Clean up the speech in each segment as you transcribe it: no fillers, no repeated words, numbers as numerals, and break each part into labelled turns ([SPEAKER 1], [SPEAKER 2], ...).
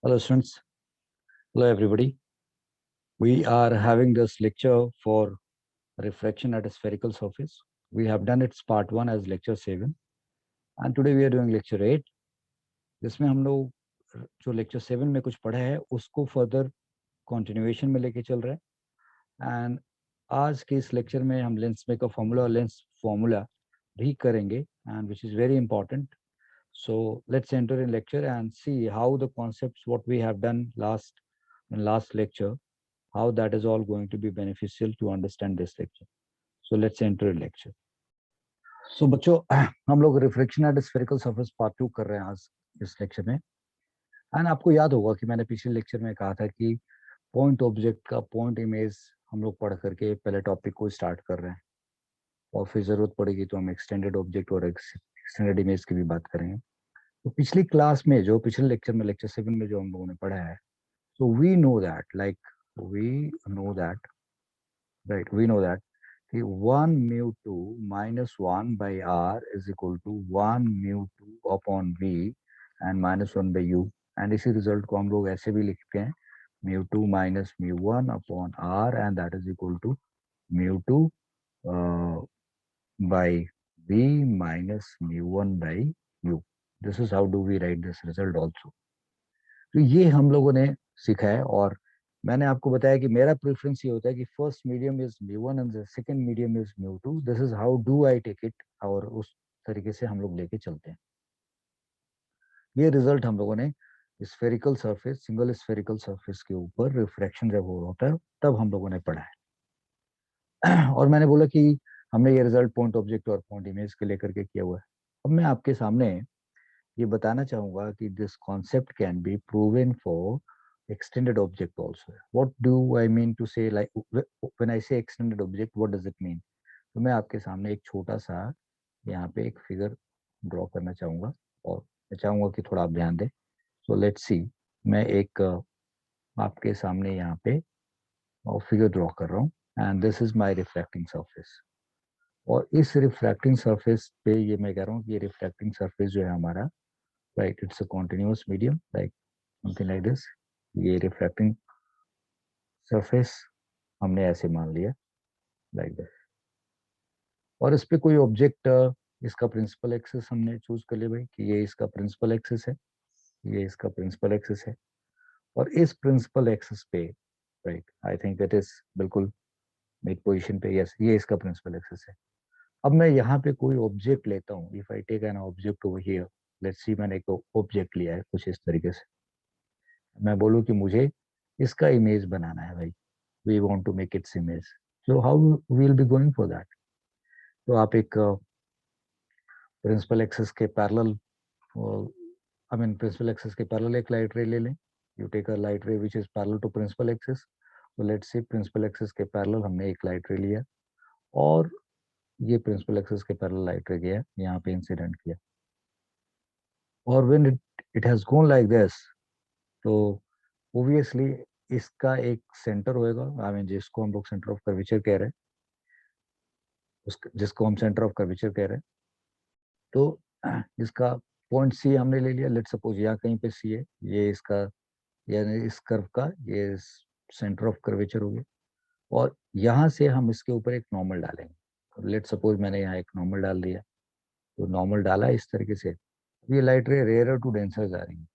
[SPEAKER 1] Hello, students. Hello, everybody. We are having this lecture for refraction at a spherical surface. We have done its part 1 as lecture 7, and today we are doing lecture 8. जिसमें हम लोग जो lecture 7 में कुछ पढ़ा है उसको further continuation में लेके चल रहे हैं, and आज के इस lecture में हम लेंस मेकर फॉर्मूला और लेंस फॉर्मूला भी करेंगे, and which is very important. So let's enter in lecture and see how the concepts what we have done last lecture, how that is all going to be beneficial to understand this lecture. So let's enter a lecture. So बच्चों हम लोग reflection eight spherical surface part 2 कर रहे हैं आज इस lecture में। And आपको याद होगा कि मैंने पिछले लेक्चर में कहा था कि पॉइंट ऑब्जेक्ट का पॉइंट इमेज हम लोग पढ़ करके पहले टॉपिक को स्टार्ट कर रहे हैं, और फिर जरूरत पड़ेगी तो हम एक्सटेंडेड ऑब्जेक्ट और एक्सटेंडेड इमेज की भी बात करेंगे। तो पिछली क्लास में जो पिछले लेक्चर में लेक्चर 7 में जो हम लोगों ने पढ़ा है, so we know that we know that 1 mu 2 minus 1 by r is equal to 1 mu 2 upon v and minus 1 by u, and इसी रिजल्ट को हम लोग ऐसे भी लिखते हैं mu 2 minus mu 1 upon r and that is equal to mu 2 by v minus mu 1 by u. This is how do we write this result also. तो ये हम लोगों ने सीखा है, और मैंने आपको बताया कि मेरा प्रेफरेंस ये होता है कि first medium is mu1 and the second medium is mu2. This is how do I take it, और उस तरीके से हम लोग लेके चलते हैं। ये रिजल्ट हम लोगों ने spherical surface, single spherical surface के ऊपर रिफ्रैक्शन जब हो होता है तब हम लोगों ने पढ़ा है। और मैंने बोला कि हमने ये रिजल्ट पॉइंट ऑब्जेक्ट और पॉइंट इमेज के लेकर के किया हुआ है। अब मैं आपके सामने ये बताना चाहूंगा कि this concept can be proven for extended object also. What do I mean to say, like when I say extended object, what does it mean? तो मैं आपके सामने एक छोटा सा यहाँ पे एक फिगर ड्रॉ करना चाहूंगा, और मैं चाहूंगा कि थोड़ा आप ध्यान दें। सो लेट्स सी, मैं एक आपके सामने यहाँ पे फिगर ड्रॉ कर रहा हूँ, and this is my refracting surface. और इस रिफ्रैक्टिंग सरफेस पे ये मैं कह रहा हूँ कि ये रिफ्रैक्टिंग सरफेस जो है हमारा, right, it's a continuous medium, like something like this. ये रिफ्रैक्टिंग सरफेस हमने ऐसे मान लिया, लाइक दिस। और इस पे कोई ऑब्जेक्ट, इसका प्रिंसिपल एक्सिस हमने चूज कर लिया भाई कि ये इसका प्रिंसिपल एक्सिस है, ये इसका प्रिंसिपल एक्सिस है। और इस प्रिंसिपल एक्सिस पे, right, I think that is बिल्कुल मिड पोजीशन पे, यस, ये इसका प्रिंसिपल एक्सिस है। अब मैं यहाँ पे कोई ऑब्जेक्ट लेता हूँ, if I take an object over here, let's see, मैंने एक ऑब्जेक्ट लिया है कुछ इस तरीके से। मैं बोलूँ कि मुझे इसका इमेज बनाना है भाई, we want to make its image, so how we will be going for that. तो आप एक प्रिंसिपल एक्सिस के parallel, I mean principal axis के पैरेलल एक लाइट रे ले लें। You take a light ray which is parallel to principal axis. तो let's say principal axis के पैरेलल हमने एक लाइट रे लिया, और ये प्रिंसिपल एक्सिस के पैरेलल लाइट रे गया यहाँ पे इंसिडेंट किया, और when it has gone like this, तो ऑब्वियसली इसका एक सेंटर होएगा, आई मीन जिसको हम लोग सेंटर ऑफ कर्वेचर कह रहे हैं, जिसको हम सेंटर ऑफ कर्वेचर कह रहे हैं। तो इसका पॉइंट सी हमने ले लिया, लेट सपोज यहाँ कहीं पे सी है, ये इसका, यानी इस कर्व का ये सेंटर ऑफ कर्वेचर हो गया, और यहाँ से हम इसके ऊपर एक नॉर्मल डालेंगे। लेट सपोज मैंने यहाँ एक नॉर्मल डाल दिया, तो नॉर्मल डाला इस तरीके से, ये लाइट रे रेयर टू डेंसर जा रही है।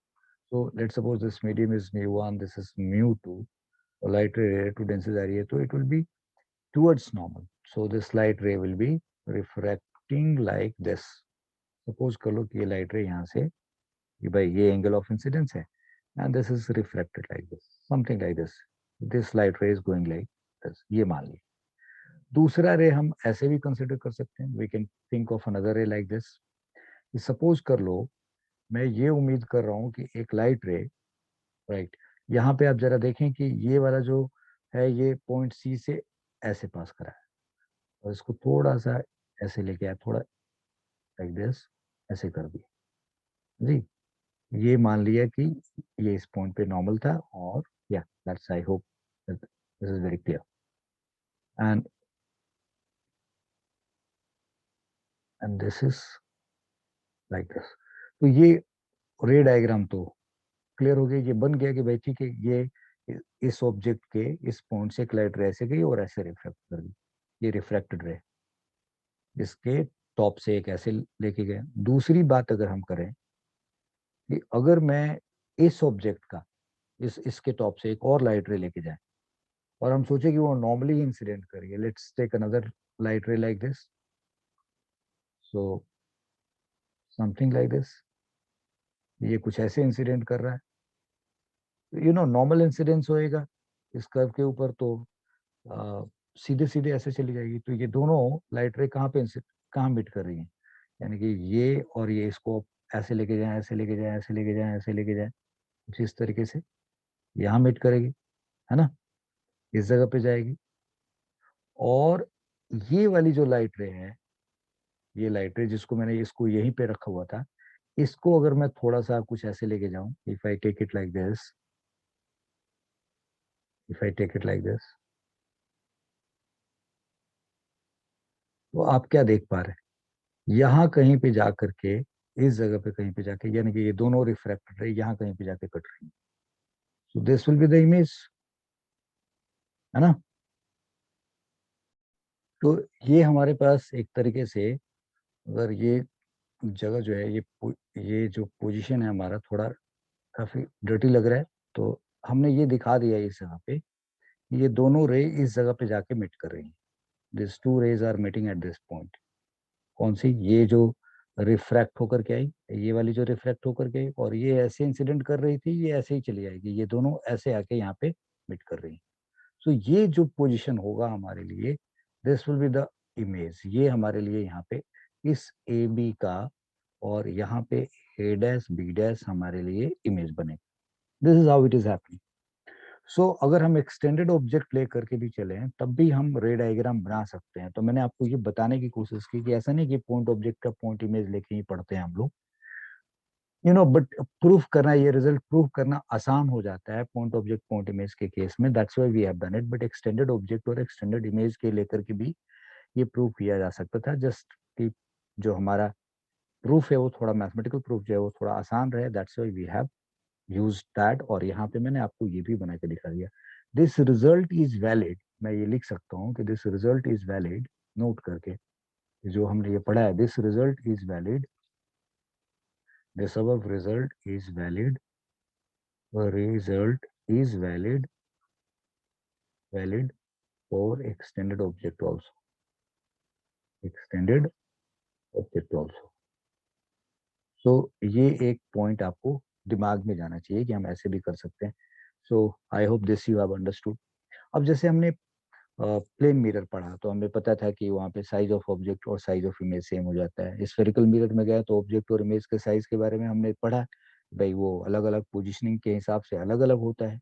[SPEAKER 1] तो let suppose this medium is mu1, this is mu2, और लाइट रे रेयर टू डेंसर जा रही है, तो it will be towards normal. So this light रे will be refracting like this. Suppose कर लो कि ये लाइट रे यहाँ से, ये भाई ये एंगल ऑफ इंसिडेंस है, and this is reflected like this, something like this, this light ray is going like this, ये मान लिया। दूसरा रे हम ऐसे भी कंसिडर कर सकते हैं, we can think of another ray like this. Suppose कर लो मैं ये उम्मीद कर रहा हूँ कि एक लाइट रे, राइट, यहाँ पे आप जरा देखें कि ये वाला जो है ये पॉइंट सी से ऐसे पास करा है, और इसको थोड़ा सा ऐसे लेके आया, थोड़ा लाइक दिस, ऐसे कर दिया जी। ये मान लिया कि ये इस पॉइंट पे नॉर्मल था, और या that's, I hope this is very clear. And this is like this. तो ये रे डायग्राम तो क्लियर हो गया, ये बन गया कि भाई ठीक है, ये इस ऑब्जेक्ट के इस पॉइंट से एक लाइट रे ऐसे गई और ऐसे रिफ्लेक्ट कर गई, ये रिफ्रैक्टेड रे इसके टॉप से एक ऐसे लेके गए। दूसरी बात अगर हम करें कि अगर मैं इस ऑब्जेक्ट का इसके टॉप से एक और लाइट रे लेके जाए और हम सोचे कि वो नॉर्मली इंसिडेंट करिए, let's take another light ray like this, so something like this, ये कुछ ऐसे इंसिडेंट कर रहा है, नॉर्मल इंसिडेंस होएगा इस कर्व के ऊपर, तो सीधे सीधे ऐसे चली जाएगी। तो ये दोनों लाइट रे कहाँ मीट कर रही हैं, यानी कि ये और ये, इसको ऐसे लेके जाएं, ऐसे लेके जाएं, ऐसे लेके जाएं, ऐसे लेके जाएं, कुछ इस तरीके से यहाँ मीट करेगी, है ना, इस जगह पे जाएगी। और ये वाली जो लाइट रे है, ये लाइट रे जिसको मैंने इसको यहीं पे रखा हुआ था, इसको अगर मैं थोड़ा सा कुछ ऐसे लेके जाऊं, if I take it like this, if I take it like this, तो आप क्या देख पा रहे हैं, यहाँ कहीं पे जा करके, इस जगह पे कहीं पे जाके, यानी कि ये दोनों रिफ्रैक्टेड रे यहाँ कहीं पे जाके कट रही है, so this will be the image, है ना। तो ये हमारे पास एक तरीके से, अगर ये जगह जो है, ये जो पोजीशन है हमारा, थोड़ा काफी डर्टी लग रहा है, तो हमने ये दिखा दिया है इस जगह पे, ये दोनों रे इस जगह पे जाके मिट कर रही हैं, this two rays are meeting at this point. कौन सी, ये जो रिफ्रैक्ट होकर के आई, ये वाली जो रिफ्रैक्ट होकर के आई, और ये ऐसे इंसिडेंट कर रही थी, ये ऐसे ही चली जाएगी, ये दोनों ऐसे आके यहाँ पे मिट कर रही हैं। सो ये जो पोजीशन होगा हमारे लिए, this will be the image, ये हमारे लिए यहाँ पे इस ए बी का, और यहाँ पे ए डैश बी डैश हमारे लिए इमेज बनेगा। This is how it is happening. So अगर हम एक्सटेंडेड ऑब्जेक्ट ले करके भी चले हैं, तब भी हम रे डायग्राम बना सकते हैं। तो मैंने आपको ये बताने की कोशिश की कि ऐसा नहीं कि पॉइंट ऑब्जेक्ट का पॉइंट इमेज लेके ही पढ़ते हैं हम लोग, बट प्रूफ करना, ये रिजल्ट प्रूफ करना आसान हो जाता है पॉइंट ऑब्जेक्ट पॉइंट इमेज के केस में, that's why we have done it. But extended object और एक्सटेंडेड इमेज के लेकर के भी ये प्रूफ किया जा सकता था, जस्ट कि जो हमारा प्रूफ है वो थोड़ा, मैथमेटिकल प्रूफ जो है वो थोड़ा आसान रहे, that's why we have use that. और यहाँ पे मैंने आपको ये भी बना के दिखा दिया, दिस रिजल्ट इज वैलिड, मैं ये लिख सकता हूँ कि this result is valid, note करके जो हमने ये पढ़ा है, this result is valid, this above result is valid, result is valid for extended object also, extended object also। सो ये एक पॉइंट आपको दिमाग में जाना चाहिए कि हम ऐसे भी कर सकते हैं। So I hope this you have understood. अब जैसे हमने प्लेन मिरर पढ़ा, तो हमें पता था कि वहाँ पे साइज ऑफ ऑब्जेक्ट और साइज ऑफ इमेज सेम हो जाता है। स्फेरिकल मिरर में गया तो ऑब्जेक्ट और इमेज के साइज के बारे में हमने पढ़ा, भाई वो अलग अलग पोजिशनिंग के हिसाब से अलग अलग होता है,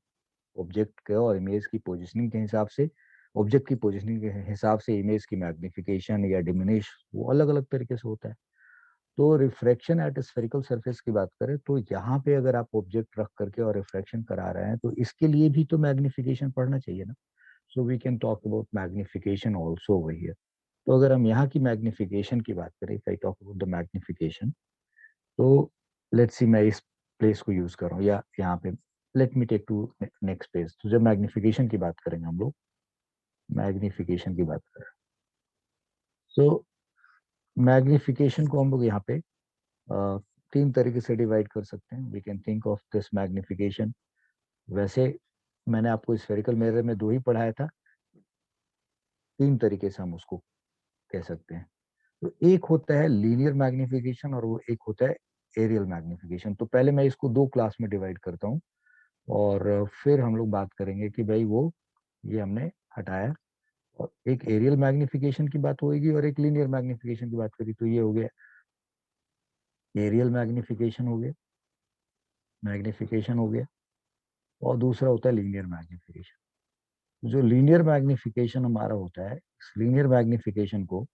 [SPEAKER 1] ऑब्जेक्ट के और इमेज की पोजिशनिंग के हिसाब से, ऑब्जेक्ट की पोजिशनिंग के हिसाब से इमेज की मैग्निफिकेशन या डिमिनिश वो अलग अलग तरीके से होता है। तो रिफ्रैक्शन एट स्फेरिकल सरफेस की बात करें, तो यहाँ पे अगर आप ऑब्जेक्ट रख करके और रिफ्रैक्शन करा रहे हैं, तो इसके लिए भी तो मैग्निफिकेशन पढ़ना चाहिए ना। So we can talk about magnification also over here. तो अगर हम यहाँ की मैग्निफिकेशन की बात करें, if I talk about the magnification, तो लेट्स सी मैं इस प्लेस को यूज कर रहा हूँ, या यहाँ पे let me take to next page. तो जब मैग्निफिकेशन की बात करेंगे हम लोग, मैग्निफिकेशन की बात करें, तो मैग्निफिकेशन को हम लोग यहाँ पे तीन तरीके से डिवाइड कर सकते हैं। We can think of this magnification, वैसे मैंने आपको स्फेरिकल मिरर में दो ही पढ़ाया था, तीन तरीके से हम उसको कह सकते हैं। तो एक होता है लीनियर मैग्निफिकेशन और वो एक होता है एरियल मैग्निफिकेशन। तो पहले मैं इसको दो क्लास में डिवाइड करता हूँ, और फिर हम लोग बात करेंगे कि भाई वो ये हमने हटाया, और एक एरियल मैग्निफिकेशन की बात होगी और एक लीनियर मैग्निफिकेशन की बात करी। तो ये हो गया एरियल मैग्निफिकेशन हो गया, मैग्निफिकेशन हो गया, और दूसरा होता है लीनियर मैग्निफिकेशन। जो लीनियर मैग्निफिकेशन हमारा होता है, इस लीनियर मैग्निफिकेशन को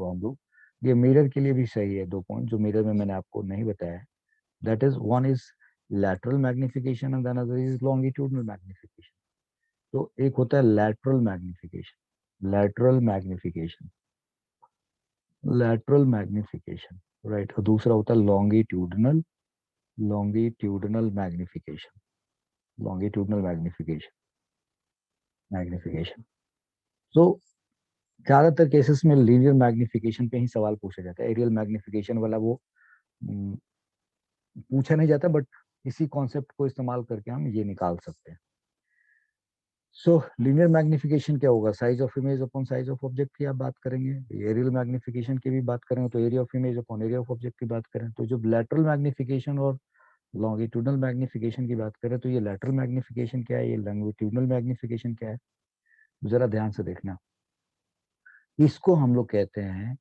[SPEAKER 1] हम लोग, ये मिरर के लिए भी सही है, दो पॉइंट जो मिरर में मैंने आपको नहीं बताया, that is one is lateral magnification and another is longitudinal magnification। तो एक होता है lateral magnification, राइट, और दूसरा होता है longitudinal longitudinal magnification, longitudinal magnification. So ज्यादातर केसेस में लीनियर मैग्निफिकेशन पे ही सवाल पूछा जाता है, एरियल मैग्निफिकेशन वाला वो हम्म, पूछा नहीं जाता, बट इसी कॉन्सेप्ट को इस्तेमाल करके हम ये निकाल सकते हैं। सो लीनियर मैग्निफिकेशन क्या होगा, size of image upon size of object की आप बात करेंगे। एरियल मैग्निफिकेशन की भी बात करेंगे तो area of image upon area of object की बात करें। तो जब लेटरल मैग्निफिकेशन और लॉन्गिट्यूडनल मैग्निफिकेशन की बात करें तो ये लेटरल मैग्निफिकेशन क्या है, ये लॉन्गिट्यूडनल मैग्निफिकेशन क्या है, जरा ध्यान से देखना। इसको हम लोग कहते हैं,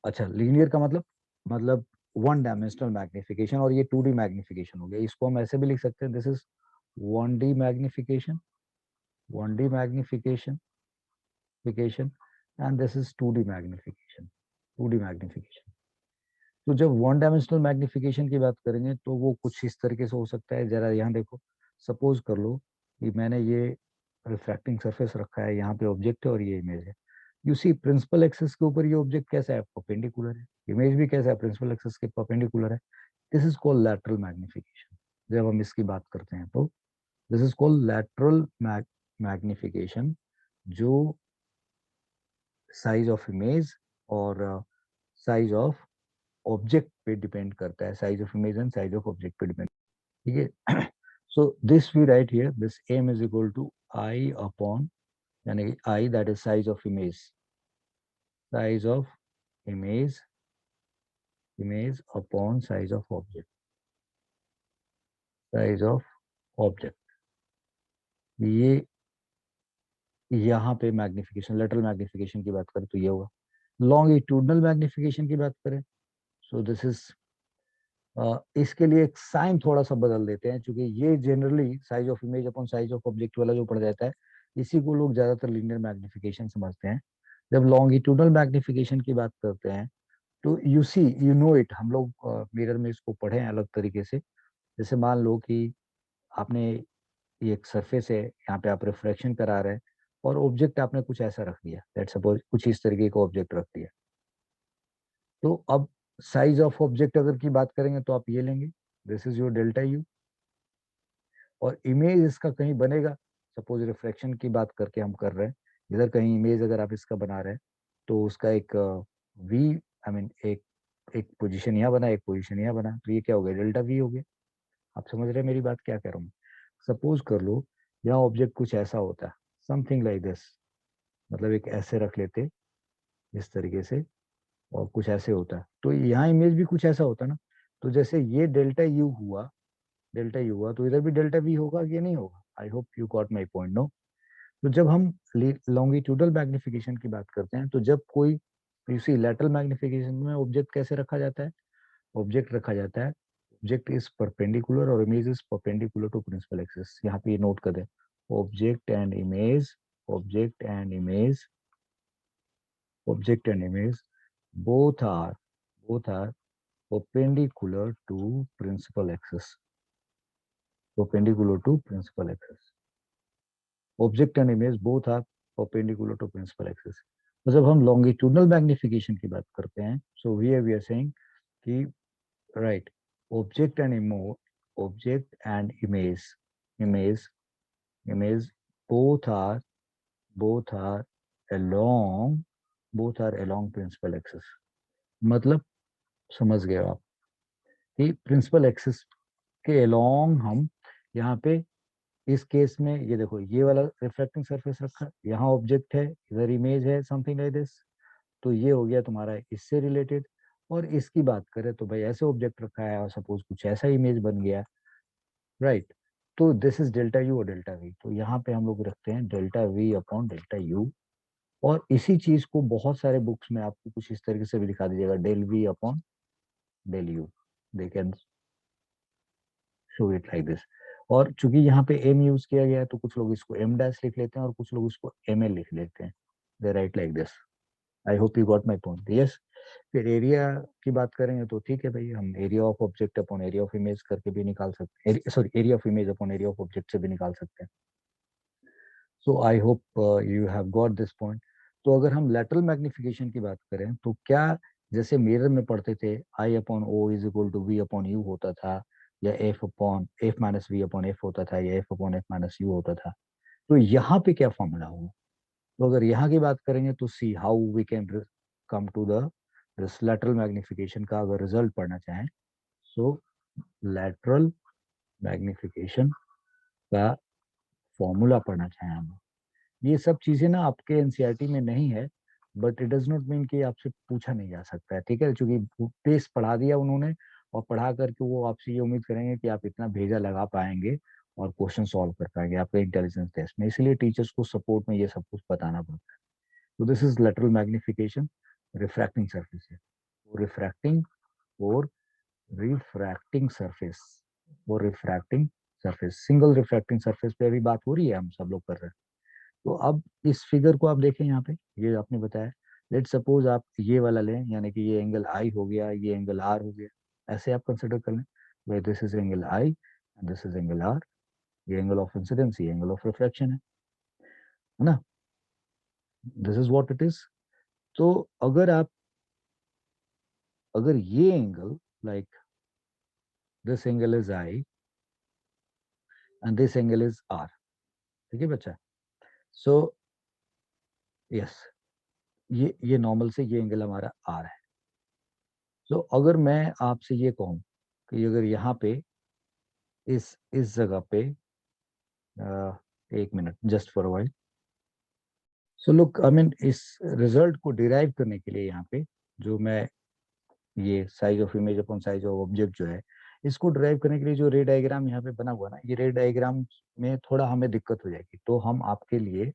[SPEAKER 1] अच्छा लीनियर का मतलब वन डायमेंशनल मैग्निफिकेशन, और ये 2D मैग्निफिकेशन हो गया। इसको हम ऐसे भी लिख सकते हैं, this is 1D magnification, 1D magnification and this is 2D magnification, 2D magnification. तो जब वन डायमेंशनल मैग्निफिकेशन की बात करेंगे तो वो कुछ इस तरीके से हो सकता है, जरा यहाँ देखो। सपोज कर लो कि मैंने ये रिफ्रैक्टिंग सरफेस रखा है, यहाँ पे ऑब्जेक्ट है और ये इमेज है। यू सी प्रिंसिपल एक्सिस के ऊपर ये ऑब्जेक्ट कैसा है, परपेंडिकुलर है, इमेज भी कैसा है, प्रिंसिपल एक्सिस के परपेंडिकुलर है। This is called lateral magnification. जब हम इसकी बात करते हैं तो this is called lateral magnification, जो साइज ऑफ इमेज और साइज ऑफ ऑब्जेक्ट पे डिपेंड करता है, size of image and size of object पे डिपेंड, ठीक है। So this we write here, this M is equal to I upon, यानी कि I that is size of image, size of image, image upon size of object, size of object. ये यहाँ पे magnification, lateral magnification की बात करें तो ये होगा। लॉन्गिट्यूडनल मैग्निफिकेशन की बात करें, सो दिस इज, इसके लिए एक साइन थोड़ा सा बदल देते हैं, क्योंकि ये generally size of image upon size of object वाला जो पड़ जाता है, इसी को लोग ज्यादातर लीनियर मैग्निफिकेशन समझते हैं। जब लॉन्गिट्यूडनल मैग्निफिकेशन की बात करते हैं तो you see you know it, हम लोग मिरर में इसको पढ़े हैं अलग तरीके से। जैसे मान लो कि आपने, ये एक सरफेस है, यहाँ पे आप रिफ्लेक्शन करा रहे हैं और ऑब्जेक्ट आपने कुछ ऐसा रख दिया, लेट्स सपोज कुछ इस तरीके का ऑब्जेक्ट रख दिया। तो अब साइज ऑफ ऑब्जेक्ट अगर की बात करेंगे तो आप ये लेंगे, this is your delta U, और इमेज इसका कहीं बनेगा। सपोज रिफ्लेक्शन की बात करके हम कर रहे हैं, इधर कहीं इमेज अगर आप इसका बना रहे हैं तो उसका एक वी, आई मीन एक एक पोजीशन यहाँ बना, एक पोजीशन यहाँ बना, तो ये क्या हो गया, डेल्टा वी हो गया। आप समझ रहे हैं मेरी बात क्या कह रहा हूँ। सपोज कर लो यहाँ ऑब्जेक्ट कुछ ऐसा होता है, समथिंग लाइक दिस, मतलब एक ऐसे रख लेते इस तरीके से, और कुछ ऐसे होता है, तो यहाँ इमेज भी कुछ ऐसा होता है ना। तो जैसे ये डेल्टा यू हुआ, डेल्टा यू हुआ, तो इधर भी डेल्टा वी होगा कि नहीं होगा। I hope you got my point, no. तो जब हम लॉन्गिट्यूडल मैग्निफिकेशन की बात करते हैं तो जब कोई, इसी लेटरल मैग्निफिकेशन में ऑब्जेक्ट कैसे रखा जाता है, ऑब्जेक्ट रखा जाता है, ऑब्जेक्ट इज परपेंडिकुलर और image is perpendicular to principal axis. यहाँ पे ये नोट कर दें, object and image, object and image, object and image both are both are perpendicular to principal axis, perpendicular to principal axis, object and image both are perpendicular to principal axis. तो जब हम longitudinal magnification की बात करते हैं, so we are saying कि right, object and image object and image, image image both are both are along both are along principal axis। मतलब समझ गए आप कि प्रिंसिपल एक्सिस के अलोंग हम यहाँ पे, इस केस में ये देखो, ये वाला रिफ्लेक्टिंग सरफेस रखा, यहाँ ऑब्जेक्ट है, इधर इमेज है, समथिंग लाइक दिस। तो ये हो गया तुम्हारा इससे रिलेटेड। और इसकी बात करें तो भाई ऐसे ऑब्जेक्ट रखा है और सपोज कुछ ऐसा इमेज बन गया, राइट। तो दिस इज डेल्टा यू और डेल्टा वी, तो यहाँ पे हम लोग रखते हैं delta we upon delta U. और इसी चीज को बहुत सारे बुक्स में आपको कुछ इस तरीके से भी दिखा दीजिएगा, del v upon del u, they can show it like this. और चूंकि यहाँ पे एम यूज किया गया है तो कुछ लोग इसको एम डैश लिख लेते हैं और कुछ लोग इसको एम एल लिख लेते हैं, they write like this. I hope you got my point, yes. फिर एरिया की बात करेंगे तो ठीक है भाई, हम area of object upon area of image करके भी निकाल सकते हैं, sorry area of image upon area of object से भी निकाल सकते हैं। So I hope you have got this point. तो अगर हम लेटरल मैग्निफिकेशन की बात करें तो क्या, जैसे मिरर में पढ़ते थे I upon O is equal to V upon U होता था, या F minus V upon F होता था, या F upon F minus U होता था। तो यहाँ पे क्या फॉर्मूला होगा? तो अगर यहाँ की बात करेंगे तो see how we can come to the this lateral magnification का अगर रिजल्ट पढ़ना चाहें, सो लेटरल मैग्निफिकेशन का फॉर्मूला पढ़ना चाहें हम, ये सब चीजें ना आपके एनसीईआरटी में नहीं है, but it does not mean कि आपसे पूछा नहीं जा सकता है, ठीक है, क्योंकि बेस पढ़ा दिया उन्होंने, और पढ़ा करके वो आपसे ये उम्मीद करेंगे कि आप इतना भेजा लगा पाएंगे और क्वेश्चन सॉल्व कर पाएंगे आपके इंटेलिजेंस टेस्ट में, इसलिए टीचर्स को सपोर्ट में ये सब कुछ बताना पड़ता है। तो this is lateral magnification refracting surface है, रिफ्रैक्टिंग और रिफ्रैक्टिंग सरफेस, और refracting surface, single refracting surface पे अभी बात हो रही है, हम सब लोग कर रहे हैं। तो अब इस फिगर को आप देखें यहाँ पे, ये आपने बताया, लेट सपोज आप ये वाला लें, यानी कि ये एंगल आई हो गया, ये एंगल आर हो गया, ऐसे आप कंसिडर कर लें, वे this is angle i and this is angle r, ये एंगल ऑफ इंसिडेंस, ये एंगल ऑफ रिफ्लेक्शन है ना, this is what it is. तो अगर आप, अगर ये angle like this angle is i and this angle is r, ठीक है बच्चा, सो यस, ये नॉर्मल से ये एंगल हमारा आर है। तो अगर मैं आपसे ये कहूं कि अगर यहाँ पे इस जगह पे एक minute just for while, so look I mean इस रिजल्ट को डिराइव करने के लिए यहाँ पे जो मैं, ये size of image upon size of object जो है, इसको डिराइव करने के लिए जो रे डायग्राम यहाँ पे बना हुआ ना, ये रे डायग्राम में थोड़ा हमें दिक्कत हो जाएगी, तो हम आपके लिए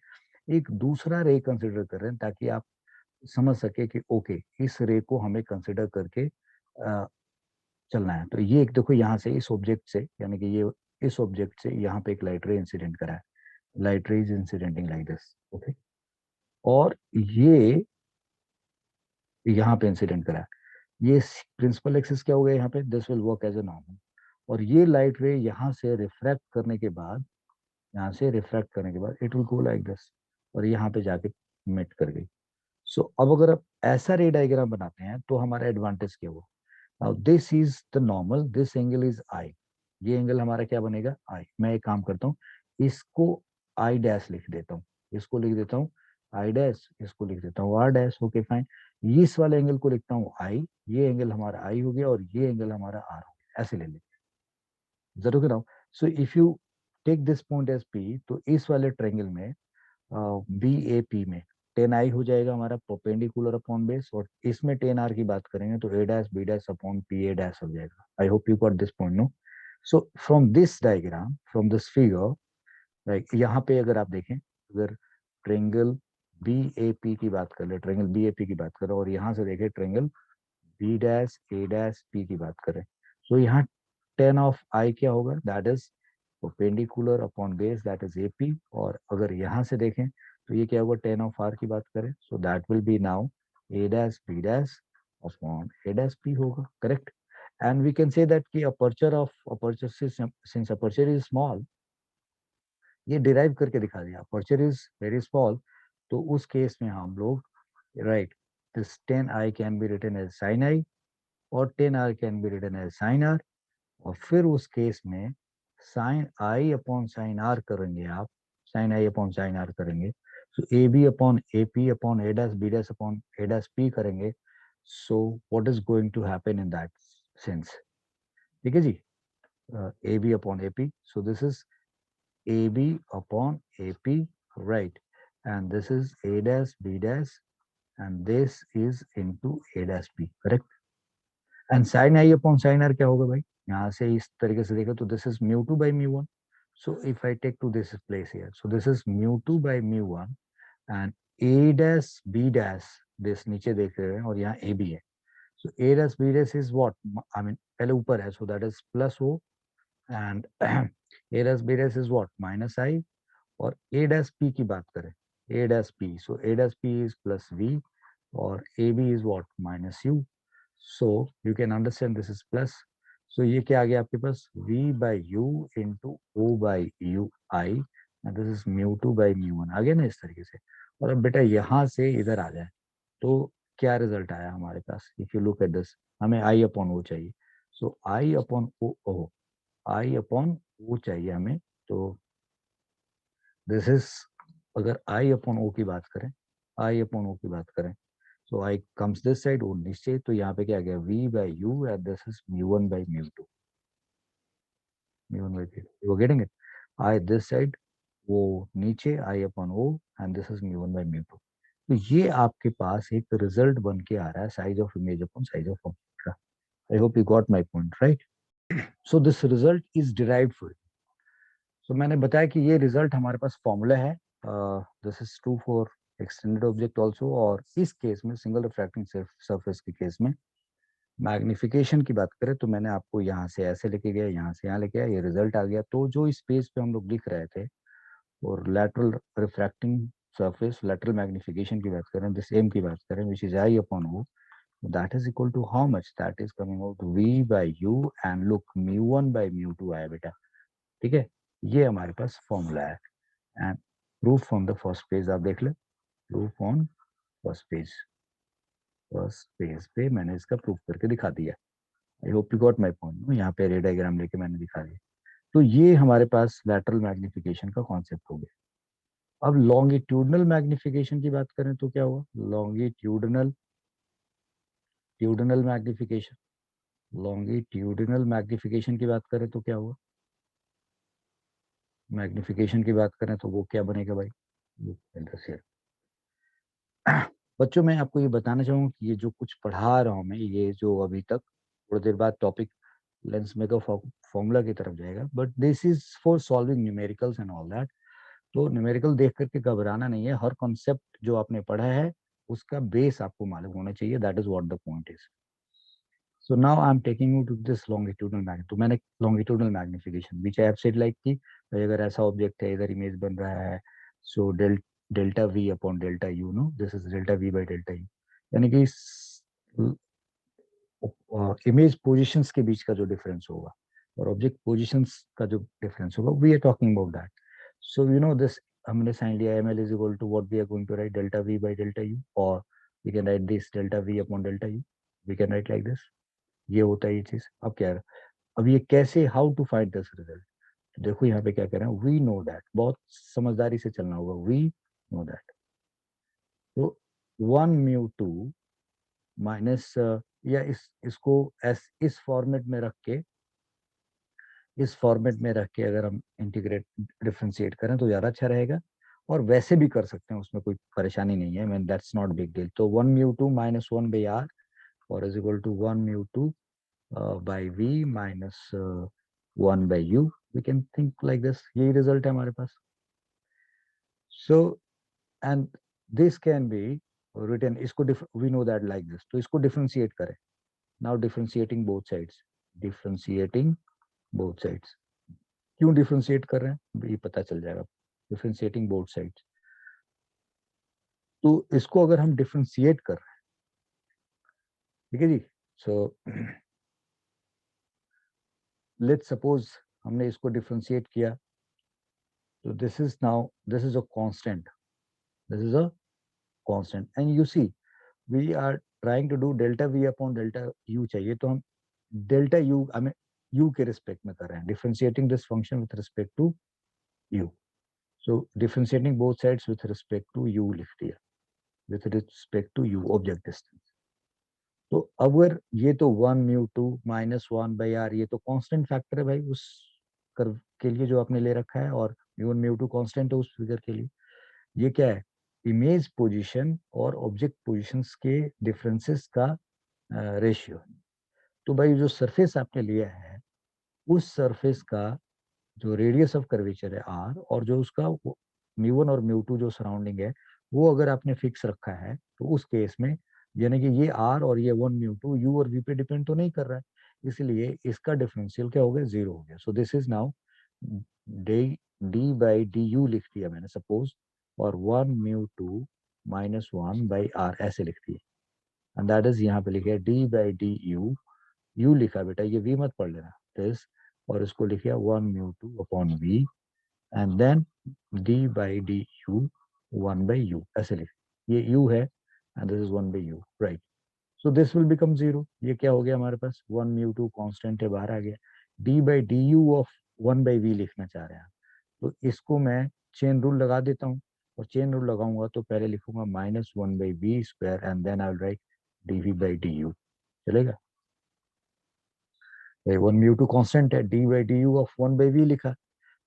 [SPEAKER 1] एक दूसरा रे कंसिडर कर रहे हैं ताकि आप समझ सके कि ओके इस रे को हमें कंसिडर करके चलना है। तो ये एक देखो यहाँ से इस ऑब्जेक्ट से, यानी कि ये इस ऑब्जेक्ट से यहाँ पे एक लाइट रे इंसिडेंट करा है, light ray is incidenting like this, okay, और ये यहाँ पे इंसिडेंट करा है, ये प्रिंसिपल एक्सिस क्या हो गया यहाँ पे, this will work as a normal, और ये लाइट रे यहाँ से रिफ्रैक्ट करने के बाद, यहाँ से रिफ्रैक्ट करने के बाद it will go like this, और यहाँ पे जाके मेट कर गई। सो अब अगर आप ऐसा रे डायग्राम बनाते हैं तो हमारा एडवांटेज क्या हुआ, now this is the normal, this angle is आई, ये एंगल हमारा क्या बनेगा, आई। मैं एक काम करता हूँ, इसको आई डैश लिख देता हूँ, इसको लिख देता हूँ आई डैश, इसको लिख देता हूँ आर डैश, ओके फाइन। इस वाले एंगल को लिखता हूँ आई, ये एंगल हमारा आई हो गया और ये एंगल हमारा आर हो गया, ऐसे ले लेते हैं जरूर now. So if you take this point as p, तो इस वाले ट्रायंगल में बी ए पी में टेन आई हो जाएगा हमारा परपेंडिकुलर अपॉन बेस, और इसमें टेन आर की बात करेंगे तो A dash B dash upon P A dash हो जाएगा। I hope you got this point no. So from this diagram, from this figure, like यहाँ पे अगर आप देखें, अगर ट्रेंगल बी ए पी की बात कर ले, ट्रेंगल बी ए पी की बात करें, और यहाँ से देखें triangle B dash A dash P की बात करें, तो यहाँ टेन ऑफ आई क्या होगा, that is perpendicular upon base, that is A P, और अगर यहाँ से देखें तो ये क्या होगा, टेन ऑफ आर की बात करें, so that will be now A dash B dash upon A dash P होगा, correct. And we can say that कि अपर्चर से, सिंस अपर्चर इज स्मॉल, ये डिराइव करके दिखा दिया, अपर्चर इज वेरी स्मॉल, तो उस केस में हम लोग, right, this tan I can be written as sine I और tan R can be written as sine R, और फिर उस केस में साइन आई अपॉन साइन आर करेंगे आप, साइन आई अपॉन साइन आर करेंगे, so A B upon A P upon A dash B dash upon A dash P करेंगे, so what is going to happen in that sense, ठीक है जी, A B upon A p, so this is a B upon A p, right, and this is A dash B dash and this is into a dash p, correct. And sine I upon sine r क्या होगा भाई, यहाँ से इस तरीके से देखो तो this is mu two by mu one, so if I take to this place here, so this is mu two by mu one and A dash B dash, this नीचे देख रहे हैं और यहाँ ए बी है, so A dash B dash is what, I mean पहले ऊपर है, so that is plus O, and A dash B dash is what minus I, और ए डैश पी की बात करें, A dash P, so A dash P is plus V और A B is what minus U, so you can understand this is plus, so ये क्या आ गया आपके पास, v by u into o by u I and this is mu 2 by mu 1 आ गया ना इस तरीके से। और अब बेटा यहाँ से इधर आ जाए तो क्या रिजल्ट आया हमारे पास, if you look at this, हमें i अपॉन o चाहिए, so i upon o, I upon O चाहिए हमें, तो दिस इज, अगर आई अपॉन ओ की बात करें, आई अपॉन ओ की बात करें, so I comes this side ओ नीचे, तो यहाँ पे क्या आ गया v by u and this is mu1 by mu2, mu1 by mu2, you are getting it, I this side, वो नीचे I upon O and this is mu1 by mu2, तो ये आपके पास एक रिजल्ट बन के आ रहा है size of image upon size of object का. I hope you got my point, right. So this result is derived for, so मैंने बताया कि ये रिजल्ट हमारे पास फॉर्मूला है, this is true for extended object also, और इस केस में सिंगल रिफ्रैक्टिंग सरफेस के केस में मैग्निफिकेशन की बात करें तो मैंने आपको यहाँ से ऐसे लेके गया, यहाँ से यहाँ लेके गया, ये रिजल्ट आ गया. तो जो इस पेज पे हम लोग लिख रहे थे, और lateral refracting surface lateral magnification की बात करें, दिस एम की बात करें, which is i upon o, that is equal to how much, that is coming out v by u and look mu1 by mu2 आया बेटा. ठीक है, ये हमारे पास फॉर्मूला है. And proof on the first page आप देख ले, proof on first page, first page पे मैंने इसका प्रूफ करके दिखा दिया. आई hope you got my point. यहाँ पे रे डायग्राम लेके मैंने दिखा दिया. तो ये हमारे पास लैटरल मैग्निफिकेशन का कॉन्सेप्ट हो गया. अब लॉन्गिट्यूडनल मैग्निफिकेशन की बात करें तो क्या हुआ, लॉन्गिट्यूडनल ट्यूडनल मैग्निफिकेशन, लॉन्गिट्यूडनल मैग्निफिकेशन की बात करें तो क्या हुआ, मैग्निफिकेशन की बात करें तो वो क्या बनेगा भाई, बच्चों मैं आपको ये बताना चाहूंगा कि ये जो कुछ पढ़ा रहा हूँ मैं, ये जो अभी तक, थोड़ी देर बाद टॉपिक लेंस मेकर फॉर्मूला की तरफ जाएगा, but this is for solving numericals and all that. तो न्यूमेरिकल देख करके घबराना नहीं है, हर कॉन्सेप्ट जो आपने पढ़ा है उसका बेस आपको मालूम होना चाहिए, that is what the point is. So now I am taking you to this longitudinal mag, तो मैंने longitudinal magnification which I have said like कि भाई अगर ऐसा ऑब्जेक्ट है, इधर इमेज बन रहा है, so delta we upon delta u, no this is delta we by delta u, यानी कि इमेज पोजिशंस के बीच का जो डिफरेंस होगा और ऑब्जेक्ट पोजिशंस का जो डिफरेंस होगा, we are talking about that. So you no this, हमने साइन लिया M L is equal to what we are going to write, delta we by delta U, और we can write this delta we upon delta U, we can write like this. ये होता है ये चीज. अब क्या है, अब ये कैसे, how to find this result, देखो यहाँ पे क्या कह रहे हैं, वी नो दैट, बहुत समझदारी से चलना होगा, वी नो दैट. तो 1 mu 2 माइनस, या इसको इस फॉर्मेट में रख के, इस फॉर्मेट में रख के अगर हम इंटीग्रेट डिफ्रेंशिएट करें तो ज्यादा अच्छा रहेगा, और वैसे भी कर सकते हैं, उसमें कोई परेशानी नहीं है, मैं दैट्स नॉट बिग डील. तो 1 mu 2 माइनस 1 by r और is equal to 1 mu 2 by we minus 1 by u, we can think like this, यही रिजल्ट है हमारे पास. So and this can be written, इसको we know that like this, तो इसको differentiate करें. Now differentiating both sides, differentiating both sides, क्यों differentiate कर रहे हैं ये पता चल जाएगा. डिफ्रेंशिएटिंग बोथ साइड्स, तो इसको अगर हम डिफ्रेंशिएट कर रहे हैं, ठीक है जी. सो लेट्स सपोज हमने इसको डिफ्रेंशिएट किया, तो this is now, this is a constant, this is a constant, and you see we are trying to do delta we upon delta u चाहिए, तो हम डेल्टा यू हमें यू के रिस्पेक्ट में कर रहे हैं, differentiating this function with respect to u. So differentiating both sides with respect to u लिख दिया, with respect to u object distance. तो अगर ये तो 1 mu 2 माइनस 1 by r, ये तो कांस्टेंट फैक्टर है भाई उस कर्व के लिए जो आपने ले रखा है, और mu 1 mu 2 कांस्टेंट है उस फिगर के लिए. ये क्या है, इमेज पोजीशन और ऑब्जेक्ट पोजीशंस के डिफरेंसेस का रेशियो. तो भाई जो सरफेस आपने लिया है, उस सरफेस का जो रेडियस ऑफ कर्वेचर है आर, और जो उसका mu 1 और mu 2 जो सराउंडिंग है, वो अगर आपने फिक्स रखा है, तो उस केस में यानी कि ये आर और ये 1 mu 2 यू और वी पे डिपेंड तो नहीं कर रहा है, इसलिए इसका डिफरेंशियल क्या हो गया, जीरो हो गया. सो this is now D D by d you लिख दिया मैंने सपोज, और 1 mu 2 माइनस 1 by r ऐसे लिख दिया, एंड दैट इज यहाँ पे लिखे D by d you, you लिखा बेटा, ये वी मत पढ़ लेना दिस, और इसको लिखा 1 mu 2 upon v, and then d by d u 1 by u ऐसे लिख, ये u है and this is 1 by u, right. So this will become zero. ये क्या हो गया हमारे पास, 1 mu 2 कांस्टेंट है, बाहर आ गया. D by d you of 1/v लिखना चाह रहे हैं, तो इसको मैं चेन रूल लगा देता हूँ, और चेन रूल लगाऊंगा तो पहले लिखूंगा -1/v² and then I will write dv/du। चलेगा भाई, 1/μ2 कांस्टेंट है, d/du ऑफ 1/v लिखा,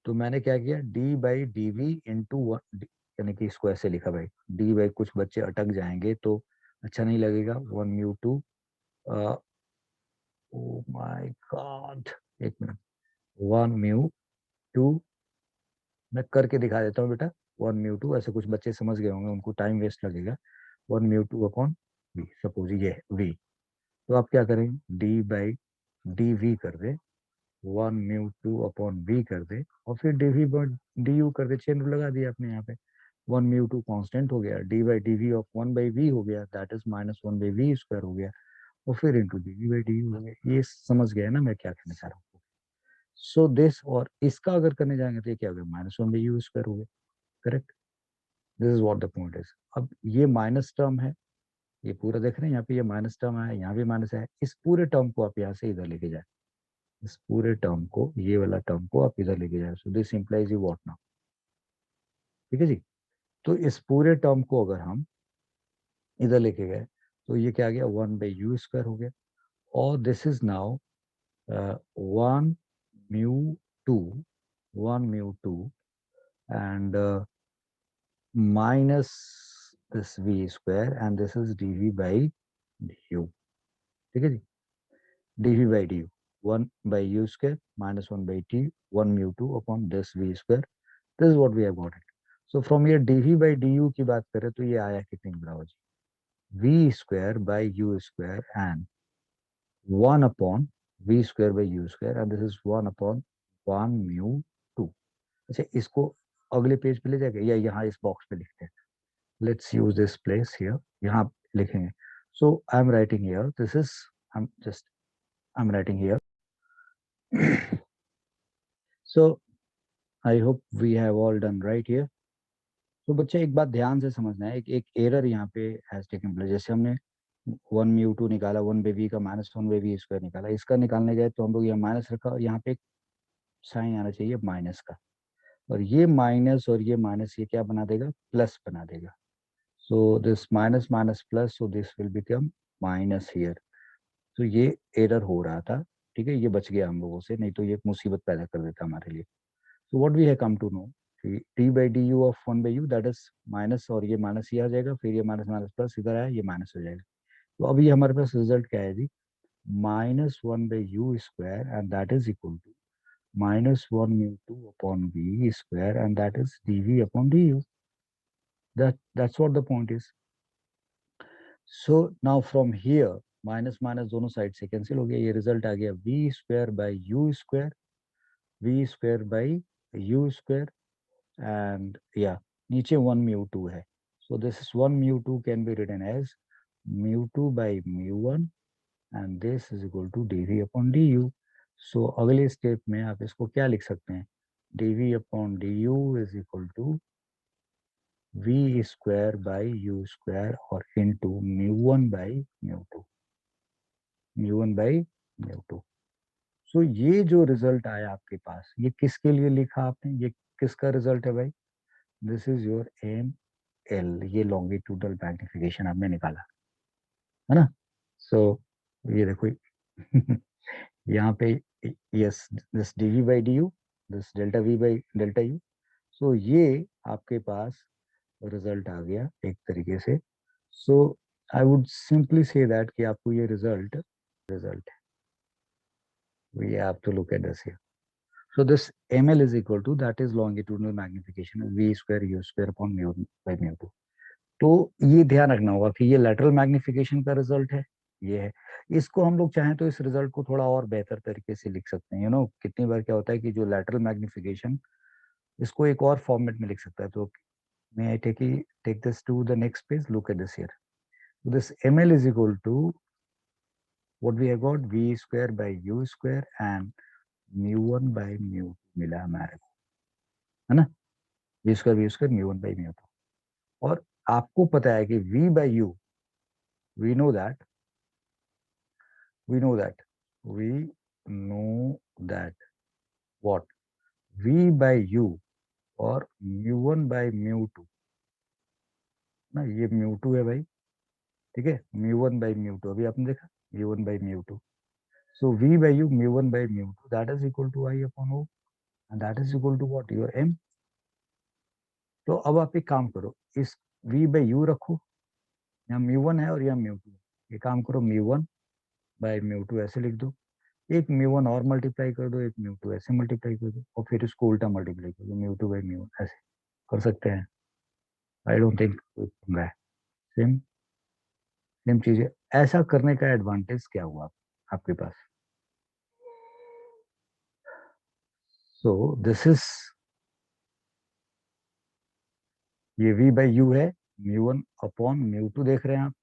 [SPEAKER 1] तो मैंने क्या किया, d/dv इंटू वन, यानी कि इसको ऐसे लिखा भाई, d बाई, कुछ बच्चे अटक जाएंगे तो अच्छा नहीं लगेगा, 1/μ2, ओ माय गॉड, एक मिनट, 1/μ2, मैं करके दिखा देता हूँ बेटा, 1/μ2, ऐसे कुछ बच्चे समझ गए होंगे, उनको टाइम वेस्ट लगेगा, 1/μ2 अपॉन v, सपोज ये है v, तो आप क्या करेंगे, d/dv कर दे, 1/μ2 अपॉन v कर दे, और फिर dv/du कर दे, चेन रूल लगा दिया आपने यहाँ पे, 1/μ2 कांस्टेंट हो गया, d/dv ऑफ 1/v हो गया, दैट इज -1/v² हो गया, और फिर इंटू dv/du हो गया। ये समझ गए ना मैं क्या कहना चाह रहा हूँ। सो दिस, और इसका अगर करने जाएंगे तो ये क्या हो गया, -1/u² हो गया, correct. This is what the point is. अब ये माइनस टर्म है, ये पूरा देख रहे हैं, यहाँ पे ये माइनस टर्म है, यहाँ भी माइनस है, इस पूरे टर्म को आप यहाँ से इधर लेके जाए, इस पूरे टर्म को, ये वाला टर्म को आप इधर लेके जाए, so this implies you what now, ठीक है जी। तो इस पूरे टर्म को अगर हम इधर लेके गए तो ये क्या आ गया, 1/u² हो गया, और this is now 1/μ2, 1/μ2 and minus this v² and this is dv/du, ठीक है जी, dv/du, 1/u² -1/t, 1/μ2 upon this v², this is what we have got it. So from here dv/du की बात करें तो ये आया कितने बराबर जी, v²/u² and 1 upon v²/u² and this is 1 upon 1/μ2। अच्छा, इसको अगले पेज पे ले जाएगा या यहाँ इस बॉक्स पे लिखते हैं, let's use this place here, यहाँ लिखेंगे, so I am writing here, this is, I am writing here, so I hope we have all done right here. तो बच्चे एक बात ध्यान से समझना है, एक एरर यहाँ पे हैज टेकन प्लेस, जैसे हमने 1/μ2 निकाला, 1/v का -1/v² निकाला, इसका निकालने जाए तो हम लोग यहाँ माइनस रखा, और यहाँ पे साइन आना चाहिए माइनस का, और ये माइनस और ये माइनस ये क्या बना देगा, प्लस बना देगा, so this minus minus plus, so this will become minus here. तो ये एरर हो रहा था, ठीक है, ये बच गया हम लोगों से, नहीं तो ये मुसीबत पैदा कर देता हमारे लिए। So what we have come to know, d/du of 1/u, that is minus, और ये माइनस ये आ जाएगा, फिर ये माइनस माइनस प्लस इधर आया, ये माइनस हो जाएगा, तो अभी हमारे पास रिजल्ट क्या है जी, -1/u² and that is equal to -1/μ2 upon v² and that is dv upon du. That's what the point is. So now from here minus minus दोनों साइड से कैंसिल हो गया, ये रिजल्ट आ गया v²/u², v²/u² and yeah, नीचे 1/μ2 है, so this is 1/μ2 can be written as μ2/μ1 and this is equal to dv upon du. So अगले स्टेप में आप इसको क्या लिख सकते हैं, dv upon du is equal to v²/u² और into μ1/μ2, μ1/μ2। सो ये जो रिजल्ट आया आपके पास, ये किसके लिए लिखा आपने, ये किसका रिजल्ट है भाई, this is your M L, ये लॉन्गिट्यूडल मैग्निफिकेशन आपने निकाला है ना। सो ये देखो यहाँ पे, yes, this dv/du, this delta v/डेल्टा u, सो ये आपके पास रिजल्ट आ गया एक तरीके से। So I would simply say that कि आपको ये result we have to look at this here. So this ml is equal to, that is longitudinal magnification, v²u² upon μ1/μ2। तो ये ध्यान रखना होगा कि ये लेटरल मैग्निफिकेशन का रिजल्ट है, ये है। इसको हम लोग चाहें तो इस रिजल्ट को थोड़ा और बेहतर तरीके से लिख सकते हैं, कितनी बार क्या होता है कि जो लेटरल मैग्निफिकेशन, इसको एक और फॉर्मेट में लिख सकता है, तो may I take this to the next page, look at this here. So this ml is equal to what we have got, v²/u² and μ1/μ2 मिला हमारे को, है ना, v²/u², μ1/μ2। और आपको पता है कि v/u, we know that we know that what v by u और mu1 by mu2 ना, ये mu2 है भाई, ठीक है, mu1 by mu2 अभी आपने देखा, mu1 by mu2, so v by u mu1 by mu2 that is equal to I upon o and that is equal to what your m. तो अब आप एक काम करो, इस v by u रखो, यहाँ mu1 है और यहाँ mu2 है, ये काम करो mu1 by mu2 ऐसे लिख दो, एक mu1 और मल्टीप्लाई कर दो, एक mu2 ऐसे मल्टीप्लाई कर दो और फिर इसको उल्टा मल्टीप्लाई कर दो mu2 by mu1 ऐसे कर सकते हैं। आई डोंट थिंक पंगा है, सेम सेम चीज है। ऐसा करने का एडवांटेज क्या हुआ आपके पास? सो दिस इज, ये v बाई यू है, mu1 अपॉन mu2 देख रहे हैं आप,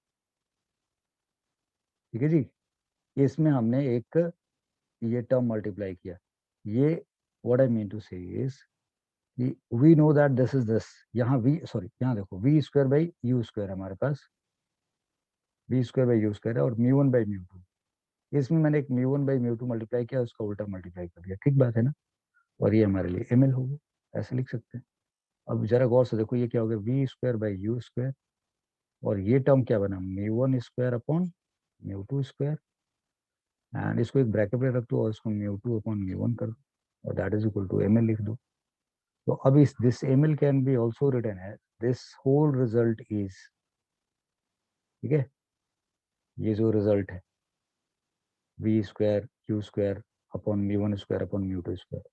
[SPEAKER 1] ठीक है जी। इसमें हमने एक ये टर्म मल्टीप्लाई किया, ये what I mean to say is we know that this is this, यहाँ v सॉरी यहाँ देखो v square by u square हमारे पास, v square by u square है और mu1 बाई mu2, इसमें मैंने एक mu1 बाई mu2 मल्टीप्लाई किया, उसका उल्टा मल्टीप्लाई कर दिया, ठीक बात है ना, और ये हमारे लिए ml होगा, ऐसे लिख सकते हैं। अब जरा गौर से देखो, ये क्या हो गया, v square by u square, और ये टर्म क्या बना, mu1 square upon mu2 square, and इसको एक ब्रैकेट में रख दो और इसको mu2 अपॉन mu1 कर दो और that is equal to ml लिख दो। तो अब इस this ml can be also written as this whole result is, ठीक है, ये जो रिजल्ट है v square u square upon mu1 square upon mu2 square,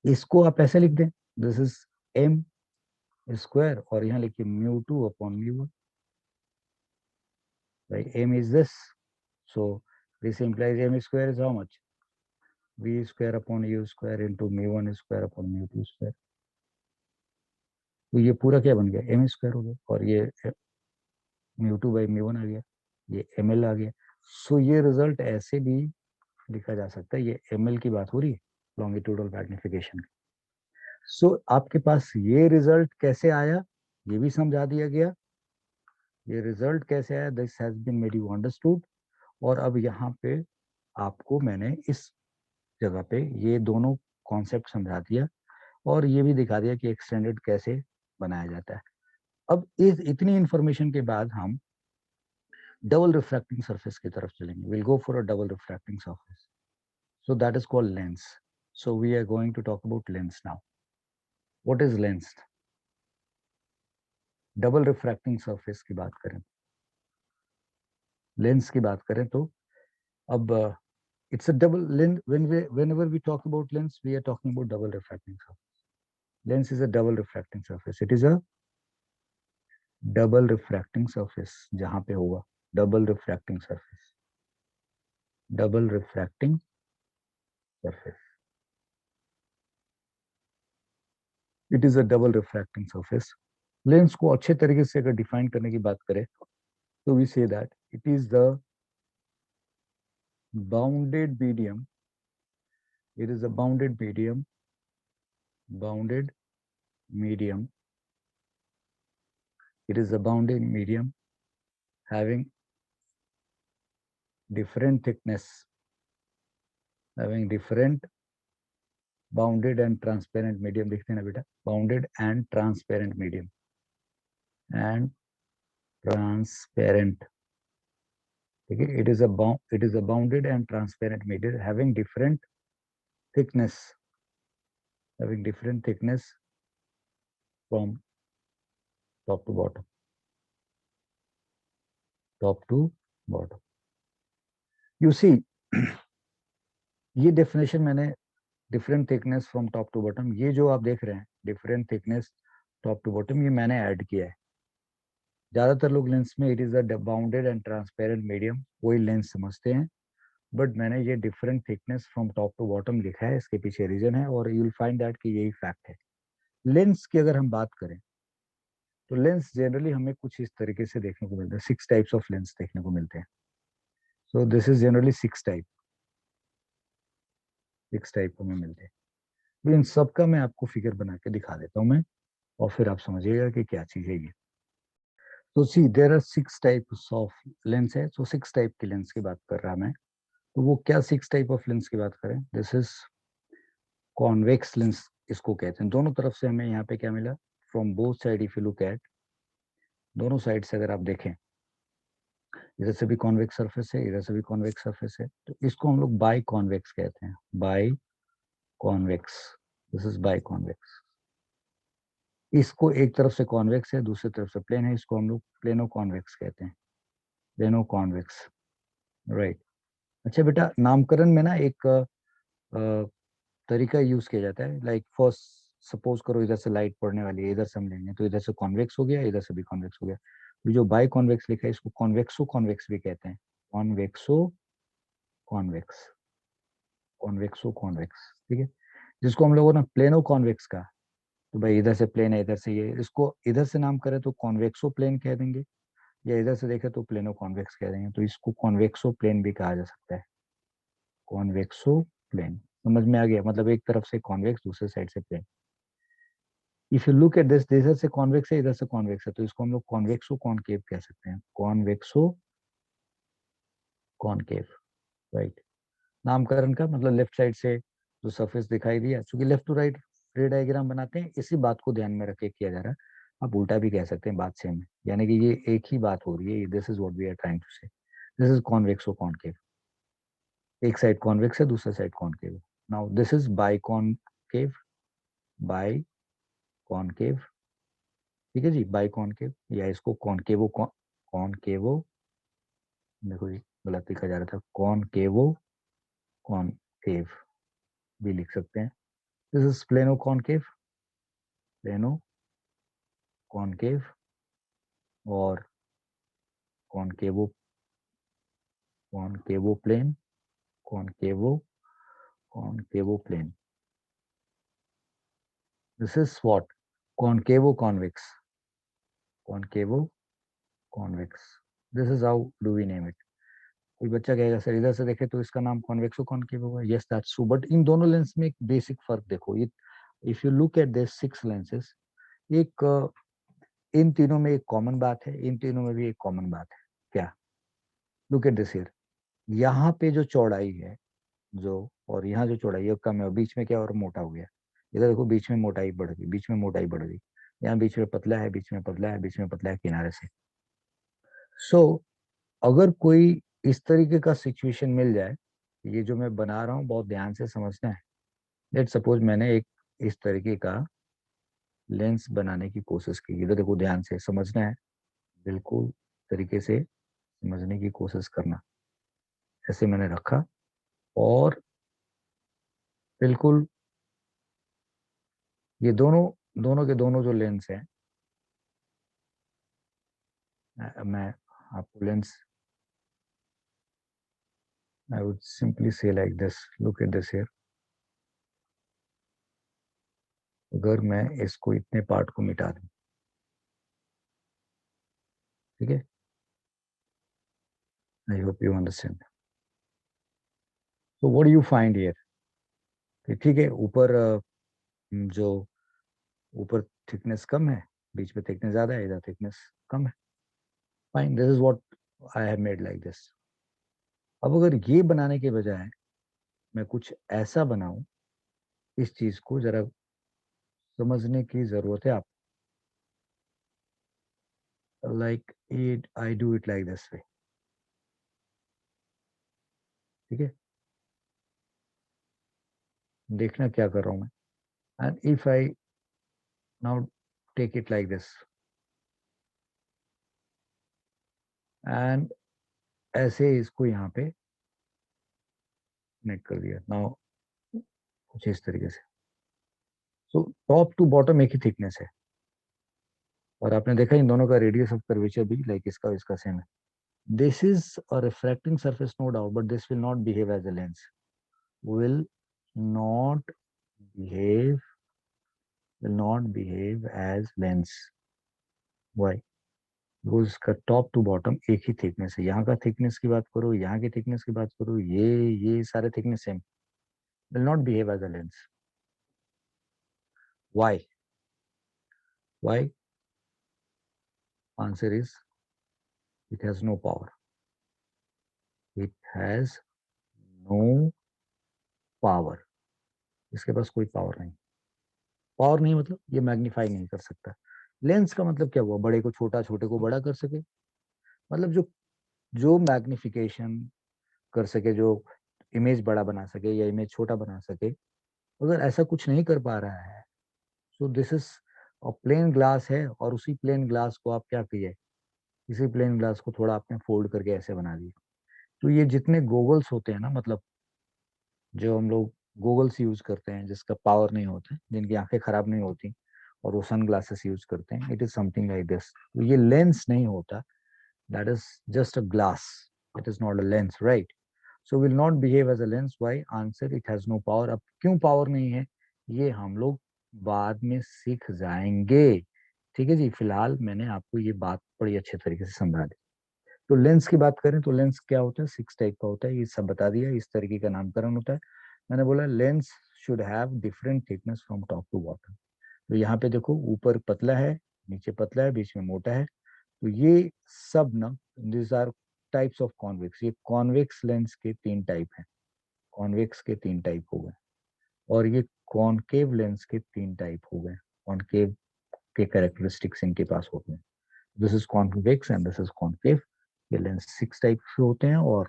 [SPEAKER 1] इसको आप ऐसे लिख दें, दिस इज m स्क्वायर और यहाँ लिखिए mu2 upon mu1, right? m is this, so this implies m square is how much, v square upon u square into mu1 square upon mu2 square, तो ये पूरा क्या बन गया, m स्क्वायर हो गया, और ये mu2 by mu1 आ गया, ये ml आ गया। सो ये रिजल्ट ऐसे भी लिखा जा सकता है, ये ml की बात हो रही है, लॉन्गिट्यूडल मैग्निफिकेशन। सो आपके पास ये रिजल्ट कैसे आया, ये भी समझा दिया गया, ये रिजल्ट कैसे आया, this has been made you understood. और अब यहाँ पे आपको मैंने इस जगह पे ये दोनों कॉन्सेप्ट समझा दिया और ये भी दिखा दिया कि एक्सटेंडेड कैसे बनाया जाता है। अब इस इतनी इंफॉर्मेशन के बाद हम डबल रिफ्रैक्टिंग सरफेस की तरफ चलेंगे, will go for a double refracting surface, so that is called lens. So we are going to talk about lens now. What is lens? Double refracting surface की बात करें, lens की बात करें तो अब it's a double lens. Whenever we talk about lens, we are talking about double refracting surface. Lens is a double refracting surface. It is a double refracting surface. जहाँ पे होगा double refracting surface. Double refracting surface. It is a double refracting surface. Lens को अच्छे तरीके से अगर define करने की बात करें तो we say that it is the bounded medium. It is a bounded medium. Bounded medium. It is a bounded medium having different thickness, having different bounded and transparent medium, लिखते हैं ना बेटा, bounded and transparent medium and transparent, ठीक है, it is a bounded and transparent medium having different thickness, having different thickness from top to bottom, top to bottom. You see ये definition मैंने different thickness from top to bottom, ये जो आप देख रहे हैं different thickness top to bottom, ये मैंने ऐड किया है। ज्यादातर लोग लेंस में it is a bounded and transparent medium वही लेंस समझते हैं, बट मैंने ये different thickness from top to bottom लिखा है, इसके पीछे रीजन है और यू विल फाइंड दैट कि यही फैक्ट है। लेंस की अगर हम बात करें तो लेंस जनरली हमें कुछ इस तरीके से देखने को मिलता है, 6 टाइप्स ऑफ लेंस देखने को मिलते हैं। So this is generally 6 type हमें मिलते हैं। तो इन सब का मैं आपको फिगर बना के दिखा देता हूँ मैं, और फिर आप समझिएगा कि क्या चीज है ये। तो see there are 6 types of lens है, सो 6 टाइप की लेंस की बात कर रहा मैं। तो वो क्या 6 टाइप ऑफ लेंस की बात करें, दिस इज कॉन्वेक्स लेंस इसको कहते हैं। दोनों तरफ से हमें यहाँ पे क्या मिला, from both side if you look eight, दोनों साइड से अगर आप देखें, इधर से भी कॉन्वेक्स सरफेस है, इधर से भी कॉन्वेक्स सरफेस है, तो इसको हम लोग बाई कॉन्वेक्स कहते हैं, by convex, this is by convex. इसको एक तरफ से कॉन्वेक्स है, दूसरी तरफ से प्लेन है, इसको हम लोग प्लेनो कॉन्वेक्स कहते हैं, प्लेनो कॉन्वेक्स, राइट। अच्छा बेटा, नामकरण में ना एक तरीका यूज किया जाता है, लाइक फर्स्ट सपोज करो इधर से लाइट पड़ने वाली है, इधर से हम लेंगे, तो इधर से कॉन्वेक्स हो गया, इधर से भी कॉन्वेक्स हो गया, तो जो बाई कॉन्वेक्स लिखा है इसको कॉन्वेक्सो कॉन्वेक्स भी कहते हैं, कॉन्वेक्सो कॉन्वेक्स, कॉन्वेक्सो कॉन्वेक्स, ठीक है। जिसको हम लोगों ने प्लेनो कॉन्वेक्स का, तो भाई इधर से प्लेन है, इधर से ये, इसको इधर से नाम करें तो कॉन्वेक्सो प्लेन कह देंगे, या इधर से देखें तो प्लेनो कॉन्वेक्स कह देंगे, तो इसको कॉन्वेक्सो प्लेन भी कहा जा सकता है, कॉन्वेक्सो प्लेन। समझ में आ गया, मतलब एक तरफ से कॉन्वेक्स, दूसरे साइड से plane. If you look at this, इधर से कॉन्वेक्स है, इधर से कॉन्वेक्स है, तो इसको हम लोग कॉन्वेक्सो कॉनकेव कह सकते हैं, कॉन्वेक्सो कॉनकेव, राइट। नामकरण का मतलब लेफ्ट साइड से जो सरफेस दिखाई दिया, चूंकि left to right ray diagram बनाते हैं, इसी बात को ध्यान में रख के किया जा रहा है। आप उल्टा भी कह सकते हैं, बात सेम है, यानी कि ये एक ही बात हो रही है, this is what we are trying to say, this is convexo concave, एक साइड कॉन्वेक्स है, दूसरा side concave. Now this is biconcave, biconcave, ठीक है जी, बाई कॉनकेव, या इसको कॉनकेवो कॉनकेवो, देखो जी गलत लिखा जा रहा था, कॉनकेवो कॉनकेव भी लिख सकते हैं। This is plano concave, plano concave, और concavo, concavo plane, concavo, concavo plane, this is what, concavo convex, concavo convex, this is how do we name it. कोई बच्चा कहेगा सर इधर से देखे तो इसका नाम कॉन्वेक्सो कॉनकेव होगा, yes that's true, but in दोनों लेंस में एक बेसिक फर्क देखो, if you look at this 6 lenses, एक इन तीनों में एक कॉमन बात है, इन तीनों में भी एक कॉमन बात है, क्या, लुक एट दिस हियर, यहाँ पे जो चौड़ाई है, जो, और यहाँ जो चौड़ाई है कम है, और बीच में क्या और मोटा हो गया, इधर देखो बीच में मोटाई बढ़ गई, बीच में मोटाई बढ़ गई, यहाँ बीच में पतला है, बीच में पतला है, बीच में पतला है किनारे से। सो अगर कोई इस तरीके का सिचुएशन मिल जाए, ये जो मैं बना रहा हूँ बहुत ध्यान से समझना है, लेट सपोज मैंने एक इस तरीके का लेंस बनाने की कोशिश की, इधर देखो ध्यान से समझना है, बिल्कुल तरीके से समझने की कोशिश करना, ऐसे मैंने रखा, और बिल्कुल ये दोनों, दोनों के दोनों जो लेंस हैं, मैं आपको लेंस, आई वुड सिंपली से like this, look at this here, अगर मैं इसको इतने पार्ट को मिटा दूं, ठीक है, आई होप यू अंडरस्टैंड। तो what do you find here, ठीक है, ऊपर जो ऊपर थिकनेस कम है, बीच में थिकनेस ज्यादा है, इधर थिकनेस कम है, fine, this is what I have made like this. अब अगर ये बनाने के बजाय मैं कुछ ऐसा बनाऊं, इस चीज को जरा समझने की जरूरत है आप, like it I do it like this way, ठीक है, देखना क्या कर रहा हूं मैं, and if I now take it like this, and ऐसे इसको यहाँ पे कनेक्ट कर दिया, नाउ कुछ इस तरीके से, तो टॉप टू बॉटम एक ही थिकनेस है, और आपने देखा इन दोनों का रेडियस ऑफ कर्वेचर भी लाइक इसका इसका सेम है। This is a refracting surface, no doubt, but this will not behave as a lens. Will not behave, will not behave as lens. Why? Because इसका टॉप टू बॉटम एक ही thickness है, यहाँ का thickness की बात करो, यहाँ की थिकनेस की बात करो, ये सारे thickness same, will not behave as a lens. Why? Why? Answer is it has no power. It has no power, इसके पास कोई पावर नहीं। पावर नहीं मतलब ये मैग्नीफाई नहीं कर सकता। लेंस का मतलब क्या हुआ, बड़े को छोटा, छोटे को बड़ा कर सके। मतलब जो जो मैग्निफिकेशन कर सके, जो इमेज बड़ा बना सके या इमेज छोटा बना सके, अगर ऐसा कुछ नहीं कर पा रहा है, so this is plane glass है, और उसी प्लेन ग्लास को आप क्या किए, इसी प्लेन ग्लास को थोड़ा आपने फोल्ड करके ऐसे बना दिया। तो ये जितने गोगल्स होते हैं ना, मतलब जो हम लोग गोगल्स यूज करते हैं जिसका पावर नहीं होता, जिनकी आंखें खराब नहीं होती, और वो सन ग्लासेस यूज करते हैं, it is something like this. तो ये लेंस नहीं होता, that is just a glass, it is not a lens, right. So will not behave as a lens, why, answer it has no power. अब क्यों power नहीं है, ये हम लोग बाद में सीख जाएंगे। ठीक है जी, फिलहाल मैंने आपको ये बात बड़ी अच्छे तरीके से समझा दी। तो लेंस की बात करें तो लेंस क्या होता है, 6 टाइप का होता है, ये सब बता दिया, इस तरीके का नामकरण होता है। मैंने बोला lens should have different thickness from top to bottom. तो यहाँ पे देखो, ऊपर पतला है, नीचे पतला है, बीच में मोटा है। तो ये सब ना, this are types of convex, ये कॉन्वेक्स लेंस के 3 टाइप हैं। कॉन्वेक्स के 3 टाइप हो गए, और ये कॉनकेव लेंस के 3 टाइप हो गए। कॉनकेव के कैरेक्टरिस्टिक्स इनके पास होते हैं। This is convex and this is concave. ये लेंस 6 टाइप के होते हैं, और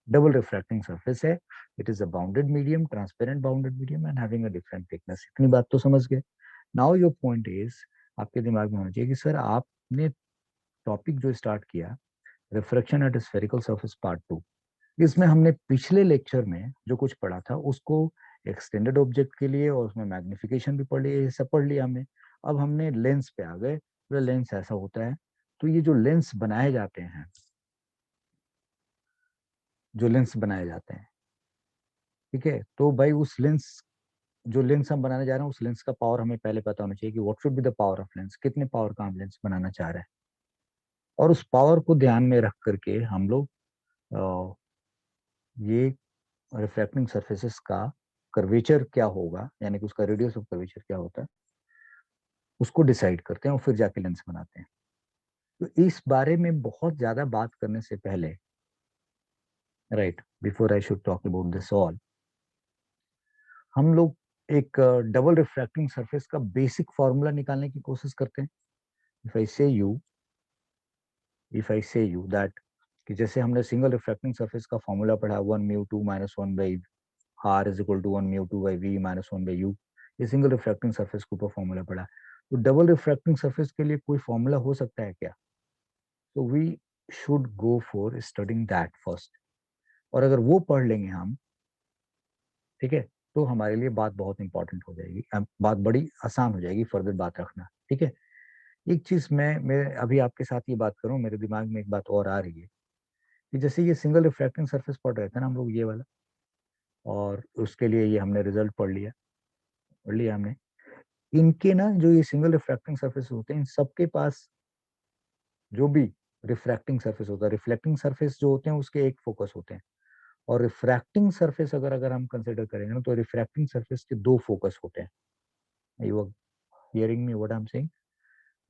[SPEAKER 1] डबल रिफ्रैक्टिंग सरफेस है। It is a bounded medium, transparent bounded medium, and having a different thickness. इतनी बात तो समझ गए। नाउ योर पॉइंट इज, आपके दिमाग में होना चाहिए कि सर आपने टॉपिक जो स्टार्ट किया, refraction at spherical surface part 2, इसमें हमने पिछले लेक्चर में जो कुछ पढ़ा था उसको एक्सटेंडेड ऑब्जेक्ट के लिए, और उसमें मैग्निफिकेशन भी पढ़ लिया, ये सब पढ़ लिया हमने। अब हमने लेंस पे आ गए, तो लेंस ऐसा होता है। तो ये जो लेंस बनाए जाते हैं, जो लेंस बनाए जाते हैं, ठीक है, तो भाई उस लेंस, जो लेंस हम बनाने जा रहे हैं, उस लेंस का पावर हमें पहले पता होना चाहिए कि what should be the power of lens, कितने पावर का हम लेंस बनाना चाह रहे हैं। और उस पावर को ध्यान में रख करके हम लोग ये रिफ्रैक्टिंग सरफेसेस का कर्वेचर क्या होगा, यानी कि उसका रेडियस ऑफ कर्वेचर क्या होता है, उसको डिसाइड करते हैं, और फिर जाके लेंस बनाते हैं। तो इस बारे में बहुत ज्यादा बात करने से पहले, right, before I should talk about this all, हम लोग एक डबल रिफ्रैक्टिंग सरफेस का बेसिक फॉर्मूला निकालने की कोशिश करते हैं। इफ आई से यू इफ आई से यू दैट, कि जैसे हमने सिंगल रिफ्रैक्टिंग सरफेस का फॉर्मूला पढ़ा, 1 mu 2 minus 1 by r is equal to 1 mu 2 by we minus 1 by you, ये सिंगल रिफ्रैक्टिंग सरफेस के ऊपर फॉर्मूला पढ़ा। तो डबल रिफ्रैक्टिंग सरफेस के लिए कोई फॉर्मूला हो सकता है क्या? तो we should go for studying that first. और अगर वो पढ़ लेंगे हम, ठीक है, तो हमारे लिए बात बहुत इंपॉर्टेंट हो जाएगी, बात बड़ी आसान हो जाएगी फर्दर बात रखना। ठीक है, एक चीज मैं अभी आपके साथ ये बात करूं, मेरे दिमाग में एक बात और आ रही है, कि जैसे ये सिंगल रिफ्रैक्टिंग सरफेस पढ़ रहे थे ना हम लोग, ये वाला, और उसके लिए ये हमने रिजल्ट पढ़ लिया हमने। इनके ना, जो ये सिंगल रिफ्रैक्टिंग सरफेस होते हैं, इन सबके पास जो भी रिफ्रैक्टिंग सरफेस होता है, रिफ्लेक्टिंग सरफेस जो होते हैं उसके एक फोकस होते हैं, और रिफ्रैक्टिंग सरफेस अगर अगर हम कंसिडर करेंगे ना, तो रिफ्रैक्टिंग सरफेस के 2 फोकस होते हैं। You are hearing me what I am saying?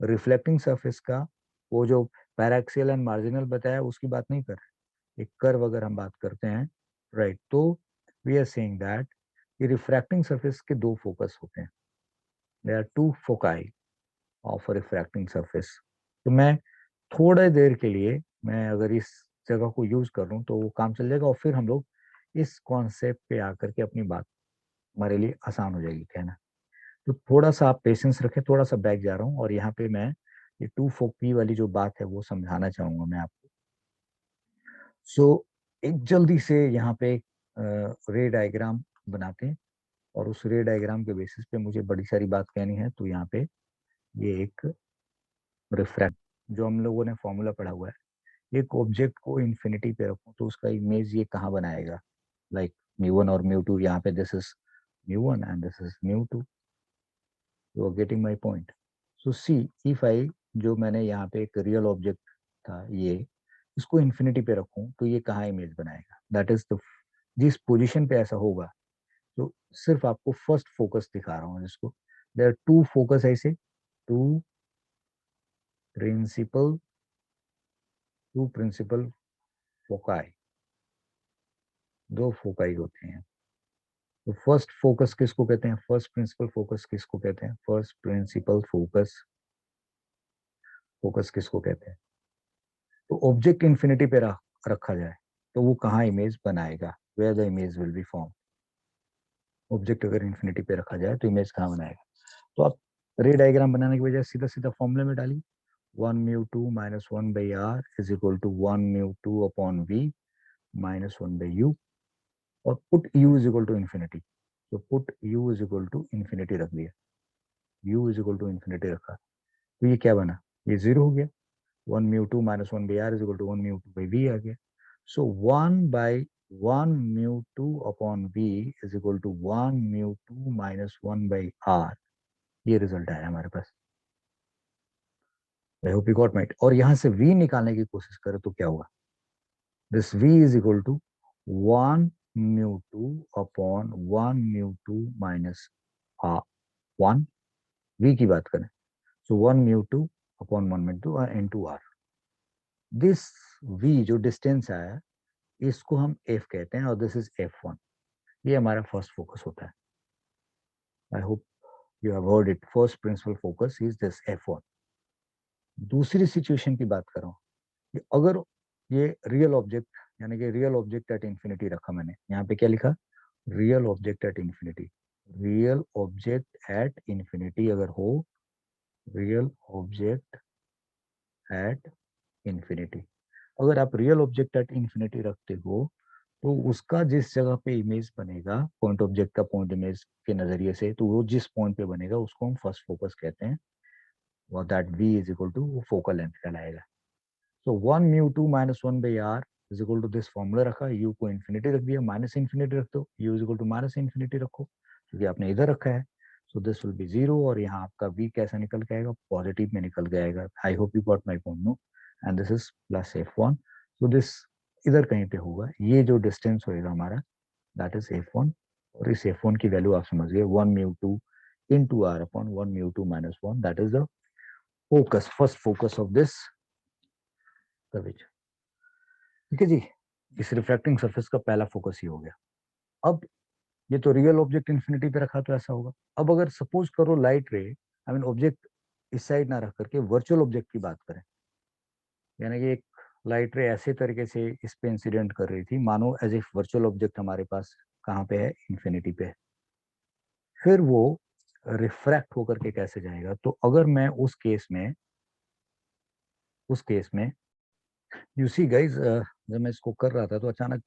[SPEAKER 1] Reflecting surface का वो जो पैराक्सियल एंड मार्जिनल बताया, उसकी बात नहीं कर रहे, एक कर्व अगर हम बात करते हैं, राइट, तो वी आर सेइंग दैट ये रिफ्रैक्टिंग सरफेस के 2 फोकस होते हैं। There are 2 foci of a refracting surface. तो मैं थोड़े देर के लिए, मैं अगर इस जगह को यूज कर लूँ तो वो काम चल जाएगा, और फिर हम लोग इस कॉन्सेप्ट पे आकर के अपनी बात हमारे लिए आसान हो जाएगी कहना। तो थोड़ा सा आप पेशेंस रखें, थोड़ा सा बैक जा रहा हूँ, और यहाँ पे मैं ये 2 फोकी वाली जो बात है वो समझाना चाहूंगा मैं आपको। सो एक जल्दी से यहाँ पे रे डायग्राम बनाते हैं, और उस रे डायग्राम के बेसिस पे मुझे बड़ी सारी बात कहनी है। तो यहाँ पे ये एक रिफ्रैक्ट, जो हम लोगों ने फॉर्मूला पढ़ा हुआ है, एक ऑब्जेक्ट को इन्फिनिटी पे रखूं तो उसका इमेज ये कहाँ बनाएगा, लाइक म्यू 1 और म्यू 2, यहाँ पे this is mu 1 and this is mu 2। You are getting my point? So see, if I, जो मैंने यहाँ पे एक रियल ऑब्जेक्ट था ये, इसको इन्फिनिटी पे रखूं तो ये कहाँ इमेज बनाएगा, दैट इज द, जिस पोजिशन पे ऐसा होगा। तो सिर्फ आपको फर्स्ट फोकस दिखा रहा हूँ जिसको, देयर आर 2 फोकस ऐसे, two principal two principal foci, दो फोकाई होते हैं। तो फर्स्ट फोकस किसको कहते हैं, फर्स्ट प्रिंसिपल फोकस किसको कहते हैं, फर्स्ट प्रिंसिपल फोकस, फोकस किसको कहते हैं। तो ऑब्जेक्ट इंफिनिटी पे रखा जाए तो वो कहाँ इमेज बनाएगा, where the image will be form. Object अगर इंफिनिटी पे रखा जाए तो इमेज कहाँ बनाएगा। तो आप रे डायग्राम बनाने की बजाय सीधा सीधा फॉर्मूले में डालिए, 1 μ2 minus 1/r is equal to 1 μ2 upon v minus 1/u, और put u is equal to infinity. तो put u is equal to infinity रख दिया, u is equal to infinity रखा, तो ये क्या बना, ये जीरो हो गया। 1 μ2 minus 1/r is equal to 1 μ2/v आ गया। So 1/1 μ2 upon v is equal to 1 μ2 minus 1/r, ये रिजल्ट आया हमारे पास। I hope you got might. और यहां से v निकालने की कोशिश करें तो क्या होगा, this v is equal to 1 μ2 upon 1 μ2 minus 1, v की बात करें, so 1 μ2 upon 1 μ2 into r। This v जो डिस्टेंस आया इसको हम f कहते हैं, और दिस इज f1। ये हमारा फर्स्ट फोकस होता है। I hope you have heard it, first principle focus is this f1। दूसरी सिचुएशन की बात कर रहा हूँ कि अगर ये रियल ऑब्जेक्ट, यानी कि रियल ऑब्जेक्ट एट इंफिनिटी रखा मैंने, यहाँ पे क्या लिखा, real object at infinity, real object at infinity अगर हो, रियल ऑब्जेक्ट एट इंफिनिटी, अगर आप रियल ऑब्जेक्ट एट इंफिनिटी रखते हो तो उसका जिस जगह पे इमेज बनेगा, पॉइंट ऑब्जेक्ट का पॉइंट इमेज के नजरिए से, तो वो जिस पॉइंट पे बनेगा उसको हम फर्स्ट फोकस कहते हैं, और that v is equal to focal length कहलाएगा। So 1 μ2 minus 1/r is equal to this formula रखा, u को इन्फिनिटी रख दिया, माइनस इन्फिनिटी रख दो, u is equal to minus infinity रखो क्योंकि आपने इधर रखा है। So this will be zero, और यहाँ आपका v कैसा निकल के आएगा, पॉजिटिव में निकल के आएगा। I hope you got my point no, and this is plus f1। So this इधर कहीं पे होगा, ये जो डिस्टेंस होएगा हमारा दैट इज f1, और इस f1 की वैल्यू आप समझ गए 1 μ2 into r upon 1 μ2 minus 1, that is the focus, first focus of this curvature। ठीक है जी, इस रिफ्रैक्टिंग सरफेस का पहला फोकस ये हो गया। अब ये तो रियल ऑब्जेक्ट इंफिनिटी पे रखा तो ऐसा होगा। अब अगर सपोज करो लाइट रे, आई मीन ऑब्जेक्ट इस साइड ना रख करके वर्चुअल ऑब्जेक्ट की बात करें, यानी कि एक लाइट रे ऐसे तरीके से इस पे इंसिडेंट कर रही थी मानो एज इफ वर्चुअल ऑब्जेक्ट हमारे पास कहाँ पे है, इंफिनिटी पे है। फिर वो रिफ्रैक्ट होकर के कैसे जाएगा, तो अगर मैं उस केस में यू सी गाइज, जब मैं इसको कर रहा था तो अचानक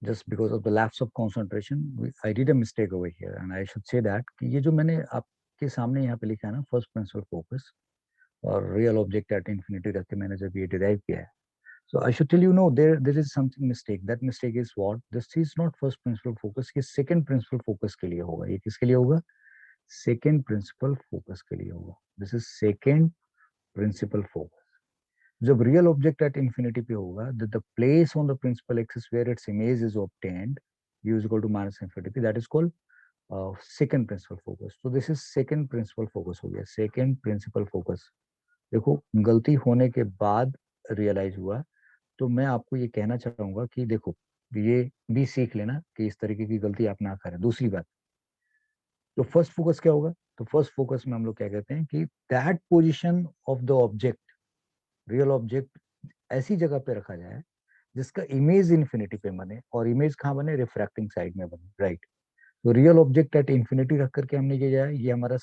[SPEAKER 1] just because of the lapse of concentration, I did a mistake over here, and I should say that कि ये जो मैंने आपके सामने यहाँ पे लिखा है ना, फर्स्ट प्रिंसिपल फोकस और रियल ऑब्जेक्ट एट इंफिनिटी रख के मैंने जब ये डिराइव किया है, so I should tell you, no, there is something mistake. That mistake is what, this is not first principal focus, ये second principal focus के लिए होगा। ये किसके लिए होगा, second principal focus के लिए होगा। this is second principal focus। जब रियल ऑब्जेक्ट एट इंफिनिटी पे होगा, the place on the principal axis where its image is obtained, u is equal to minus infinity, that is called second principal focus। so this is second principal focus हो गया, second principal focus। देखो गलती होने के बाद realise हुआ, तो मैं आपको ये कहना चाहूंगा कि देखो ये भी सीख लेना कि इस तरीके की गलती आप ना करें। दूसरी बात, तो फर्स्ट फोकस क्या होगा, तो फर्स्ट फोकस में हम लोग क्या कहते हैं कि that position of the object, real object ऐसी जगह पे रखा जाए जिसका इमेज इन्फिनिटी पे बने, और इमेज कहाँ बने, रिफ्रैक्टिंग साइड में बने, राइट। तो रियल ऑब्जेक्ट एट इन्फिनिटी रख करके हमने किया है, ये हमारा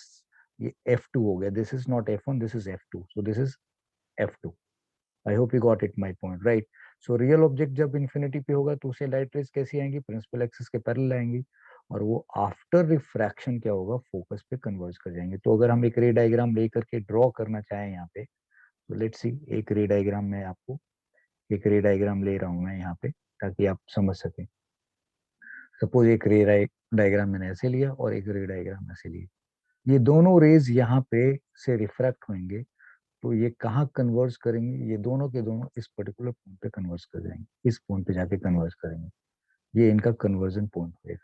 [SPEAKER 1] ये f2 हो गया, this is not f1, this is f2, so this is f2। I hope you got it my point, right. So real object जब इन्फिनिटी पे होगा तो उसे लाइट रेज कैसी आएंगी, प्रिंसिपल एक्सिस के पैरेलल आएंगी, और वो आफ्टर रिफ्रैक्शन क्या होगा, फोकस पे कन्वर्ज कर जाएंगे। तो अगर हम एक रे डायग्राम लेकर के ड्रॉ करना चाहें यहाँ पे, तो लेट्स सी, एक रे डायग्राम में आपको एक रे डायग्राम ले रहा हूं मैं यहाँ पे ताकि आप समझ सकें। सपोज एक रे डायग्राम मैंने ऐसे लिया और एक रे डायग्राम ऐसे लिया, ये दोनों रेज यहाँ पे से रिफ्रैक्ट होंगे, तो ये कहाँ कन्वर्ज करेंगे, ये दोनों के दोनों इस पर्टिकुलर पॉइंट पे कन्वर्ज कर जाएंगे, इस पॉइंट पे जाके कन्वर्ज करेंगे, ये इनका कन्वर्जन पॉइंट होगा।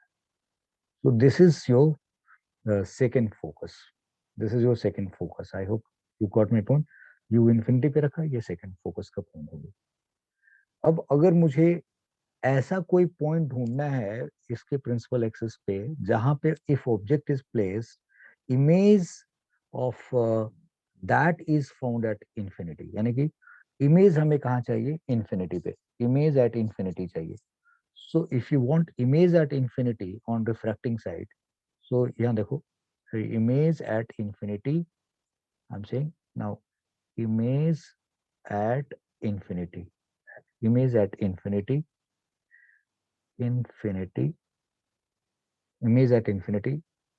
[SPEAKER 1] तो this is your second focus, this is your second focus. I hope you got my point. You infinity पे रखा, ये सेकेंड फोकस का पॉइंट होगा। अब अगर मुझे ऐसा कोई पॉइंट ढूंढना है इसके प्रिंसिपल एक्सिस पे जहां पे if object is placed image of that is found at infinity, यानी कि इमेज हमें कहाँ चाहिए, इंफिनिटी पे, इमेज एट इंफिनिटी चाहिए. So if you want image at infinity on refracting side, so यहाँ देखो, image at infinity, I am saying now, image at infinity, image at infinity, infinity, image at infinity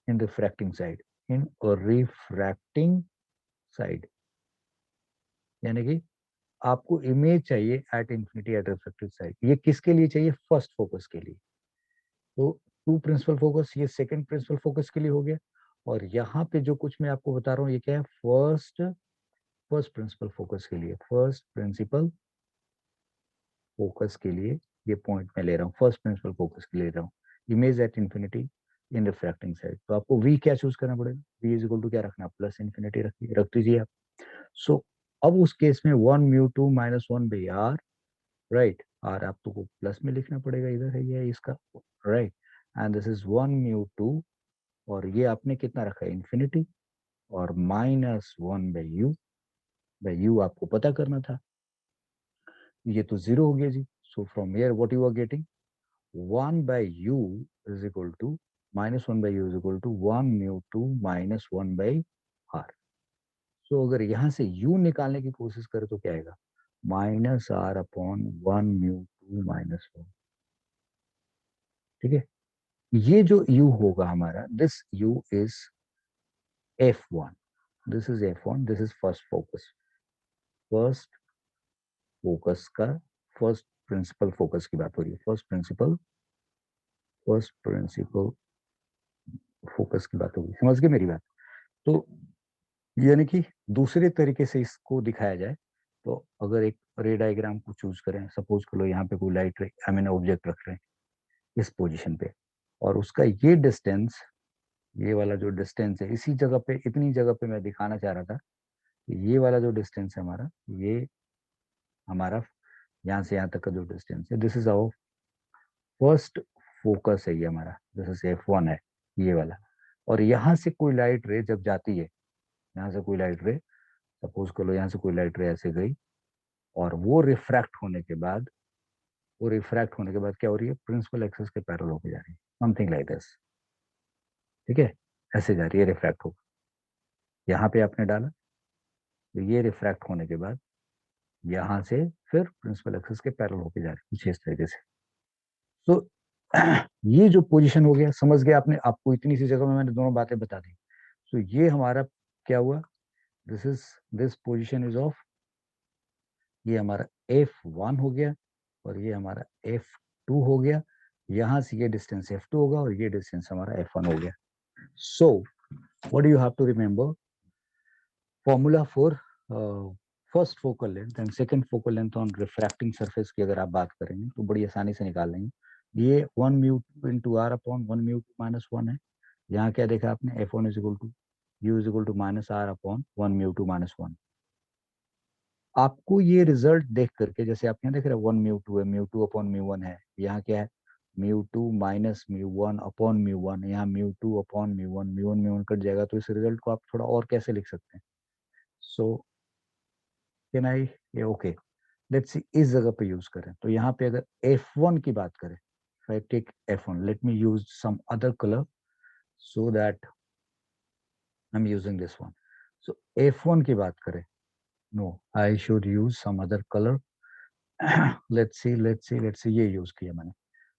[SPEAKER 1] in refracting side, in refracting side, यानी कि आपको image चाहिए at infinity at refractive side. ये किसके लिए चाहिए, फर्स्ट फोकस के लिए. तो टू प्रिंसिपल फोकस, ये सेकंड प्रिंसिपल फोकस के लिए हो गया. और यहाँ पे जो कुछ मैं आपको बता रहा हूँ ये क्या है, फर्स्ट फर्स्ट प्रिंसिपल फोकस के लिए, फर्स्ट प्रिंसिपल फोकस के लिए ये पॉइंट मैं ले रहा हूँ, फर्स्ट प्रिंसिपल फोकस के लिए ले रहा हूँ, image at infinity in refracting side. तो आपको वी क्या चूज करना पड़ेगा, वी इज इक्वल टू क्या रखना, प्लस इंफिनिटी रखिए, रख दीजिए आप. सो अब उस केस में 1 mu 2 - 1 by r, right, r आपको प्लस में लिखना पड़ेगा, इधर है ये इसका, right. And this is 1 mu 2, और ये आपने कितना रखा है, इंफिनिटी, और -1 बाई यू, बाई यू आपको पता करना था, ये तो जीरो हो गया जी. So from here what you are getting, 1 by u is equal to -1 by u is equal to 1 mu 2 - 1 by R. So अगर यहाँ से u निकालने की कोशिश करें तो क्या आएगा, -r/1 म्यू 2 - 1. ठीक है, ये जो u होगा हमारा, this u is f1, this is f1, this is first focus, first focus का, फर्स्ट प्रिंसिपल फोकस की बात हो रही है, फर्स्ट प्रिंसिपल फोकस की बात होगी, समझ गए मेरी बात. तो यानी कि दूसरे तरीके से इसको दिखाया जाए तो अगर एक रे डायग्राम को चूज करें, सपोज कर लो यहाँ पे कोई लाइट आई मीन ऑब्जेक्ट रख रहे हैं इस पोजीशन पे, और उसका ये डिस्टेंस, ये वाला जो डिस्टेंस है, इसी जगह पे, इतनी जगह पे मैं दिखाना चाह रहा था कि ये वाला जो डिस्टेंस है हमारा, ये हमारा यहाँ से यहाँ तक का जो डिस्टेंस है, this is our first focus है, ये हमारा, दिस इज F1 है, ये वाला. और यहाँ से कोई लाइट रे जब जाती है, यहाँ से कोई लाइट रे, सपोज कर लो यहाँ से कोई लाइट रे ऐसे गई, और वो रिफ्रैक्ट होने के बाद क्या हो रही है, प्रिंसिपल एक्सिस के पैरेलल होकर जा रही है, समथिंग लाइक दिस. ठीक है, ऐसे जा रही है, रिफ्रैक्ट हो, यहाँ पे आपने डाला, तो ये रिफ्रैक्ट होने के बाद यहाँ से फिर प्रिंसिपल एक्सिस के पैरेलल होकर जा रही है, कुछ इस तरीके से. तो ये जो पोजीशन हो गया, समझ गया आपने, आपको इतनी सी जगह में मैंने दोनों बातें बता दी. तो ये हमारा क्या हुआ, this is, this position is of, ये हमारा F1 हो गया, और ये हमारा F2 हो गया. यहां से ये डिस्टेंस F2 होगा, और ये डिस्टेंस हमारा F1 हो गया. So what do you have to remember, formula for first focal length and second focal length on refracting surface की अगर आप बात करेंगे तो बड़ी आसानी से निकाल लेंगे. ये 1 म्यू 2 × r/1 म्यू 2 - 1 है. यहाँ क्या देखा आपने, F1 is equal to u is equal to -r/1 mu 2 - 1. आपको ये रिजल्ट देख करके, जैसे आप यहाँ देख रहे हैं 1 म्यू 2 है, म्यू 2/म्यू 1 है, यहाँ क्या है, म्यू 2 - म्यू 1/म्यू 1, यहाँ म्यू 2/म्यू 1, म्यू 1 कट जाएगा, तो इस रिजल्ट को आप थोड़ा और कैसे लिख सकते हैं. सो कैन आई, ये ओके, लेट्स सी इस जगह पे यूज करें, तो यहाँ पे अगर F1 की बात करें, if I take F1, let me use some other color so that I'm using this one. So F1 की बात करें, no, I should use some other color. let's see, ये यूज किया मैंने.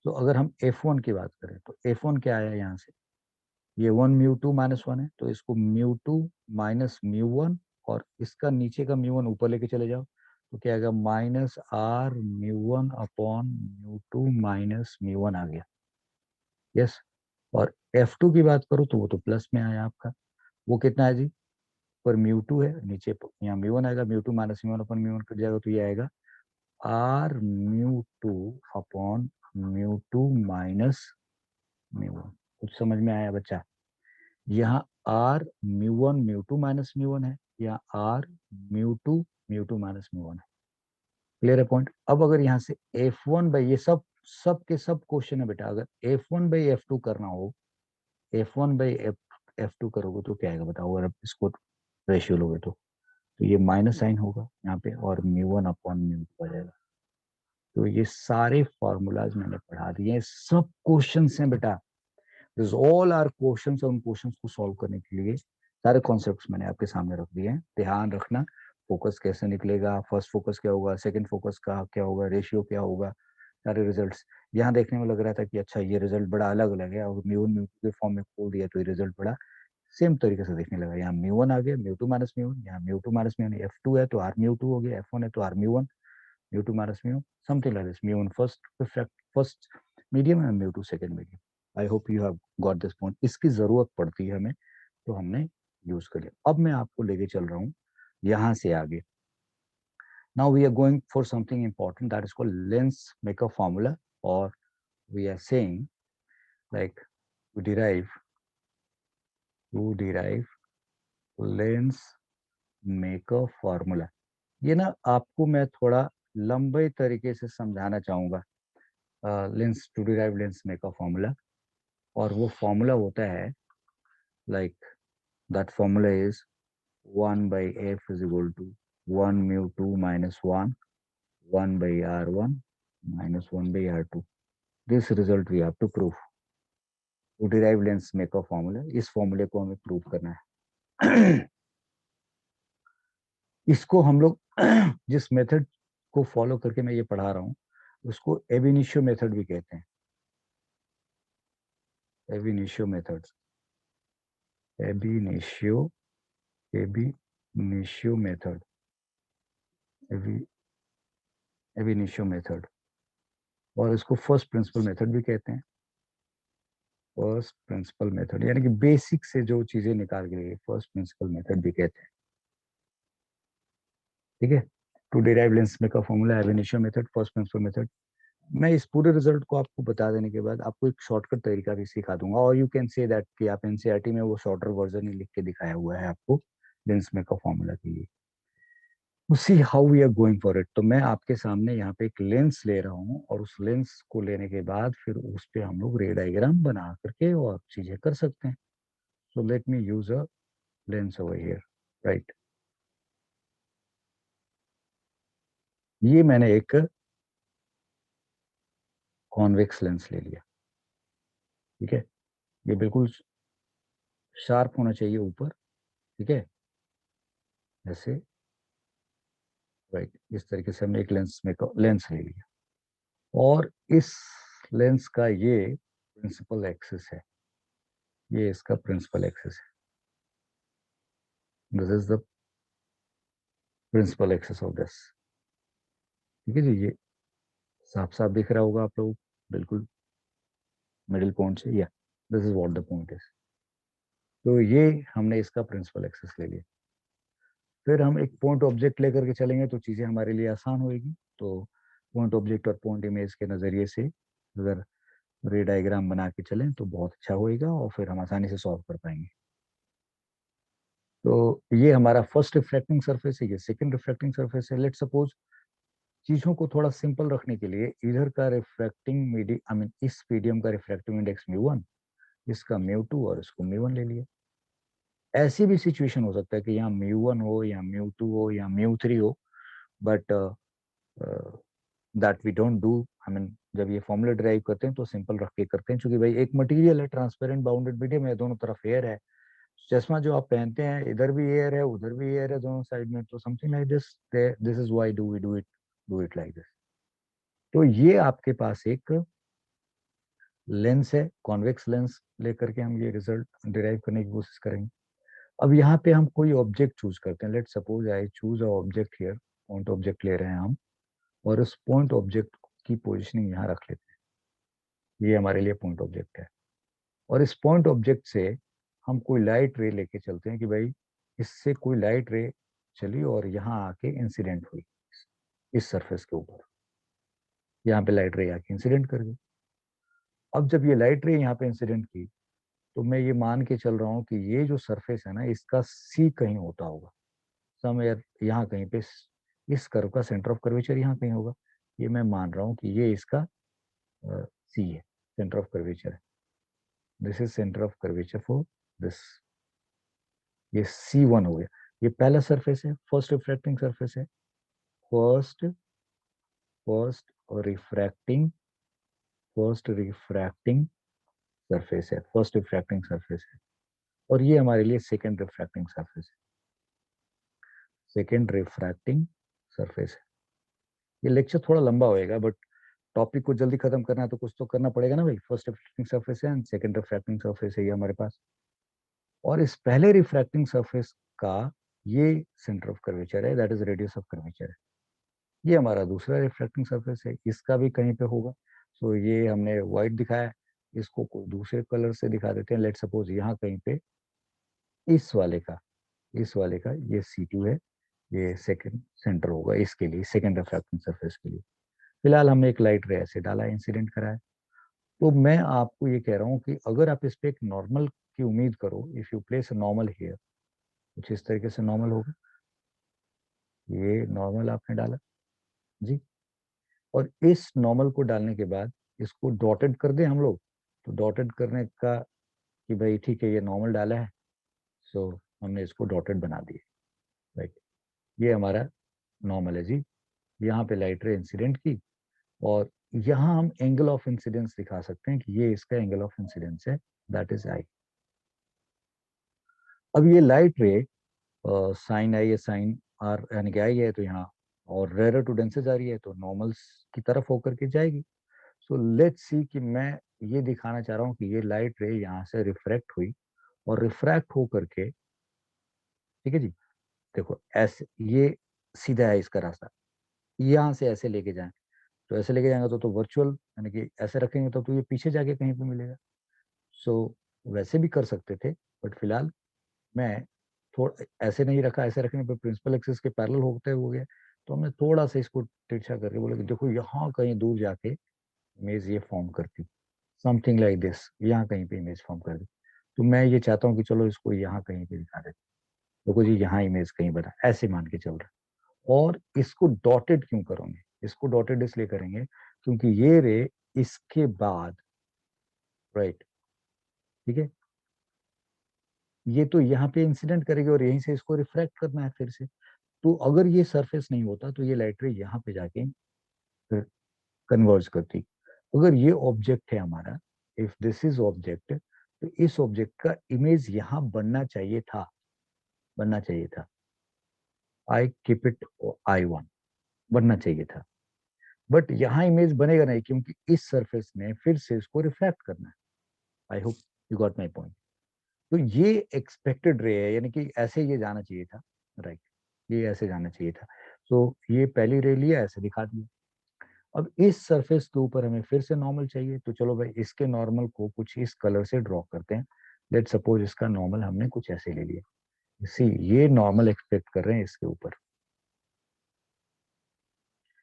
[SPEAKER 1] तो अगर हम F1 की बात करें तो F1 क्या आया यहाँ से, ये 1 म्यू 2 - 1 है, तो इसको म्यू 2 - म्यू 1, और इसका नीचे का म्यू 1 ऊपर लेके चले जाओ, तो क्या आएगा, -r/म्यू 1/म्यू 2 - म्यू 1 आ गया. यस. और F2 की बात करो तो वो तो प्लस में आया आपका, वो कितना है जी, पर म्यू 2 है, नीचे यहाँ म्यू 1 आएगा, म्यू 2 - म्यू 1/म्यू 1 कट जाएगा, तो ये आएगा r म्यू 2/म्यू 2 - म्यू 1. कुछ समझ में आया बच्चा, यहाँ r म्यू 1/म्यू 2 - म्यू 1 है, यहाँ r म्यू 2/म्यू 2 - म्यू 1 है. क्लियर है पॉइंट. अब अगर यहाँ से F1 बाई, ये सब सब के सब क्वेश्चन है बेटा, अगर F1/F2 करना हो, F1/F2 करोगे तो क्या आएगा बताओ, अगर आप इसको रेशियो लोगे तो ये माइनस साइन होगा यहाँ पे, और μ1/μ2 आ जाएगा। तो ये सारे फॉर्मूलाज मैंने पढ़ा दिए हैं, सब क्वेश्चंस हैं बेटा, दिस ऑल आर क्वेश्चंस, और उन क्वेश्चंस को सॉल्व करने के लिए सारे कॉन्सेप्ट्स मैंने आपके सामने रख दिए हैं। ध्यान रखना, फोकस कैसे निकलेगा, फर्स्ट फोकस क्या होगा, सेकंड फोकस का क्या होगा, रेशियो क्या होगा, सारे रिजल्ट्स। यहाँ देखने में लग रहा था कि अच्छा ये रिजल्ट बड़ा अलग अलग है, और μ1 μ2 के फॉर्म में खोल दिया तो ये रिजल्ट बड़ा सेम तरीके से देखने लगा। यहाँ μ1 आ गया, μ2 - μ1, यहाँ μ2 - μ1, F2 है तो R μ2 हो गया, F1 है तो R μ1, μ2 - μ, something like this, μ1 first medium and μ2 second medium. I hope you have got this point. इसकी जरूरत पड़ती है हमें तो हमने यूज कर लिया। अब मैं आपको लेके चल रहा हूँ यहाँ से आगे। Now we are going for something important, that is called lens maker formula, or we are saying like to derive lens maker formula। ये ना आपको मैं थोड़ा लंबे तरीके से समझाना चाहूंगा, lens to derive lens maker formula. और वो फॉर्मूला होता है like, that formula is 1/f is equal to 1 μ2 - 1 1/r1 - 1/r2। This result we have to prove to derive lens maker formula. इस फॉर्मूले को हमें प्रूव करना है। इसको हम लोग जिस मेथड को फॉलो करके मैं ये पढ़ा रहा हूँ उसको एब इनिशियो मेथड भी कहते हैं। एब इनिशियो मेथड, एब इनिशियो मेथड, एब इनिशियो मेथड, और इसको फर्स्ट प्रिंसिपल मेथड भी कहते हैं। फर्स्ट प्रिंसिपल मेथड यानी कि बेसिक से जो चीजें निकाल के लिए फर्स्ट प्रिंसिपल मेथड भी कहते हैं। ठीक है, to derive lens maker formula, ab initio method, first principle method. मैं इस पूरे रिजल्ट को आपको बता देने के बाद आपको एक शॉर्टकट तरीका भी सिखा दूंगा, और यू कैन से दैट कि आप एनसीईआरटी में वो शॉर्टर वर्जन ही लिख के दिखाया हुआ है आपको लेंस मेकर फॉर्मूला के लिए। See how we are going for it. तो मैं आपके सामने यहाँ पे एक लेंस ले रहा हूँ, और उस लेंस को लेने के बाद फिर उस पे हम लोग रे डायग्राम बना करके और चीजें कर सकते हैं। So let me use a lens over here, right. ये मैंने एक कॉन्वेक्स लेंस ले लिया, ठीक है। ये बिल्कुल शार्प होना चाहिए ऊपर, ठीक है, ऐसे, राइट। इस तरीके से हमने एक लेंस में लेंस ले लिया, और इस लेंस का ये प्रिंसिपल एक्सिस है, ये इसका प्रिंसिपल एक्सिस है। This is the principal axis of this, ठीक है जी। ये साफ साफ दिख रहा होगा आप लोग, बिल्कुल मिडिल पॉइंट से, या this is what the point is. तो ये हमने इसका प्रिंसिपल एक्सिस ले लिया। फिर हम एक पॉइंट ऑब्जेक्ट लेकर के चलेंगे तो चीजें हमारे लिए आसान होगी। तो पॉइंट ऑब्जेक्ट और पॉइंट इमेज के नजरिए से अगर रे डायग्राम बना के चलें तो बहुत अच्छा होएगा, और फिर हम आसानी से सॉल्व कर पाएंगे। तो ये हमारा फर्स्ट रिफ्लेक्टिंग सरफेस है, ये सेकंड रिफ्लेक्टिंग सरफेस है। लेट सपोज चीजों को थोड़ा सिंपल रखने के लिए इधर का रिफ्लेक्टिंग मीडियम, आई मीन इस मीडियम का रिफ्लेक्टिव इंडेक्स μ1, इसका μ2, और इसको μ1 ले लिया। ऐसी भी सिचुएशन हो सकता है कि यहाँ μ1 हो या μ2 हो या μ3 हो, but that we don't do. I mean जब ये फॉर्मूला ड्राइव करते हैं तो सिंपल रख के करते हैं, क्योंकि भाई एक मटेरियल है, ट्रांसपेरेंट बाउंडेड मीडियम है, दोनों तरफ एयर है। चश्मा जो आप पहनते हैं इधर भी एयर है उधर भी एयर है, दोनों साइड में, तो something like this, this is why do we do it like this. तो ये आपके पास एक लेंस है, कॉन्वेक्स लेंस लेकर के हम ये रिजल्ट डिराइव करने की कोशिश करेंगे। अब यहाँ पे हम कोई ऑब्जेक्ट चूज करते हैं। Let suppose I choose a object here, point object ले रहे हैं हम, और उस पॉइंट ऑब्जेक्ट की पोजिशनिंग यहाँ रख लेते हैं। ये हमारे लिए पॉइंट ऑब्जेक्ट है, और इस पॉइंट ऑब्जेक्ट से हम कोई लाइट रे लेके चलते हैं कि भाई इससे कोई लाइट रे चली और यहाँ आके इंसिडेंट हुई इस सरफेस के ऊपर, यहाँ पे लाइट रे आके इंसिडेंट कर गई। अब जब ये लाइट रे यहाँ पे इंसिडेंट की, तो मैं ये मान के चल रहा हूँ कि ये जो सरफेस है ना, इसका सी कहीं होता होगा समवेयर, यहाँ कहीं पे इस कर्व का सेंटर ऑफ कर्वेचर यहाँ कहीं होगा। ये मैं मान रहा हूँ कि ये इसका सी है, सेंटर ऑफ कर्वेचर है, this is centre of curvature for this, ये C1 हो गया, ये पहला सरफेस है, फर्स्ट रिफ्रैक्टिंग सरफेस है, first first refracting first refracting surface है, फर्स्ट रिफ्रैक्टिंग सरफेस है, और ये हमारे लिए सेकेंड रिफ्रैक्टिंग सरफेस है, सेकेंड रिफ्रैक्टिंग सरफेस है। ये लेक्चर थोड़ा लंबा होएगा, बट टॉपिक को जल्दी खत्म करना है तो कुछ तो करना पड़ेगा ना भाई। फर्स्ट रिफ्रैक्टिंग सरफेस है एंड सेकेंड रिफ्रैक्टिंग सरफेस है ये हमारे पास, और इस पहले रिफ्रैक्टिंग सरफेस का ये सेंटर ऑफ कर्वेचर है, that is radius of curvature है। ये हमारा दूसरा रिफ्रैक्टिंग सरफेस है, इसका भी कहीं पे होगा। सो ये हमने व्हाइट दिखाया, इसको कोई दूसरे कलर से दिखा देते हैं, लेट सपोज यहाँ कहीं पे इस वाले का इस वाले का ये C2 है, ये सेकंड सेंटर होगा इसके लिए, सेकंड रिफ्रैक्टिंग सरफेस के लिए। फिलहाल हमने एक लाइट रे ऐसे डाला, इंसिडेंट कराया। तो मैं आपको ये कह रहा हूँ कि अगर आप इस पे एक नॉर्मल की उम्मीद करो, if you place normal here, कुछ इस तरीके से नॉर्मल होगा, ये नॉर्मल आपने डाला जी, और इस नॉर्मल को डालने के बाद इसको डॉटेड कर दें हम लोग, तो डॉटेड करने का कि भाई ठीक है ये नॉर्मल डाला है, सो हमने इसको डॉटेड बना दिया, राइट। ये हमारा नॉर्मल है जी, यहाँ पे लाइट रे इंसिडेंट की, और यहाँ हम एंगल ऑफ इंसिडेंस दिखा सकते हैं कि ये इसका एंगल ऑफ इंसिडेंस है, दैट इज आई। अब ये लाइट रे साइन आई है, साइन आर यानी कि आई है, तो यहाँ और रेयर टू डेंसर जा रही है तो नॉर्मल्स की तरफ होकर के जाएगी। सो लेट्स सी कि मैं ये दिखाना चाह रहा हूँ कि ये लाइट रे यहाँ से रिफ्रैक्ट हुई और रिफ्रैक्ट हो करके, ठीक है जी, देखो ऐसे ये सीधा है इसका रास्ता, यहाँ से ऐसे लेके जाएं, तो ऐसे लेके जाएंगे तो वर्चुअल यानी कि ऐसे रखेंगे तो ये पीछे जाके कहीं पे मिलेगा। सो वैसे भी कर सकते थे, बट फिलहाल मैं थोड़ा ऐसे नहीं रखा, ऐसे रखने पे प्रिंसिपल एक्सिस के पैरेलल होते हो गया, तो हमने थोड़ा सा इसको तिरछा करके बोला कि देखो यहाँ कहीं दूर जाके इमेज ये फॉर्म करती, समथिंग लाइक दिस, यहाँ कहीं पे इमेज फॉर्म कर दी। तो मैं ये चाहता हूँ कि चलो इसको यहाँ कहीं पे दिखा देते, देखो जी यहाँ इमेज कहीं बना, ऐसे मान के चल रहा है। और इसको डॉटेड क्यों करोगे, इसको डॉटेड इसलिए करेंगे क्योंकि ये रे इसके बाद, राइट, ठीक है, ये तो यहाँ पे इंसिडेंट करेगी और यहीं से इसको रिफ्रैक्ट करना है फिर से। तो अगर ये सरफेस नहीं होता तो ये लाइट रे यहाँ पे जाके कन्वर्ज करती। अगर ये ऑब्जेक्ट है हमारा, इफ दिस इज ऑब्जेक्ट, तो इस ऑब्जेक्ट का इमेज यहाँ बनना चाहिए था, आई कीप इट I1, बनना चाहिए था। बट यहाँ इमेज बनेगा नहीं क्योंकि इस सरफेस ने फिर से इसको रिफ्लेक्ट करना है। I hope you got my point. तो ये एक्सपेक्टेड रे है, यानी कि ऐसे ये जाना चाहिए था, राइट, ये ऐसे जाना चाहिए था। तो ये पहली रे लिया, ऐसे दिखा दिया। अब इस सरफेस के ऊपर हमें फिर से नॉर्मल चाहिए, तो चलो भाई इसके नॉर्मल को कुछ इस कलर से ड्रॉ करते हैं। लेट सपोज इसका नॉर्मल हमने कुछ ऐसे ले लिया, सी ये नॉर्मल एक्सपेक्ट कर रहे हैं इसके ऊपर,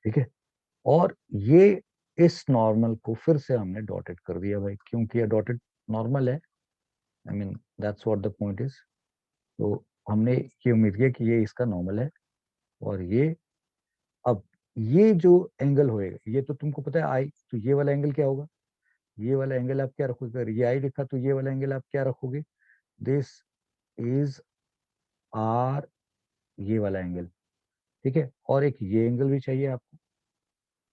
[SPEAKER 1] ठीक है। और ये इस नॉर्मल को फिर से हमने डॉटेड कर दिया भाई, क्यों किया डॉटेड, नॉर्मल है, I mean that's what the point is. तो हमने ये उम्मीद किया कि ये इसका नॉर्मल है, और ये अब ये जो एंगल होएगा, ये तो तुमको पता है आई, तो ये वाला एंगल क्या होगा, ये वाला एंगल आप क्या रखोगे, अगर ये आई लिखा तो ये वाला एंगल आप क्या रखोगे, दिस इज आर, ये वाला एंगल, ठीक है। और एक ये एंगल भी चाहिए आपको।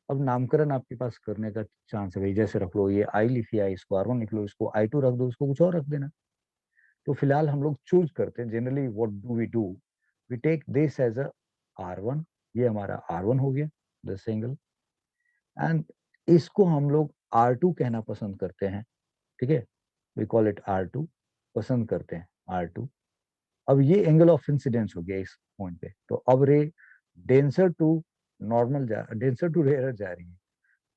[SPEAKER 1] अब नामकरण आपके पास करने का चांस है भाई, जैसे रख लो ये आई लिखी आई, इसको R1 लिख लो, इसको I2 रख दो, इसको कुछ और रख देना। तो फिलहाल हम लोग चूज करते हैं, generally what do we take this as a R1, ये हमारा R1 हो गया दिस एंगल, एंड इसको हम लोग R2 कहना पसंद करते हैं, ठीक है, वी कॉल इट R2, पसंद करते हैं R2। अब ये एंगल ऑफ इंसिडेंस हो गया इस पॉइंट पे, तो अब ray denser to denser to rarer जा रही है,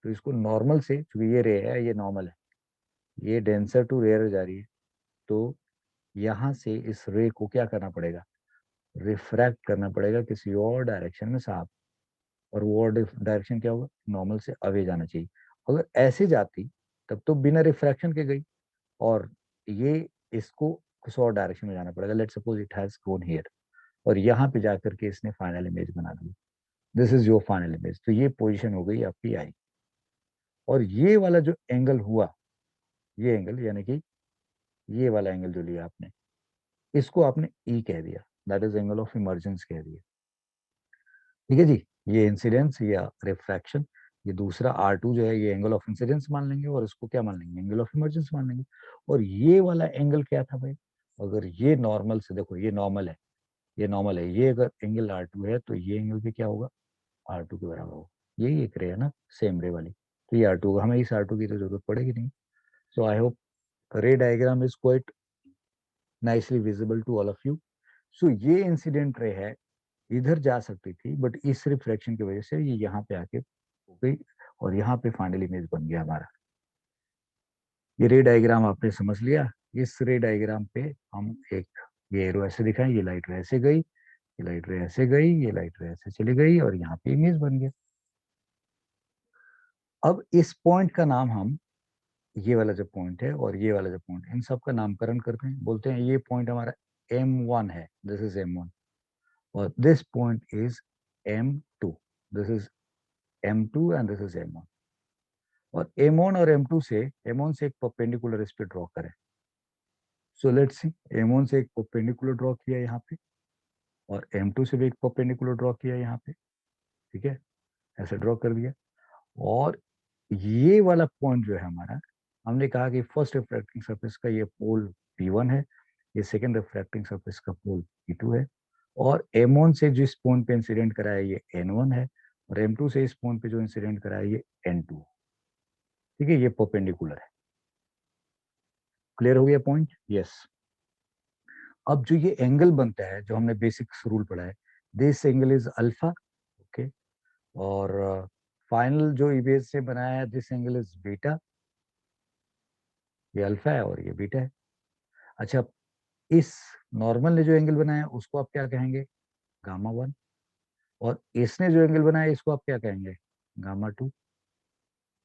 [SPEAKER 1] तो इसको नॉर्मल से, क्योंकि ये रे है ये नॉर्मल है, ये डेंसर टू रेयर जा रही है, तो यहाँ से इस रे को क्या करना पड़ेगा, रिफ्रैक्ट करना पड़ेगा किसी और डायरेक्शन में साहब। और वो और डायरेक्शन क्या होगा, नॉर्मल से अवे जाना चाहिए। अगर ऐसे जाती तब तो बिना रिफ्रैक्शन के गई, और ये इसको कुछ और डायरेक्शन में जाना पड़ेगा, let suppose it has gone here, और यहाँ पे जाकर के इसने फाइनल इमेज बना दी, this is your final image. तो ये पोजीशन हो गई आपकी आई। और ये वाला जो एंगल हुआ, ये एंगल यानी कि ये वाला एंगल जो लिया आपने, इसको आपने ई कह दिया, that is angle of emergence कह दिया। ठीक है जी, ये इंसिडेंस या रिफ्रैक्शन, ये दूसरा R2 जो है ये एंगल ऑफ इंसिडेंस मान लेंगे, और इसको क्या मान लेंगे, एंगल ऑफ इमर्जेंस मान लेंगे। और ये वाला एंगल क्या था भाई, अगर ये नॉर्मल से देखो, ये नॉर्मल है, ये नॉर्मल है, ये अगर एंगल R2 है तो ये एंगल भी क्या होगा, R2 के बराबर होगा। यही एक रे है ना, सेम रे वाली, तो ये R2 होगा, हमें इस R2 की तो जरूरत पड़ेगी नहीं। So I hope ray diagram is quite nicely visible to all of you. So ये इंसिडेंट रे है, इधर जा सकती थी, बट इस रिफ्लेक्शन की वजह से ये यहाँ पे आके हो गई, और यहाँ पे फाइनल इमेज बन गया हमारा। ये रे डायग्राम आपने समझ लिया। इस रे डायग्राम पे हम एक, ये एरो ऐसे दिखाएं, ये लाइट रे ऐसे गई, ये लाइट रे ऐसे गई, ये लाइट रे ऐसे चली गई, और यहाँ पे इमेज बन गया। अब इस पॉइंट का नाम हम, ये वाला जो पॉइंट है और ये वाला जो पॉइंट है, इन सब का नामकरण करते हैं, बोलते हैं ये पॉइंट हमारा M1 है, दिस इज M1, और this point is M2, this is M2 and this is M1। और M1 और M2 से, M1 से एक परपेंडिकुलर इस पे ड्रॉ करें। सो लेट्स सी, M1 से एक परपेंडिकुलर ड्रॉ किया यहाँ पे, और M2 से भी एक परपेंडिकुलर ड्रॉ किया यहाँ पे। ठीक है, ऐसे ड्रॉ कर दिया। और ये वाला पॉइंट जो है हमारा, हमने कहा कि फर्स्ट रिफ्रैक्टिंग सरफेस का ये पोल P1 है, ये सेकंड रिफ्रैक्टिंग सरफेस का पोल P2 है, और M1 से जिस पॉइंट पे इंसिडेंट करा है ये N1 है, और M2 से इस पॉइंट पे जो इंसिडेंट करा है ये N2। ठीक है, ये परपेंडिकुलर है। क्लियर हो गया पॉइंट? यस। अब जो ये एंगल बनता है, जो हमने बेसिक्स रूल पढ़ा है, this angle is alpha. Okay, और फाइनल जो इमेज से बनाया है, दिस एंगल इज बीटा। ये अल्फा है और ये बीटा है। अच्छा, इस नॉर्मल ने जो एंगल बनाया है उसको आप क्या कहेंगे, गामा वन। और इसने जो एंगल बनाया है इसको आप क्या कहेंगे, गामा टू।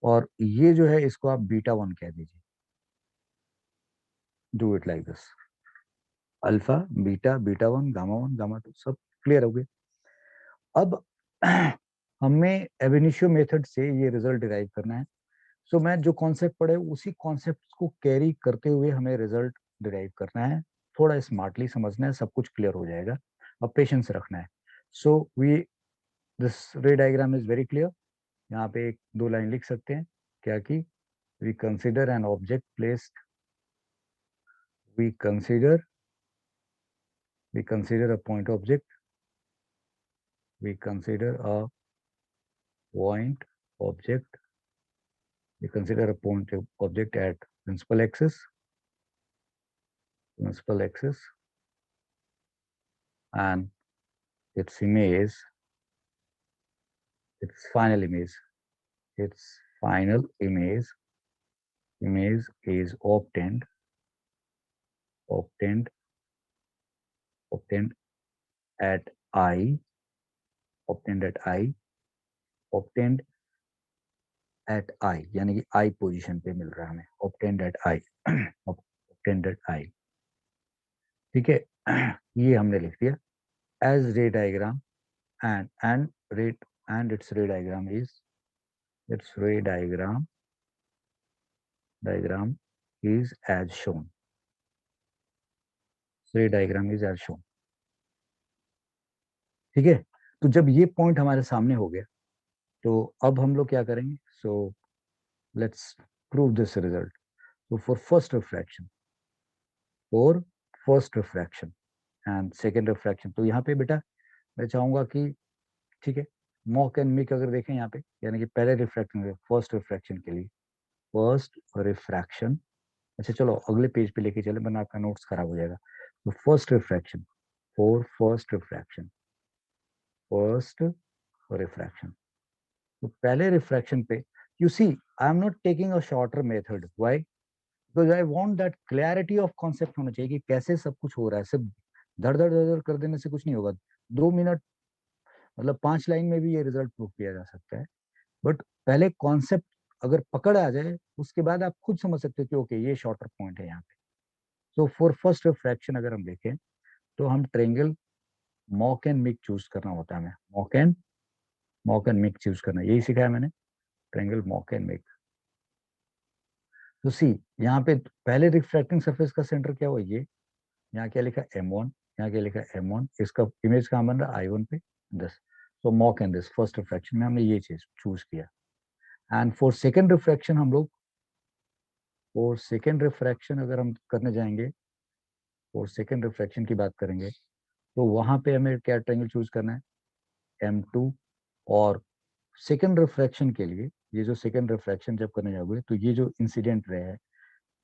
[SPEAKER 1] और ये जो है इसको आप बीटा वन कह दीजिए। Do it like this, alpha, beta, beta one, gamma two, सब क्लियर हो गए। अब हमें एबेनिशियो मेथड से ये रिजल्ट डिराइव करना है। सो मैं जो कॉन्सेप्ट पढ़े उसी कॉन्सेप्ट को कैरी करते हुए हमें रिजल्ट डिराइव करना है। थोड़ा स्मार्टली समझना है, सब कुछ क्लियर हो जाएगा। अब पेशेंस रखना है। So we, this ray diagram is very clear. यहाँ पे एक दो लाइन लिख सकते हैं, क्या कि we consider an object placed, we consider, we consider a point object, we consider a point object, we consider a point object at principal axis, and its image, its final image, its final image is obtained, obtained at I, obtained at I, obtained at I, यानी कि I position पे मिल रहा है हमें, obtained at I, obtained at I। ठीक है, ये हमने लिख दिया as ray diagram, and ray, and its ray diagram is, its ray diagram is as shown, ray diagram is as shown। ठीक है, तो जब ये पॉइंट हमारे सामने हो गया, तो अब हम लोग क्या करेंगे, so let's prove this result. तो for first refraction and second refraction, तो यहाँ पे बेटा मैं चाहूंगा कि, ठीक है, मॉक एंड मिक अगर देखें यहाँ पे, यानी कि पहले रिफ्रैक्शन, फर्स्ट रिफ्रैक्शन के लिए, फर्स्ट रिफ्रैक्शन। अच्छा चलो अगले पेज पे लेके चले, वरना आपका नोट्स खराब हो जाएगा। तो first refraction, for first refraction, first refraction, तो पहले रिफ्रैक्शन पे, you see, I am not taking a shorter method, why, because I want that clarity of concept होना चाहिए कि कैसे सब कुछ हो रहा है। सिर्फ धड़ धड़ धड़ धड़ कर देने से कुछ नहीं होगा। 2 मिनट, मतलब 5 लाइन में भी ये रिजल्ट प्रूव किया जा सकता है, बट पहले कॉन्सेप्ट अगर पकड़ आ जाए, उसके बाद आप खुद समझ सकते हो कि ओके ये शॉर्टर पॉइंट है यहाँ पे। तो फॉर फर्स्ट रिफ्रैक्शन अगर हम देखें, तो हम ट्रेंगल मॉक एंड मिक चूज करना होता है हमें, मॉक एंड मिक चूज करना, यही सिखाया मैंने, ट्रेंगल मॉक एंड मिक। तो सी, यहाँ पे पहले रिफ्रैक्टिंग सरफेस का सेंटर क्या हुआ, ये यहाँ क्या लिखा M1, यहाँ क्या लिखा M1, इसका इमेज कहाँ बन रहा I1 पे, this. So mock and this first refraction में हमने ये चीज चूज किया। एंड फॉर सेकेंड रिफ्रैक्शन हम लोग, और सेकेंड रिफ्रैक्शन अगर हम करने जाएंगे, और सेकेंड रिफ्रैक्शन की बात करेंगे, तो वहां पे हमें क्या ट्रायंगल चूज करना है, M2। और सेकेंड रिफ्रैक्शन के लिए, ये जो सेकेंड रिफ्रैक्शन जब करने जाओगे, तो ये जो इंसिडेंट रे है,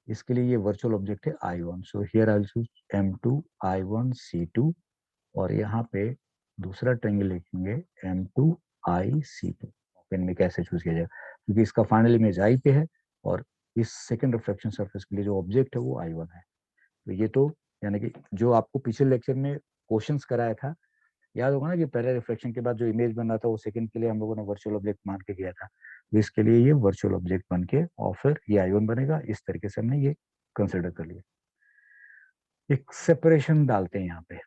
[SPEAKER 1] इसके लिए ये वर्चुअल ऑब्जेक्ट है I1। So here I will choose M2 I1 C2। और यहाँ पे दूसरा ट्रायंगल लिखेंगे M2 IC2। पेन में कैसे चूज किया जाएगा, क्योंकि इसका फाइनल इमेज आई पे है, और इस सेकेंड रिफ्लेक्शन सरफेस के लिए जो ऑब्जेक्ट है वो I1 है। तो ये तो, यानी कि जो आपको पिछले लेक्चर में क्वेश्चंस कराया था, याद होगा ना कि पहले रिफ्लेक्शन के बाद जो इमेज बन रहा था वो सेकंड के लिए हम लोगों ने वर्चुअल ऑब्जेक्ट मान के किया था। तो इसके लिए ये वर्चुअल ऑब्जेक्ट बन के और फिर ये I1 बनेगा। इस तरीके से हमने ये कंसिडर कर लिया। एक सेपरेशन डालते हैं यहाँ पे,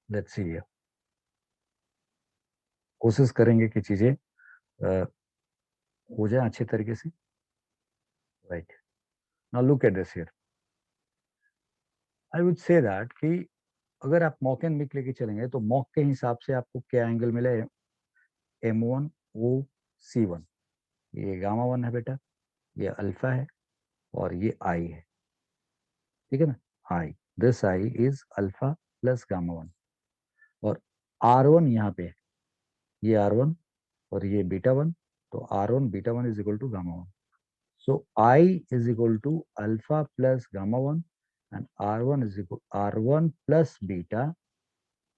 [SPEAKER 1] लेट्स सी। कोशिश करेंगे कि चीजें हो जाए अच्छे तरीके से। Right, now look at this here. I would say that कि अगर आप मॉक एंड मिक लेके चलेंगे, तो मॉक के हिसाब से आपको क्या एंगल मिले, M1O C1। ये गामा 1 है बेटा, ये अल्फा है, और ये आई है, ठीक है ना। I, this I is alpha plus gamma 1। और R1 यहाँ पे है, ये R1 और ये बीटा 1। तो R1 beta 1 is equal to gamma 1। So I is equal to alpha plus gamma 1, and R1 is equal R1 plus beta,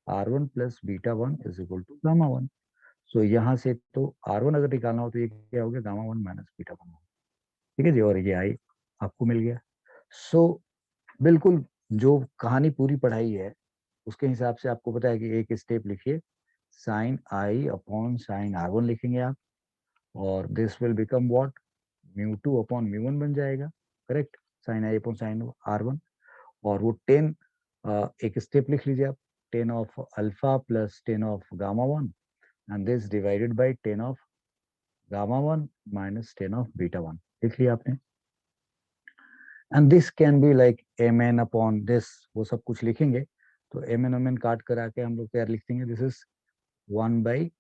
[SPEAKER 1] R1 plus beta 1 is equal to gamma 1। So यहाँ से तो R1 अगर निकालना हो तो ये क्या हो गया, गामा 1 माइनस बीटा 1। ठीक है जी, और ये I आपको मिल गया। सो बिल्कुल जो कहानी पूरी पढ़ाई है उसके हिसाब से आपको पता है कि एक स्टेप लिखिए, sign I upon sine R1 लिखेंगे आप, और this will become what, mu 2 upon mu 1 बन जाएगा, करेक्ट। साइन आई अपॉन साइन R1। और वो 10, एक स्टेप लिख लीजिए आप, 10 of alpha plus 10 of gamma 1, and this divided bye 10 of gamma 1 minus 10 of beta 1, लिख लिया आपने। And this can be like mn upon this, वो सब कुछ लिखेंगे। तो mn काट कर आके हम लोग क्या लिख देंगे, this is 1 by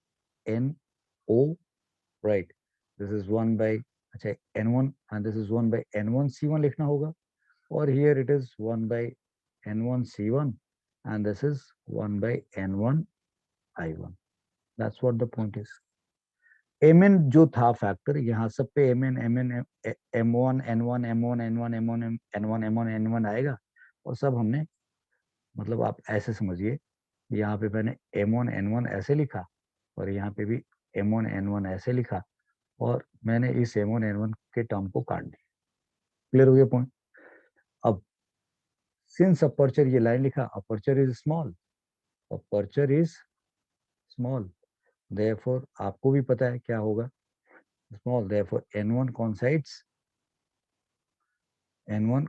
[SPEAKER 1] NO, right. This is 1 by, अच्छा, N1, and this is 1 by N1C1 लिखना होगा। और here it is 1 by N1C1, and this is 1 by N1I1। That's what the point is। Mn जो था फैक्टर, यहाँ सब पे Mn M1 N1 M1 N1 M1 N1 M1 N1 आएगा। और सब हमने, मतलब आप ऐसे समझिए, यहाँ पे मैंने M1 N1 ऐसे लिखा, और यहाँ पे भी M1 N1 ऐसे लिखा, और मैंने इस M1 N1 के टर्म को काट दिया। क्लियर हो गया पॉइंट। अब सिंस अपर्चर, ये लाइन लिखा, aperture is small, aperture is small, therefore आपको भी पता है क्या होगा, small, therefore N1 coincides, N1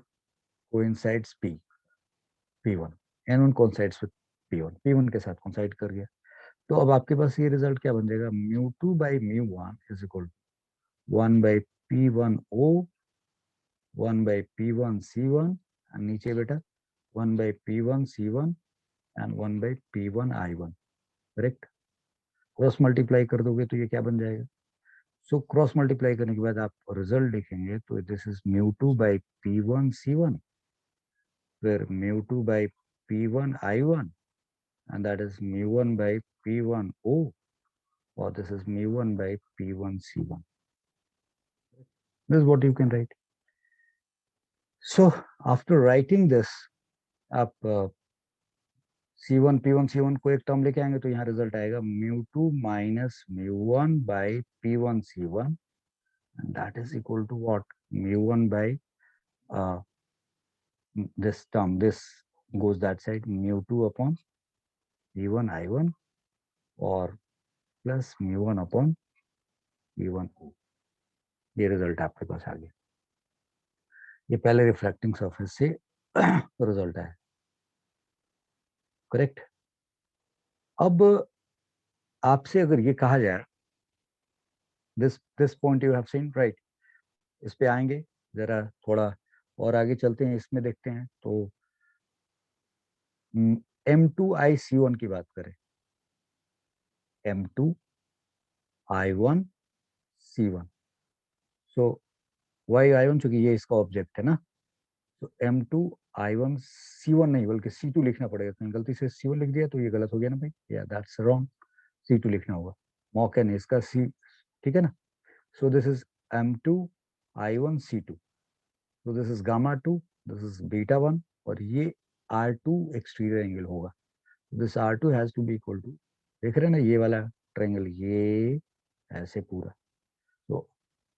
[SPEAKER 1] coincides P1, N1 coincides with P1 के साथ कोइंसाइड कर गया। तो अब आपके पास ये रिजल्ट क्या बन जाएगा, mu 2 by mu 1 is equal 1 by P1O, 1 by P1C1, and नीचे बेटा 1 by P1C1 and 1 by P1I1, correct. Cross multiply कर दोगे तो ये क्या बन जाएगा, सो क्रॉस मल्टीप्लाई करने के बाद आप रिजल्ट लिखेंगे, तो this is mu 2 by P1C1, फिर mu 2 by P1I1, and that is mu 1 by P1O, और this is mu 1 by P1C1। This what you can write. So after writing this, आप C1 को एक टर्म लेके आएंगे, तो यहाँ रिजल्ट आएगा mu 2 minus mu 1 by P1C1, and that is equal to what, mu1 by this term, this goes that side, mu2 upon P1I1, और plus mu1 upon P1O। ये रिजल्ट आपके पास आ गया। ये पहले रिफ्लेक्टिंग सरफेस से रिजल्ट आया, correct. अब आपसे अगर ये कहा जाए, this point you have scene, right, इस पे आएंगे, जरा थोड़ा और आगे चलते हैं, इसमें देखते हैं। तो M2I C1 की बात करें, M2I1C1, सो वाई I1 चूंकि ये इसका ऑब्जेक्ट है ना, तो M2I1C1 नहीं बल्कि C2 लिखना पड़ेगा, कहीं गलती से C1 लिख दिया तो ये गलत हो गया ना भाई, या दैट्स रॉन्ग, C2 लिखना होगा, मॉकन है इसका C, ठीक है ना। So this is M2I1C2, so this is gamma 2, this is beta 1, और ये R2 एक्सटीरियर एंगल होगा। This R2 has to be equal to, देख रहे हैं ना ये वाला ट्रायंगल, ये ऐसे पूरा, तो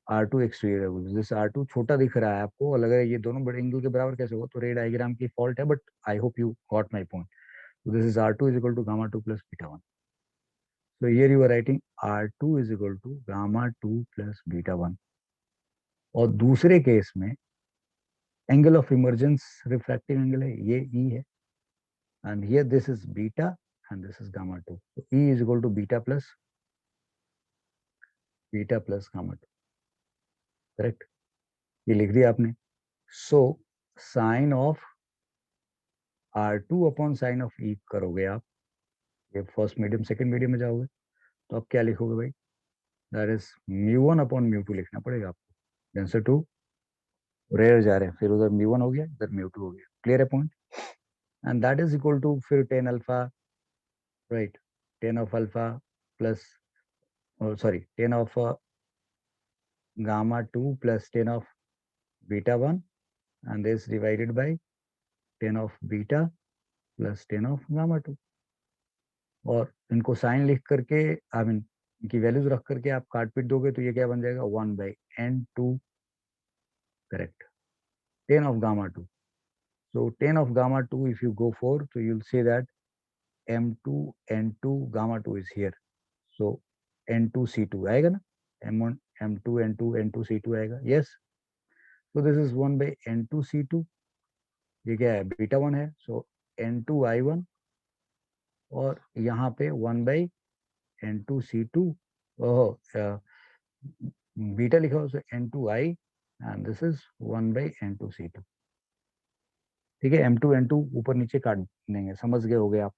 [SPEAKER 1] R2 एक्सटीरियर है, जैसे R2 छोटा दिख रहा है आपको और लग रहा है ये दोनों बड़े एंगल के बराबर कैसे होगा, तो रे डायग्राम की फॉल्ट है, but I hope you got my point. So this is R2 is equal to gamma 2 plus beta 1. So here you are writing R2 is equal to gamma 2 plus beta 1. और दूसरे case में angle of emergence refractive angle है, ये E है, and here this is beta and this is gamma 2. So E is equal to beta plus gamma 2. Correct, ये लिख दिया आपने। So sine of R2 upon sine of E करोगे आप, ये फर्स्ट मीडियम सेकंड मीडियम में जाओगे, तो आप क्या लिखोगे भाई, that is mu 1 upon mu 2 लिखना पड़ेगा आपको, आंसर 2 रेयर जा रहे हैं, फिर उधर म्यू 1 हो गया, इधर म्यू 2 हो गया, क्लियर है point. And that is equal to फिर tan alpha, right, tan of alpha plus, sorry tan of gamma 2 plus tan of beta 1, and this divided by tan of beta plus tan of gamma 2, और इनको sign लिख करके, I mean इनकी values रख करके आप काट पीट दोगे तो ये क्या बन जाएगा, 1/n2, correct, ten of gamma 2। So 10 of gamma 2, if you go for, so you'll say that M2 N2 gamma 2 is here. So N2 C2 आएगा ना, M1 M2 N2 N2 C2 आएगा, yes. So this is 1 by N2 C2, ये क्या है, beta 1 है, so N2 I1, और यहाँ पे 1 by N2 C2, ओहो बीटा लिखा हो, so N2 I, and this is 1 by N2 C2, ठीक है। M2 N2 ऊपर नीचे काट देंगे, समझ गए होगे आप।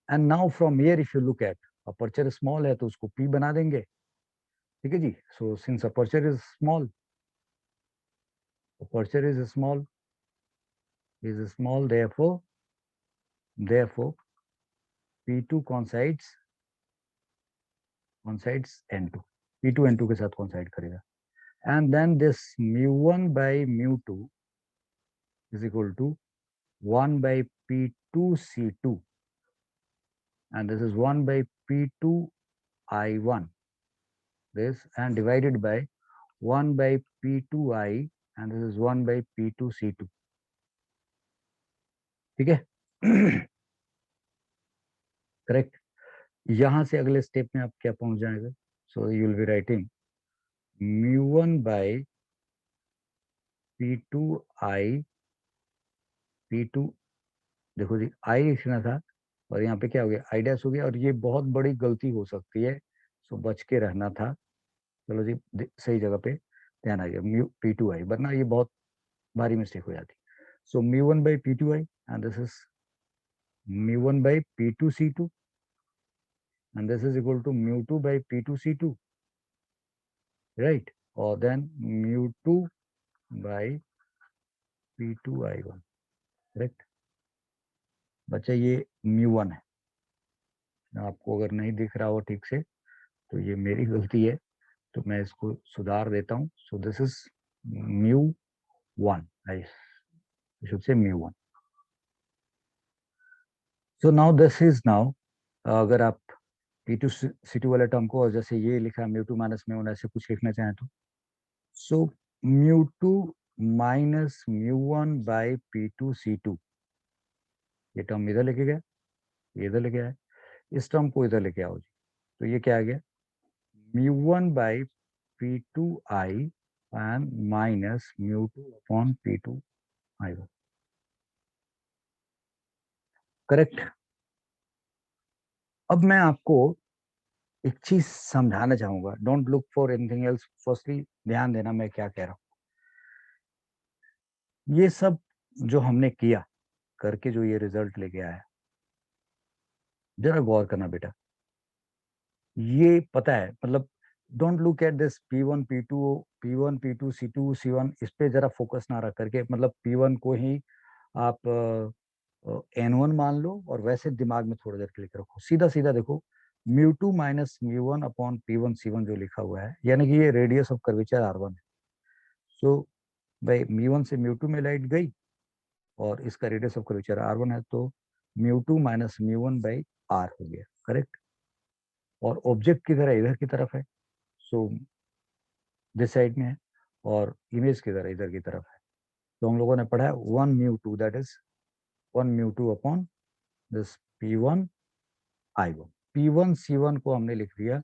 [SPEAKER 1] And now from here if you look at, aperture small है तो उसको P बना देंगे, ठीक है जी। So since aperture is small, aperture is small therefore P2 coincides N2, P2 N2 के साथ coincide करेगा, and then this mu1 by mu2 is equal to 1 by P2 C2, and this is 1 by P2 I1, this, and divided by 1 by P2I, and this is 1 by P2C2, ठीक है। Correct, यहां से अगले step में आप क्या पहुंच जाएंगे, so you will be writing mu1 by P2I, P2, देखो जी I लिखना था और यहाँ पे क्या हो गया, I डैश हो गया, और ये बहुत बड़ी गलती हो सकती है, सो बच के रहना था। चलो जी, सही जगह पे ध्यान आ गया, म्यू P2I, वरना ये बहुत भारी मिस्टेक हो जाती। सो mu1 by P2I, and this is mu1 by P2C2, and this is equal to mu2 by P2C2, right, or then mu2 by P2I1, correct. बच्चा ये mu1 है, आपको अगर नहीं दिख रहा हो ठीक से तो ये मेरी गलती है, तो मैं इसको सुधार देता हूँ। सो this is mu1, I should say mu1। So now this is now, अगर आप P2C2 वाले टर्म को, और जैसे ये लिखा है mu2 माइनस mu1 ऐसे कुछ लिखना चाहें तो, सो mu2 minus mu1 bye P2C2, ये टर्म इधर लेके गया, ये इधर लेके आया, इस टर्म को इधर लेके आओ जी, तो ये क्या आ गया, mu1 by P2I and minus mu2 upon P2I1, correct. अब मैं आपको एक चीज समझाना चाहूंगा, don't look for anything else. Firstly ध्यान देना मैं क्या कह रहा हूँ। ये सब जो हमने किया करके जो ये रिजल्ट लेके आया, जरा गौर करना बेटा। ये पता है मतलब, don't look at this P1 P2 P1 P2 C2 C1, इस पे जरा फोकस ना रख करके, मतलब P1 को ही आप N1 मान लो और वैसे दिमाग में थोड़ी देर क्लिक रखो। सीधा सीधा देखो, mu 2 minus mu 1 upon P1 C1 जो लिखा हुआ है, यानी कि ये रेडियस ऑफ कर्वेचर R1 है। सो भाई म्यू 1 से म्यू 2 में लाइट गई और इसका रेडियस ऑफ कर्वेचर R1 है, तो mu 2 minus mu 1 by R हो गया, करेक्ट। और ऑब्जेक्ट की तरह इधर की तरफ है, सो दिस साइड में है, और इमेज की तरह इधर की तरफ है। तो हम लोगों ने पढ़ा है 1 mu 2, that is 1 mu 2 upon this P1 I1। P1 C1 को हमने लिख दिया,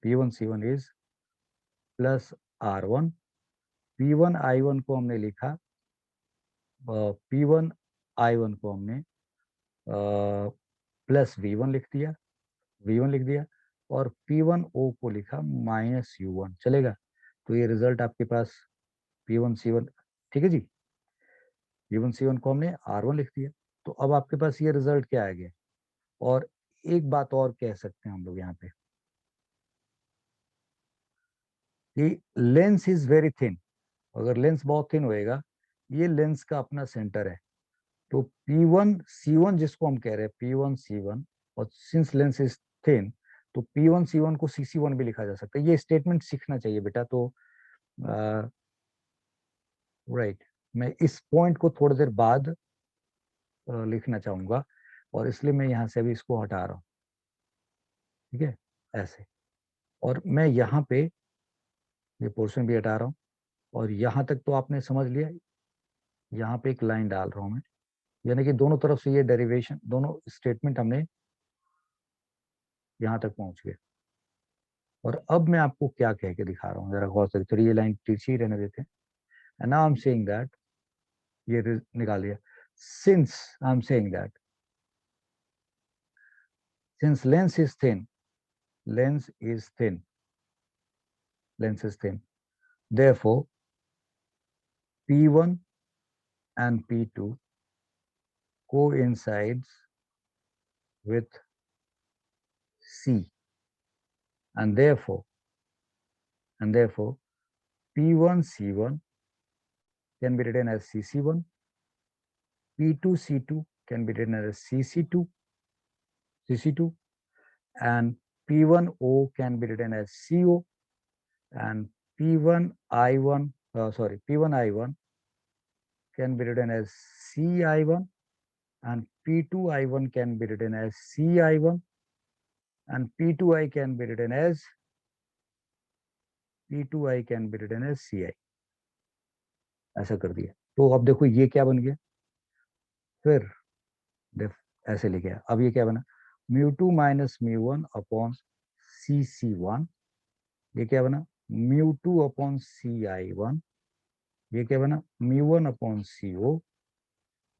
[SPEAKER 1] P1 C1 is plus R1। P1 I1 को हमने लिखा, P1 I1 को हमने प्लस V1 लिख दिया, V1 लिख दिया, और P1O को लिखा माइनस U1, चलेगा। तो ये रिजल्ट आपके पास P1 C1, ठीक है जी। P1 C1 को हमने R1 लिख दिया। तो अब आपके पास ये रिजल्ट क्या आ गया। और एक बात और कह सकते हैं हम लोग यहाँ पे कि लेंस इज वेरी थिन। अगर लेंस बहुत थिन होएगा, ये लेंस का अपना सेंटर है, तो P1 C1 जिसको हम कह रहे हैं P1 C1, और सिंस लेंस इज थिन, तो P1 C1 को CC1 भी लिखा जा सकता है। ये स्टेटमेंट सीखना चाहिए बेटा। तो राइट, मैं इस पॉइंट को थोड़ी देर बाद लिखना चाहूंगा, और इसलिए मैं यहाँ से अभी इसको हटा रहा हूँ, ठीक है, ऐसे। और मैं यहाँ पे ये पोर्शन भी हटा रहा हूँ, और यहाँ तक तो आपने समझ लिया। यहाँ पे एक लाइन डाल रहा हूँ मैं, यानी कि दोनों तरफ से ये डेरिवेशन, दोनों स्टेटमेंट हमने यहाँ तक पहुंच गए। और अब मैं आपको क्या कह के दिखा रहा हूँ, जरा गौर से, थोड़ी ये लाइन पीछे ही रहने देते हैं। And now I am saying that, ये निकाल लिया। Since I am saying that, since lens is thin, lens is thin, lens is thin, therefore P1 and P2 coincides with C, and therefore P1 C1 can be written as CC1, P2 C2 can be written as CC2, and P1O can be written as CO, and P1I1 can be written as CI1, and P2I1 can be written as CI1, and P2I can be written as CI। ऐसा कर दिया। तो अब देखो ये क्या बन गया, फिर ऐसे लिखे। अब ये क्या बना, mu 2 minus mu 1 upon CC1। ये क्या बना, म्यू 2 अपॉन CI1। ये क्या बना, म्यू 1 अपॉन CO।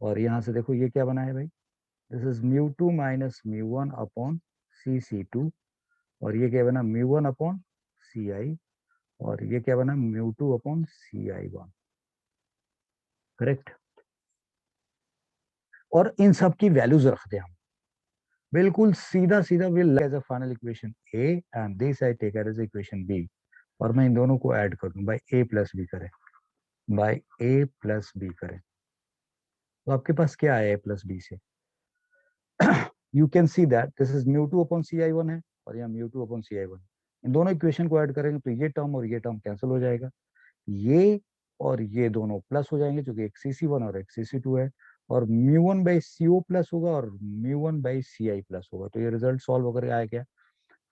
[SPEAKER 1] और यहाँ से देखो ये क्या बना है भाई, this is mu 2 minus mu 1 upon CC2। और ये क्या बना, म्यू 1 अपॉन CI। और ये क्या बना, म्यू 2 अपॉन CI1, करेक्ट। और इन सब की वैल्यूज रखते हैं हम, बिल्कुल सीधा सीधा, will as a final equation A and this I take as equation B। और मैं इन दोनों को ऐड कर दूं, बाय A प्लस बी करें, बाय A प्लस बी करें। तो आपके पास क्या है A प्लस बी से, you can see that this is mu 2 upon CI1 है, और यहाँ म्यू 2 अपॉन CI1। इन दोनों इक्वेशन को ऐड करेंगे तो ये टर्म और ये टर्म कैंसिल हो जाएगा, ये और ये दोनों प्लस हो जाएंगे, जो कि एक CC1 और एक CC2 है। और म्यू 1 बाई CO प्लस होगा, और म्यू 1 बाई CI प्लस होगा। तो ये रिजल्ट सॉल्व होकर आया क्या,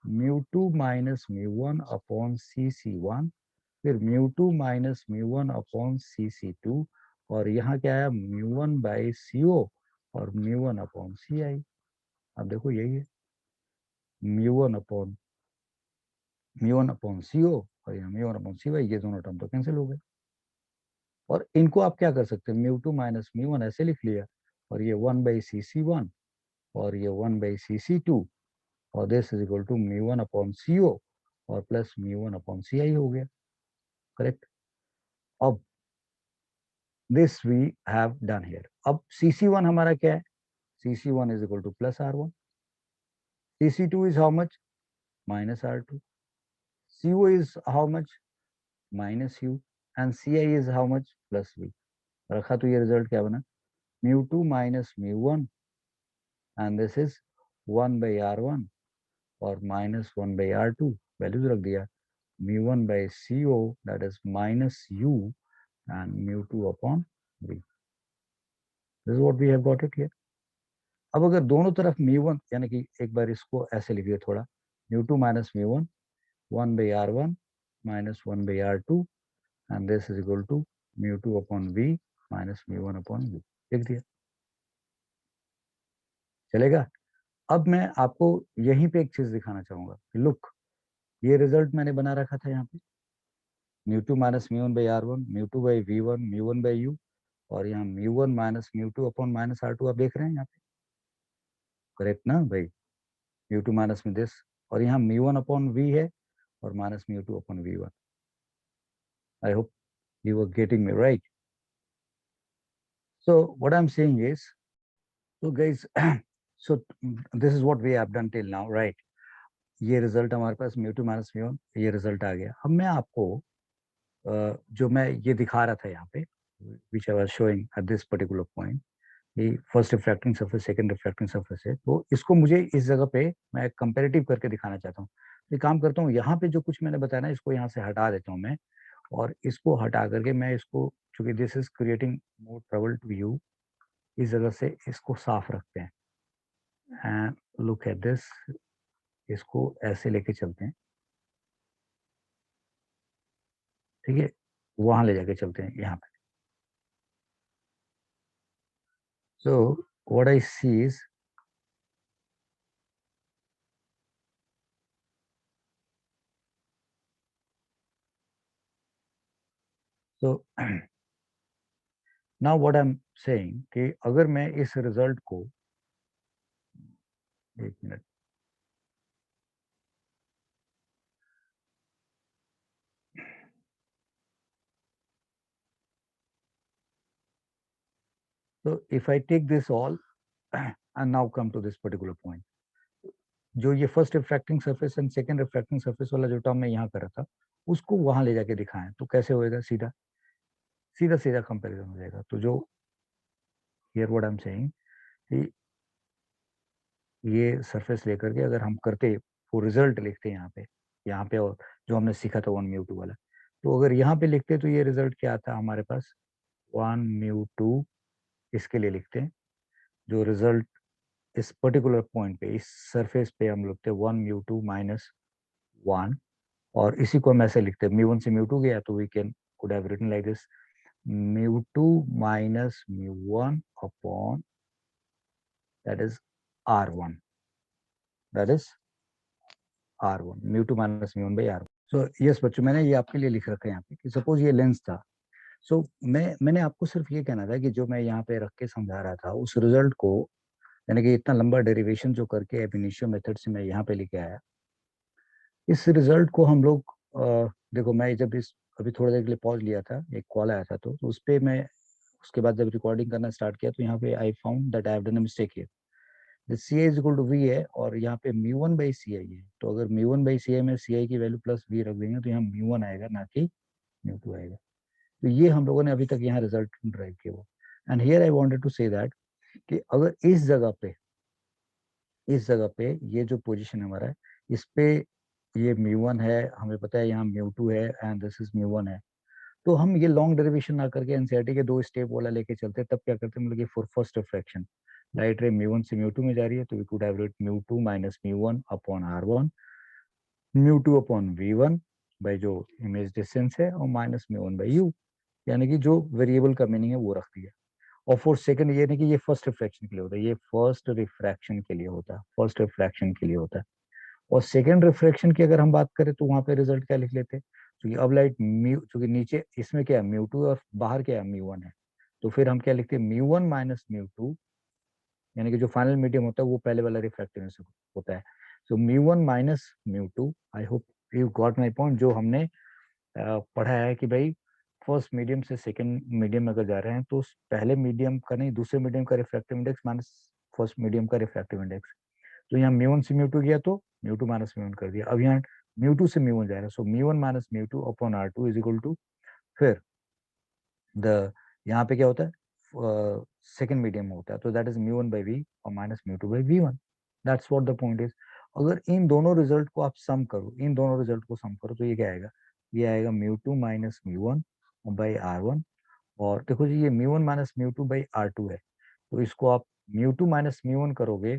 [SPEAKER 1] mu 2 minus mu 1 upon CC1, फिर mu 2 minus mu 1 upon CC2, और यहाँ क्या है, म्यू 1 बाई CO और म्यू 1 अपॉन CI। अब देखो यही है, म्यू 1 अपॉन CO, और यहाँ म्यू 1 अपॉन CY, ये दोनों टर्म तो कैंसिल हो गए। और इनको आप क्या कर सकते हैं, म्यू 2 माइनस म्यू 1 ऐसे लिख लिया, और ये 1 बाई CC1 और ये 1 बाई CC2, और this is equal to μ1 upon CO और प्लस μ1 अपॉन CI हो गया, करेक्ट। अब this we have done here. अब CC1 हमारा क्या है, CC1 is equal to plus R1, CC2 is how much, minus R2, CO is how much, minus U, and CI is how much, plus V। रखा तो ये result क्या बना, μ2 minus μ1 and this is 1 by R1 और minus 1 by R2, values रख दिया, μ1 by CO that is minus U and μ2 upon V। This is what we have got it here। अब अगर दोनों तरफ μ1 यानी कि एक बार इसको ऐसे लिखिए थोड़ा, μ2 minus μ1 1 by R1 minus 1 by R2 and this is equal to μ2 upon V minus μ1 upon V, लिख दिया, चलेगा। अब मैं आपको यहीं पे एक चीज दिखाना चाहूंगा कि लुक, ये रिजल्ट मैंने बना रखा था यहाँ पे, μ2 minus μ1 by R1 μ2 by V1 μ1 by U और यहाँ μ1 minus μ2 upon minus R2 आप देख रहे हैं यहाँ पे, करेक्ट ना भाई, μ2 minus में दिस और यहाँ μ1 upon V है और minus μ2 upon V1। I hope you were getting me right। So what I'm saying is, so guys, so this is what we have done till now, right? ये result हमारे पास μ2 minus μ1 ये result आ गया। अब मैं आपको जो मैं ये दिखा रहा था यहाँ पे, which I was showing at this particular point, ये first refracting surface second refracting surface है, तो इसको मुझे इस जगह पे मैं कंपैरेटिव करके दिखाना चाहता हूँ। ये काम करता हूँ, यहाँ पे जो कुछ मैंने बताया ना इसको यहाँ से हटा देता हूँ मैं, और इसको हटा करके मैं इसको, चूंकि this is creating more trouble to you, इस जगह से इसको साफ रखते हैं एंड लुक एट दिस, इसको ऐसे लेके चलते हैं, ठीक है, वहां ले जाके चलते हैं यहाँ पे। So what I see is, so now what I am saying कि अगर मैं इस रिजल्ट को, एक minute, so if I take this all and now come to this particular point, जो ये first refracting surface and second refracting surface वाला जो टर्म मैं यहाँ कर रहा था उसको वहां ले जाके दिखाएं तो कैसे होएगा, सीधा सीधा सीधा कंपैरिजन हो जाएगा। तो जो here what I am saying कि ये सरफेस लेकर के अगर हम करते, वो रिजल्ट लिखते यहाँ पे और जो हमने सीखा था 1 μ2 वाला, तो अगर यहाँ पे लिखते तो ये रिजल्ट क्या आता हमारे पास, 1 μ2, इसके लिए लिखते हैं जो रिजल्ट इस पर्टिकुलर पॉइंट पे इस सरफेस पे हम लिखते हैं 1 μ2 माइनस 1, और इसी को हम ऐसे लिखते हैं μ1 से μ2 गया तो we can could have written like this μ2 minus μ1 upon that is R1, that is R1, μ2 minus μ1 by R1। So yes बच्चों, मैंने ये आपके लिए लिख रखा है यहाँ पे कि सपोज ये लेंस था। सो मैंने आपको सिर्फ ये कहना था कि जो मैं यहाँ पे रख के समझा रहा था उस रिजल्ट को, यानी कि इतना लंबा डेरिवेशन जो करके एब इनिशियो मेथड से मैं यहाँ पे लेके आया, इस रिजल्ट को हम लोग देखो, मैं जब इस अभी थोड़ी देर के लिए पॉज लिया था, एक कॉल आया था, तो उस पे मैं उसके बाद जब रिकॉर्डिंग करना स्टार्ट किया तो यहाँ पे I found that I have done a mistake here. C I is equal to V है और यहाँ पे μ1 बाई सी आई है, तो अगर μ1 बाई सी आई में सी आई की वैल्यू प्लस वी रख देंगे तो यहाँ μ1 आएगा, ना कि μ2 आएगा। तो ये हम लोगों ने अभी तक यहाँ रिजल्ट ड्राइव किया हुआ। And here I wanted to say that कि अगर इस जगह पे ये जो पोजीशन हमारा है, इस पे ये μ1 है, हमें पता है यहाँ μ2 है एंड दिस इज μ1 है, तो हम ये लॉन्ग डेरिवेशन ना करके एनसीईआरटी के 2 स्टेप वाला लेके चलते, तब क्या करते हैं, मतलब कि फॉर फर्स्ट रिफ्रैक्शन लाइट रे μ1 से μ2 में जा रही है तो we could have write μ2 minus μ1 upon R1 μ2 upon V1 by जो इमेज डिस्टेंस है और माइनस μ1 बाय U, यानी कि जो वेरिएबल का मीनिंग है वो रख दिया। और फॉर सेकंड ये नहीं कि ये फर्स्ट रिफ्रैक्शन के लिए होता है, ये फर्स्ट रिफ्रैक्शन के लिए होता है, फर्स्ट रिफ्रैक्शन के लिए होता है। और सेकंड रिफ्रैक्शन की अगर हम बात करें तो वहां पे रिजल्ट क्या लिख लेते हैं, क्योंकि अब लाइट म्यू, क्योंकि नीचे इसमें क्या है μ2 और बाहर क्या है μ1 है, तो फिर हम क्या लिखते हैं μ1 माइनस μ2, यानी कि जो फाइनल मीडियम होता है वो पहले वाला रिफ्रैक्टिव होता है। So μ1 minus μ2, I hope you got my point. जो हमने पढ़ा है कि भाई फर्स्ट मीडियम से सेकंड मीडियम में अगर जा रहे हैं तो उस पहले मीडियम का नहीं, दूसरे मीडियम का refractive index minus first medium का रिफ्रैक्टिव इंडेक्स। तो यहाँ μ1 से μ2 गया तो μ2 माइनस μ1 कर दिया। अब यहाँ μ2 से μ1 जा रहा है, so μ1 minus μ2 upon R2 is equal to, फिर द यहाँ पे क्या होता है, सेकंड मीडियम होता है, तो दैट इज μ1 बाई वी और माइनस μ2 बाई वी1। That's what the point is. अगर इन दोनों रिजल्ट को आप सम करो, इन दोनों रिजल्ट को सम करो, तो ये क्या आएगा, ये आएगा μ2 माइनस μ1 बाई R1। और देखो जी, ये μ1 माइनस μ2 बाई R2 है, तो इसको आप μ2 माइनस μ1 करोगे,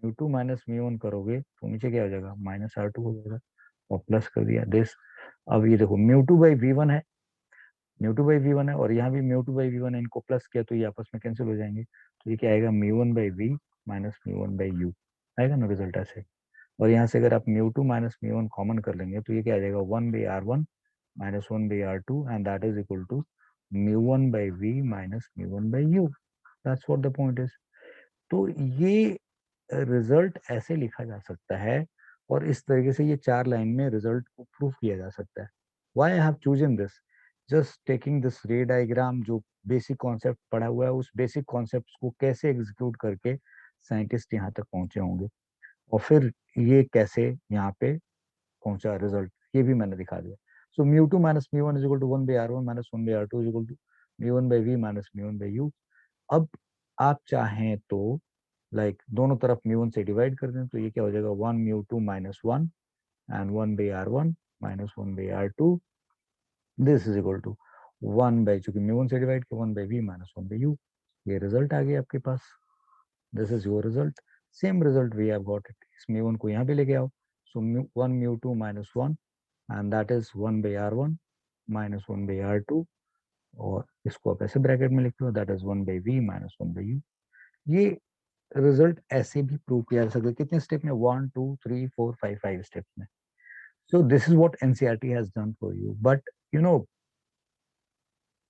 [SPEAKER 1] μ2 माइनस μ1 करोगे तो नीचे क्या हो जाएगा, माइनस R2 हो जाएगा, और प्लस कर दिया दिस। अब ये देखो μ2 बाई वी1 है, μ2 बाई वी1 है, और यहाँ भी μ2 बाई वी1 है, इनको प्लस किया तो ये आपस में कैंसिल हो जाएंगे, तो ये क्या आएगा, μ1 by we minus μ1 by U आएगा ना रिजल्ट ऐसे। और यहाँ से अगर आप μ2 माइनस μ1 कॉमन कर लेंगे तो ये क्या आ जाएगा, 1 by R1 minus 1 by R2 and that is equal to μ1 by we minus μ1 by U. That's what the point is. तो ये रिजल्ट ऐसे लिखा जा सकता है, और इस तरीके से ये 4 लाइन में रिजल्ट को प्रूव किया जा सकता है। Why I have chosen this, just taking this ray diagram, जो बेसिक कॉन्सेप्ट पढ़ा हुआ है उस बेसिक कॉन्सेप्ट को कैसे एग्जीक्यूट करके साइंटिस्ट यहाँ तक पहुंचे होंगे, और फिर ये कैसे यहाँ पे पहुंचा रिजल्ट, ये भी मैंने दिखा दिया। So μ2 minus μ1 is equal to 1 by R1 minus 1 by R2 is equal to μ1 by we minus μ1 by U. अब आप चाहें तो लाइक दोनों तरफ μ1 से डिवाइड कर दें, तो ये क्या हो जाएगा, 1 μ2 minus 1 and 1 by R1 minus 1 by R2, this is equal to 1 by, चूंकि μ1 से डिवाइड किया, 1 by we minus 1 by you. ये रिजल्ट आ गया आपके पास, this is your result. Same result we have got it, इस μ1 को यहाँ पे लेके आओ, so 1 μ2 minus 1 and that is 1 by R1 minus 1 by R2, और इसको आप ऐसे ब्रैकेट में लिखते हो, that is 1 by we minus 1 by you. ये रिजल्ट ऐसे भी प्रूव किया जा सकता है, कितने स्टेप में, 1 2 3 4 5 5 स्टेप में। सो this is what NCERT has done for you, but you know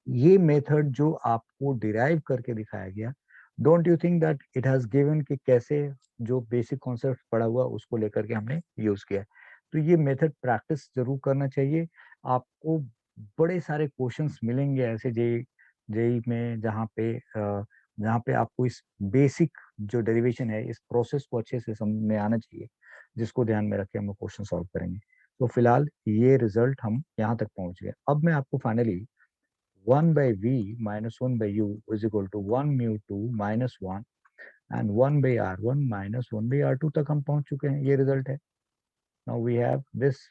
[SPEAKER 1] ये मेथड जो आपको डिराइव करके दिखाया गया, don't you think that it has given कि कैसे जो बेसिक कॉन्सेप्ट पढ़ा हुआ उसको लेकर के हमने यूज किया। तो ये मेथड प्रैक्टिस जरूर करना चाहिए आपको। बड़े सारे क्वेश्चंस मिलेंगे ऐसे जेई जेई में, जहाँ पे आपको इस बेसिक जो डेरिवेशन है, इस प्रोसेस को अच्छे से समझ में आना चाहिए, जिसको ध्यान में रख के हम क्वेश्चन सॉल्व करेंगे। तो फिलहाल ये रिजल्ट हम यहाँ तक पहुंच गए। अब मैं आपको finally 1 by v minus 1 by u is equal to 1 mu2 minus 1 and 1 by r1 minus 1 by r2 तक हम पहुंच चुके हैं, ये रिजल्ट है। Now we have this.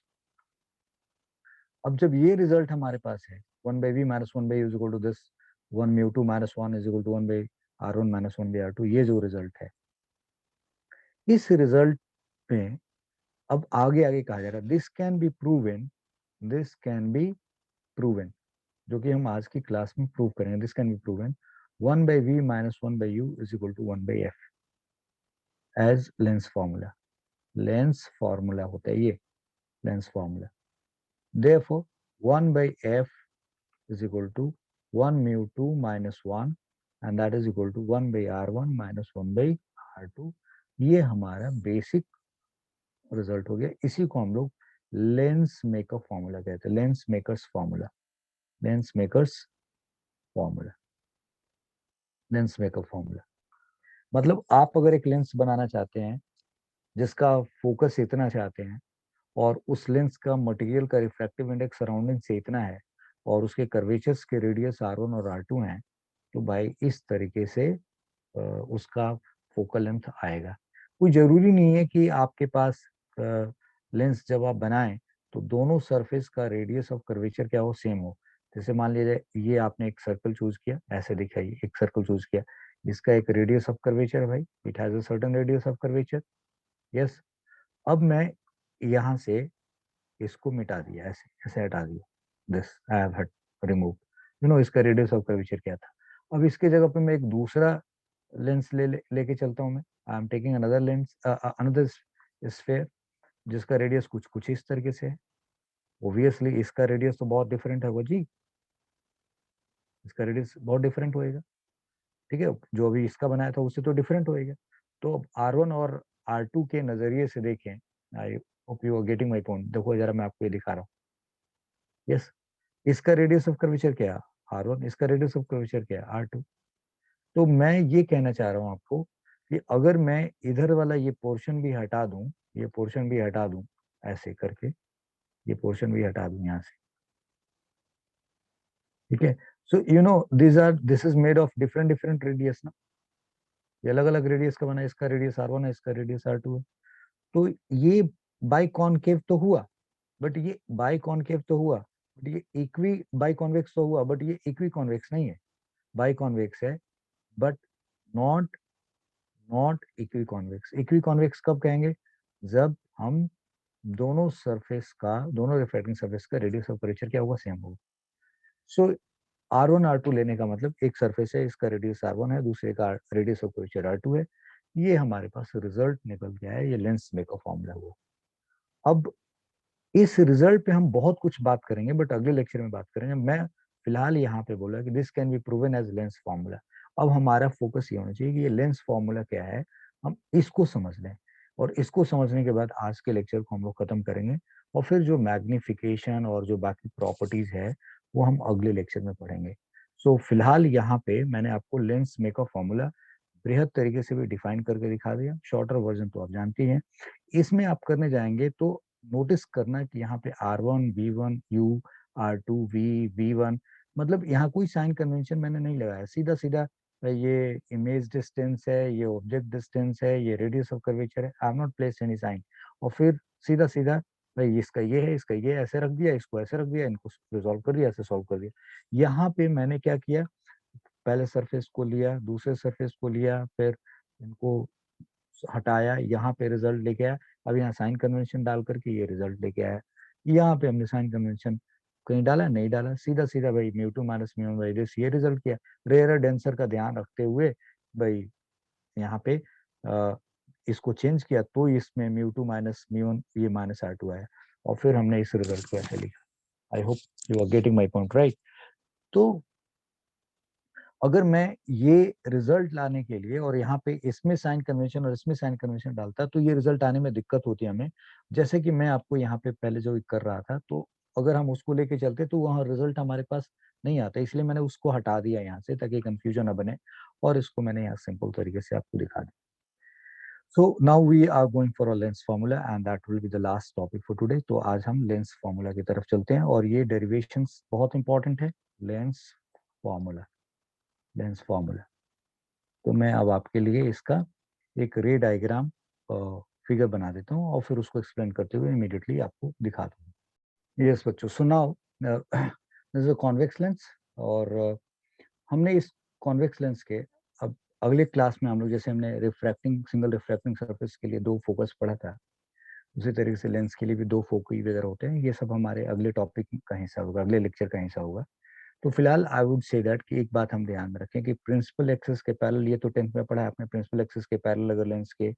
[SPEAKER 1] अब जब ये रिजल्ट हमारे पास है, 1 by v minus 1 by u is equal to this 1 mu2 minus 1 is equal to 1 by r1 minus 1 by r2, ये जो रिजल्ट है, इस रिजल्ट में अब आगे आगे कहा जा रहा है this can be proven, this can be proven, जो कि हम आज की क्लास में प्रूव करेंगे। This can be proven 1 by v minus 1 by u is equal to 1 by f as lens formula. Lens formula होता है ये, lens formula. therefore 1 by f is equal to 1 mu 2 minus 1 and that is equal to 1 by r1 minus 1 by r2। ये हमारा basic result हो गया। इसी को हम लोग लेंस मेकर फॉर्मूला कहते हैं, lens makers formula, lens makers formula, lens maker formula. मतलब आप अगर एक लेंस बनाना चाहते हैं जिसका फोकस इतना चाहते हैं, और उस लेंस का मटेरियल का रिफ्रैक्टिव इंडेक्स सराउंडिंग से इतना है, और उसके कर्वेचर्स के रेडियस R1 और R2 हैं, तो भाई इस तरीके से उसका फोकल लेंथ आएगा। कोई जरूरी नहीं है कि आपके पास लेंस जब आप बनाएं तो दोनों सरफेस का रेडियस ऑफ कर्वेचर क्या हो, सेम हो। जैसे मान लीजिए ये आपने एक सर्कल चूज किया, ऐसे दिखाइए, एक सर्कल चूज किया, इसका एक रेडियस ऑफ कर्वेचर है भाई, it has a certain radius of curvature, yes. अब मैं यहाँ से इसको मिटा दिया, ऐसे ऐसे हटा दिया, दिस आई हैव रिमूव, इसका रेडियस ऑफ कर्वेचर क्या था। अब इसके जगह पे मैं एक दूसरा लेंस लेके चलता हूँ मैं, आई am taking another lens, another sphere, जिसका रेडियस कुछ कुछ इस तरीके से है। ओब्वियसली इसका रेडियस तो बहुत डिफरेंट होगा जी, इसका रेडियस बहुत डिफरेंट होएगा, ठीक है, जो अभी इसका बनाया था उससे तो डिफरेंट होएगा। तो अब R1 और R2 के नजरिए से देखें, I hope you are getting my point. देखो जरा मैं आपको ये दिखा रहा हूँ। यस, इसका रेडियस ऑफ कर्वेचर क्या है? R1। इसका रेडियस ऑफ कर्वेचर क्या है? R2। तो मैं ये कहना चाह रहा हूँ आपको कि अगर मैं इधर वाला ये पोर्शन भी हटा दूं, ये पोर्शन भी हटा दूं ऐसे करके, ये पोर्शन भी हटा दूं यहाँ से, ठीक है। सो you no this is made of different different radius ना, ये अलग अलग रेडियस का बना है। इसका रेडियस R1 है, इसका रेडियस R2 है। तो ये बाई कॉनकेव तो हुआ, बट ये बाई कॉनकेव तो हुआ, बट ये इक्वी बाई कॉन्वेक्स तो हुआ, बट ये इक्वी कॉन्वेक्स नहीं है, बाई कॉन्वेक्स है, but not not equi convex. Equi convex कब कहेंगे? जब हम दोनों सरफेस का, दोनों रिफ्रैक्टिंग सरफेस का रेडियस ऑफ कर्वेचर क्या होगा? सेम होगा। सो R1 R2 लेने का मतलब, एक सरफेस है, इसका रेडियस R1 है, दूसरे का रेडियस ऑफ कर्वेचर R2 है। ये हमारे पास रिजल्ट निकल गया है, ये लेंस मेकर फॉर्मूला हुआ। अब इस रिजल्ट पे हम बहुत कुछ बात करेंगे, बट अगले लेक्चर में बात करेंगे। मैं फिलहाल यहाँ पे बोला कि this can be proven as lens formula. अब हमारा फोकस ये होना चाहिए कि ये लेंस फॉर्मूला क्या है, हम इसको समझ लें। और इसको समझने के बाद आज के लेक्चर को हम लोग खत्म करेंगे, और फिर जो मैग्निफिकेशन और जो बाकी प्रॉपर्टीज है वो हम अगले लेक्चर में पढ़ेंगे। सो फिलहाल यहाँ पे मैंने आपको लेंस मेकर फॉर्मूला बृहद तरीके से भी डिफाइन करके दिखा दिया। शॉर्टर वर्जन तो आप जानते हैं। इसमें आप करने जाएंगे तो नोटिस करना कि यहाँ पे R1 V1 U, R2 V V1, मतलब यहाँ कोई साइन कन्वेंशन मैंने नहीं लगाया, सीधा सीधा ये इमेज डिस्टेंस है, ये ऑब्जेक्ट डिस्टेंस है, ये रेडियस ऑफ कर्वेचर है, I have not place any sign. और फिर सीधा सीधा भाई इसका ये है, इसका ये ऐसे रख दिया, इसको ऐसे रख दिया, इनको रिजॉल्व कर दिया, ऐसे सॉल्व कर दिया। यहाँ पे मैंने क्या किया, पहले सरफेस को लिया, दूसरे सरफेस को लिया, फिर इनको हटाया, यहाँ पे रिजल्ट लेके आया। अब यहाँ साइन कन्वेंशन डाल करके ये रिजल्ट लेके आया। यहाँ पे हमने साइन कन्वेंशन कहीं डाला नहीं डाला, सीधा सीधा भाई mu two minus mu one by this ये रिजल्ट किया। रेयर डेंसर का ध्यान रखते हुए भाई यहाँ पे इसको चेंज किया, तो इसमें mu two minus mu one ये माइनस R2 आया, और फिर हमने इस रिजल्ट को ऐसे लिखा। I hope you are getting my point, right. तो अगर मैं ये रिजल्ट लाने के लिए और यहाँ पे इसमें साइन कन्वेंशन और इसमें साइन कन्वेंशन डालता, तो ये रिजल्ट आने में दिक्कत होती है हमें। जैसे कि मैं आपको यहाँ पे पहले जो कर रहा था, तो अगर हम उसको लेके चलते तो वहाँ रिजल्ट हमारे पास नहीं आता, इसलिए मैंने उसको हटा दिया यहाँ से ताकि कंफ्यूजन ना बने, और इसको मैंने यहाँ सिंपल तरीके से आपको दिखा दिया। So now we are going for a lens formula and that will be the last topic for today. तो आज हम लेंस फार्मूला की तरफ चलते हैं, और ये डेरिवेशंस बहुत इंपॉर्टेंट है। Lens formula, lens formula. तो मैं अब आपके लिए इसका एक रे डायग्राम फिगर बना देता हूँ, और फिर उसको एक्सप्लेन करते हुए इमीडिएटली आपको दिखा दूंगा। यस बच्चों, सुनाओ। दिस इज कॉन्वेक्स लेंस, और हमने इस कॉन्वेक्स लेंस के, अब अगले क्लास में हम लोग, जैसे हमने रिफ्रैक्टिंग, सिंगल रिफ्रैक्टिंग सरफेस के लिए दो फोकस पढ़ा था, उसी तरीके से लेंस के लिए भी दो फोकई वगैरह होते हैं। ये सब हमारे अगले टॉपिक का हिस्सा होगा, अगले लेक्चर का हिस्सा होगा। तो फिलहाल आई वुड से दैट कि एक बात हम ध्यान में रखें कि प्रिंसिपल एक्सिस के पैरेलल, ये तो 10th में पढ़ा है आपने, प्रिंसिपल एक्सिस के पैरेलल अगर लेंस के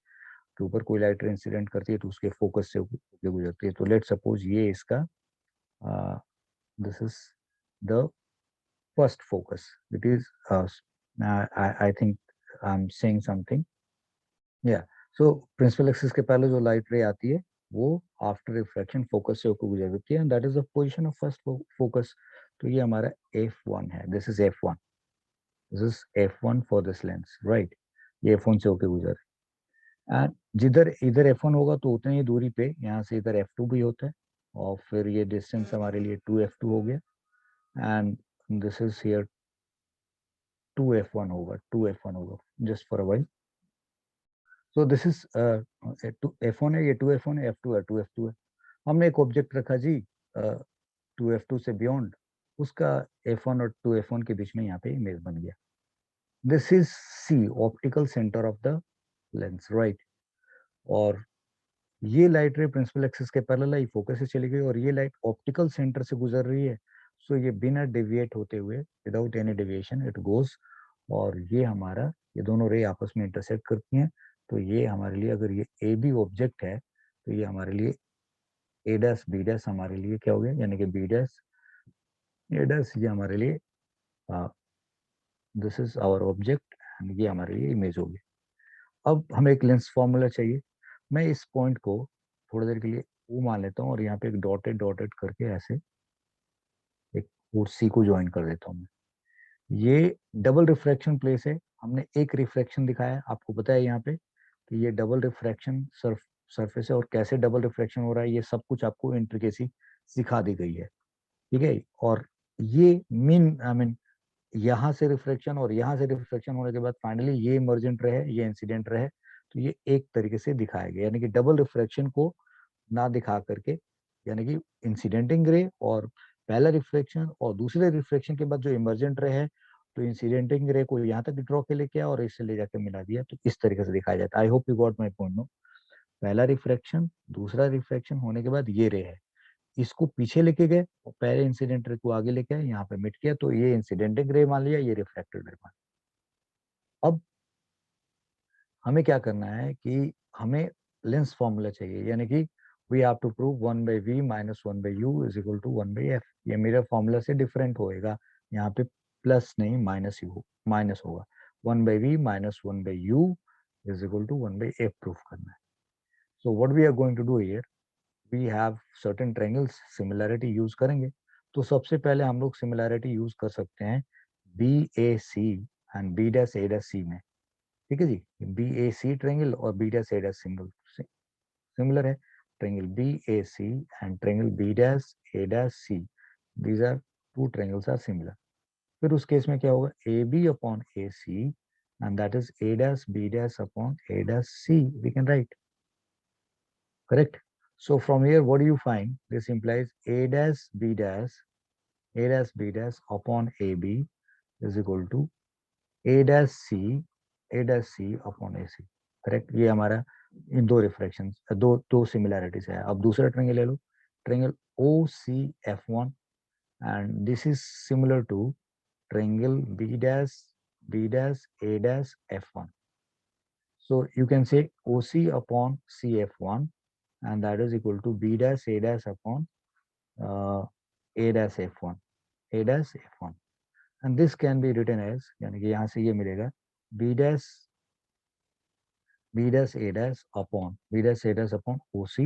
[SPEAKER 1] ऊपर कोई लाइट रे इंसिडेंट करती है तो उसके फोकस से होकर गुजरती है। तो लेट सपोज ये इसका, this is the first focus, it is, I think I am saying something, या। सो प्रिंसिपल एक्सिस के पहले जो लाइट रे आती है वो आफ्टर रिफ्रैक्शन फोकस से होकर गुजरती है, and that is the position of first focus. तो ये हमारा F1 है, this is F1, this is F1 for this lens, right. ये F1 से होकर गुजर, एंड जिधर इधर F1 होगा तो उतनी ही दूरी पे यहाँ से इधर F2 भी होता है, और फिर ये डिस्टेंस हमारे लिए 2F2 हो गया, and this is here 2F1 होगा, 2F1 होगा just for a while. So this is F1 है, ये 2F1 है, F2 है, 2F2 है। हमने एक ऑब्जेक्ट रखा जी 2F2 से बियॉन्ड, उसका F1 और 2F1 के बीच में यहाँ पे इमेज बन गया। This is C, optical centre of the lens, right. और ये लाइट रे प्रिंसिपल एक्सिस के पैरेलल आई फोकस से चली गई, और ये लाइट ऑप्टिकल सेंटर से गुजर रही है। सो ये बिना डेविएट होते हुए, without any deviation it goes, और ये हमारा, ये दोनों रे आपस में इंटरसेक्ट करती हैं। तो ये हमारे लिए, अगर ये ए बी ऑब्जेक्ट है, तो ये हमारे लिए ए डैश बी डैश हमारे लिए क्या हो गया, यानी कि बी डैश ए डैश, ये हमारे लिए, this is our object, and ये हमारे लिए इमेज होगी। अब हमें एक लेंस फॉर्मूला चाहिए। मैं इस पॉइंट को थोड़ी देर के लिए ओ मान लेता हूँ और यहाँ पे एक डॉटेड डॉटेड करके ऐसे एक और सी को ज्वाइन कर देता हूँ। ये डबल रिफ्रैक्शन प्लेस है, हमने एक रिफ्रैक्शन दिखाया, आपको पता है यहाँ पे कि ये डबल रिफ्रैक्शन सरफेस है, और कैसे डबल रिफ्रैक्शन हो रहा है ये सब कुछ आपको इंट्रिकेसी सिखा दी गई है, ठीक है। और ये मीन आई मीन यहाँ से रिफ्लेक्शन और यहाँ से रिफ्लेक्शन होने के बाद फाइनली ये इमर्जेंट रहे, ये इंसिडेंट रहे, तो ये एक तरीके से दिखाया गया, यानी कि डबल रिफ्लेक्शन को ना दिखा करके, यानी कि इंसिडेंटिंग रे और पहला रिफ्लेक्शन और दूसरे रिफ्लेक्शन के बाद जो इमर्जेंट रे है, तो इंसिडेंटिंग रे को यहाँ तक ड्रॉ के लेके आया और इससे ले जाकर मिला दिया, तो इस तरीके से दिखाया जाता है। I hope you got my point no. पहला रिफ्लेक्शन दूसरा रिफ्लेक्शन होने के बाद ये रे है, इसको पीछे लेके गए और पहले इंसिडेंट रे को आगे लेके आए, यहाँ पे मिट गया, तो ये इंसिडेंटिंग रे मान लिया, ये रिफ्लेक्टेड रे मान लिया। अब हमें क्या करना है कि हमें लेंस फॉर्मूला चाहिए, यानी कि we have to prove 1/v minus 1/u is equal to 1/f। ये मेरे फॉर्मूला से डिफरेंट होएगा, यहाँ पे प्लस नहीं माइनस यू माइनस होगा। 1/v minus 1/u is equal to 1/f proof करना है। So what we are going to do here, we have certain triangles, similarity use करेंगे। तो सबसे पहले हम लोग सिमिलैरिटी यूज कर सकते हैं B A C and B dash A dash C में, ठीक है जी। बी ए सी ट्रायंगल और B dash A dash single similar है। Triangle B A C and triangle B dash A dash C, these are two triangles are similar. फिर उस case में क्या होगा, A B upon A C and that is A dash B dash upon A dash C, we can right, correct? So from here, what do you find? This implies a dash b dash, a dash b dash upon ab is equal to a dash c, a dash c upon ac, correct. ये हमारा इन दो refraction दो similarities है। अब दूसरा triangle ले लो, triangle O C F one, and this is similar to triangle B dash A dash F one. So you can say OC upon CF1, and that is equal to B dash A dash upon A dash F1, A dash F1. And this can be written as, यानी कि यहाँ से ये मिलेगा B dash A dash upon OC,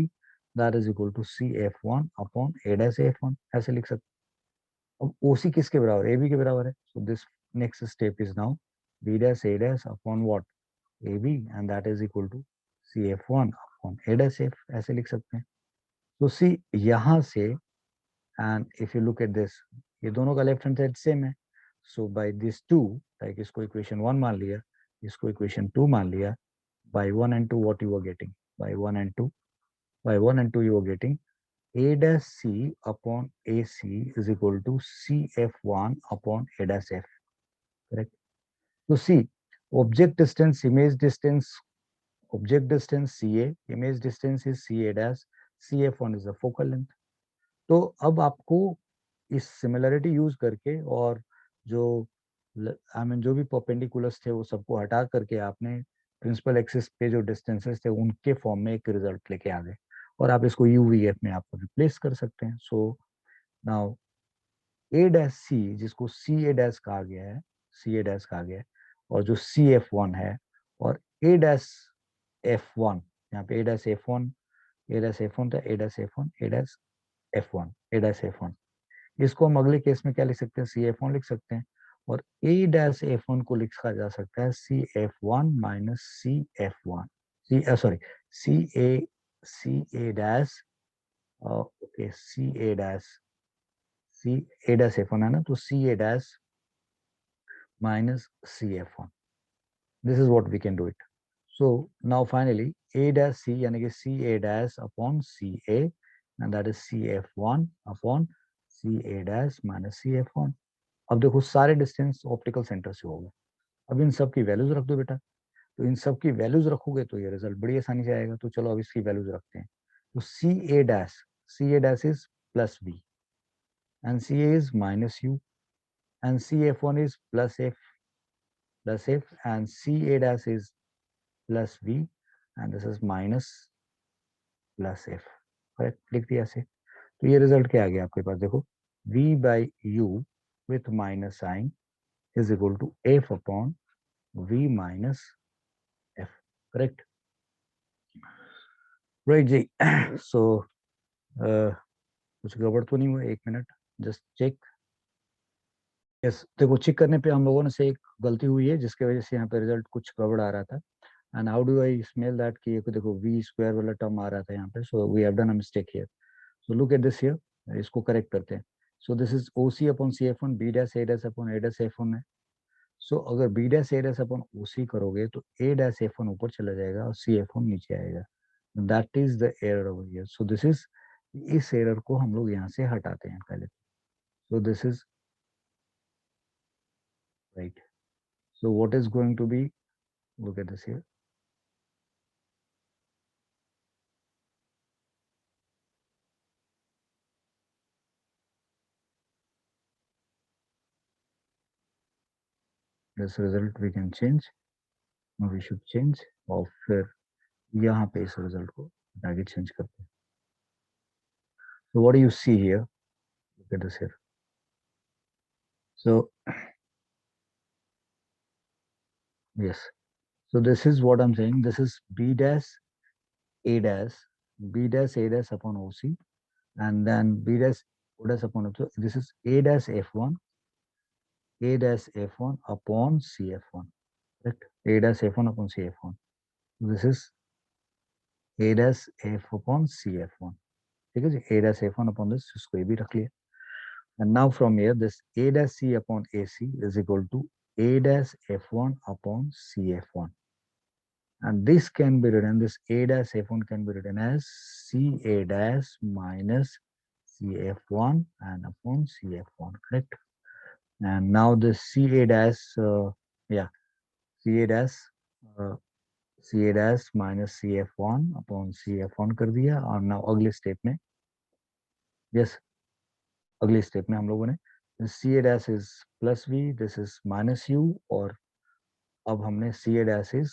[SPEAKER 1] that is equal to CF1 upon A dash F1, ऐसे लिख सकते हैं। अब OC किसके बराबर है, AB के बराबर है। So this next step is now B dash A dash upon what, AB, and that is equal to CF1 upon A dash F, ऐसे लिख सकते हैं। तो सी यहाँ से, and if you look at this, ये दोनों का लेफ्ट हैंड साइड सेम है। सो बाय दिस टू, लाइक इसको इक्वेशन 1 मान लिया, इसको इक्वेशन 2 मान लिया, bye 1 and 2 what you are getting, by 1 and 2, by 1 and 2 you are getting A dash C upon AC is equal to CF1 upon A dash F, correct? So see, object distance, image distance, object distance CA, image distance is CA dash, CF1 is the focal length। तो अब आपको इस similarity use करके और जो I mean जो भी perpendiculars थे वो सबको हटा करके आपने प्रिंसिपल एक्सिस पे जो डिस्टेंसेस थे उनके फॉर्म में एक रिजल्ट लेके आ गए, और आप इसको यूवीएफ में आप रिप्लेस कर सकते हैं। सो नाउ ए डैश सी, जिसको सी ए डैश कहा गया है, सी ए डैश कहा गया है, और जो सी एफ वन है, और ए डैश एफ वन, यहाँ पे ए डैश एफ वन, ए डैश एफ वन था, ए डैश एफ वन, ए डैश एफ वन, ए डैश एफ वन, इसको हम अगले केस में क्या लिख सकते हैं, सी एफ वन लिख सकते हैं। और ए डैश एफ वन को लिखा जा सकता है C F one minus C F one, C sorry C A, C A dash, okay C A dash, C A dash F one है ना, तो C A dash minus CF1. This is what we can do it. So now finally A dash C यानी कि CA dash upon CA, and that is CF1 upon CA dash minus CF1। अब देखो सारे distance optical centre से हो गए। अब इन सब की वैल्यूज रख दो बेटा, तो इन सब की वैल्यूज रखोगे तो ये रिजल्ट बड़ी आसानी से आएगा। तो चलो अब इसकी वैल्यूज रखते हैं। तो C A dash is plus B, and C A is minus U, and C F one is plus F, and C A dash is plus v, and this is minus plus F, correct लिख दिया ऐसे। तो ये result क्या आ गया आपके पास, देखो v by U with minus sign is equal to F upon v minus F, correct. Right जी। सो कुछ गड़बड़ तो नहीं हुआ, एक मिनट जस्ट चेक। यस, देखो चेक करने पे हम लोगों ने से एक गलती हुई है जिसकी वजह से यहाँ पे रिजल्ट कुछ गड़बड़ आ रहा था। And how do I smell that कि ये देखो वी स्क्वायर वाला टर्म आ रहा था यहाँ पे, so we have done a mistake here. So look at this here, इसको करेक्ट करते हैं। So this is O C upon C F one, B dash A dash upon A dash F one है। So अगर B dash A dash upon O C करोगे तो A dash F one ऊपर चला जाएगा और सी एफ वन नीचे आएगा। That is the error over here. So this is, इस एरर को हम लोग यहाँ से हटाते हैं पहले। सो this is right. So what is going to be, look at this here. This result we can change, or we should change, और फिर यहाँ पे इस result को आगे change करते हैं. So what do you see here? Look at this here. So yes, so this is what I'm saying. This is b dash a dash, b dash a dash upon OC, and then b dash o dash upon OC. So this is a dash f1, a dash f1 upon cf1. Correct? A dash f1 upon cf1. This is a dash f upon cf1. ठीक है जी, a dash f1 upon this, इसको ये भी रख लिया. And now from here, this a dash c upon ac is equal to a dash f1 upon cf1. And this can be written, this a dash f1 can be written as ca dash minus cf1 and upon cf1, correct? And now this ca dash, yeah, ca dash, uh, ca dash minus cf1 upon cf1 कर दिया. और now अगले step में, yes, अगले step में हम लोगों ने C A dash is plus V, this is minus U, और अब हमने सी ए डैश इज,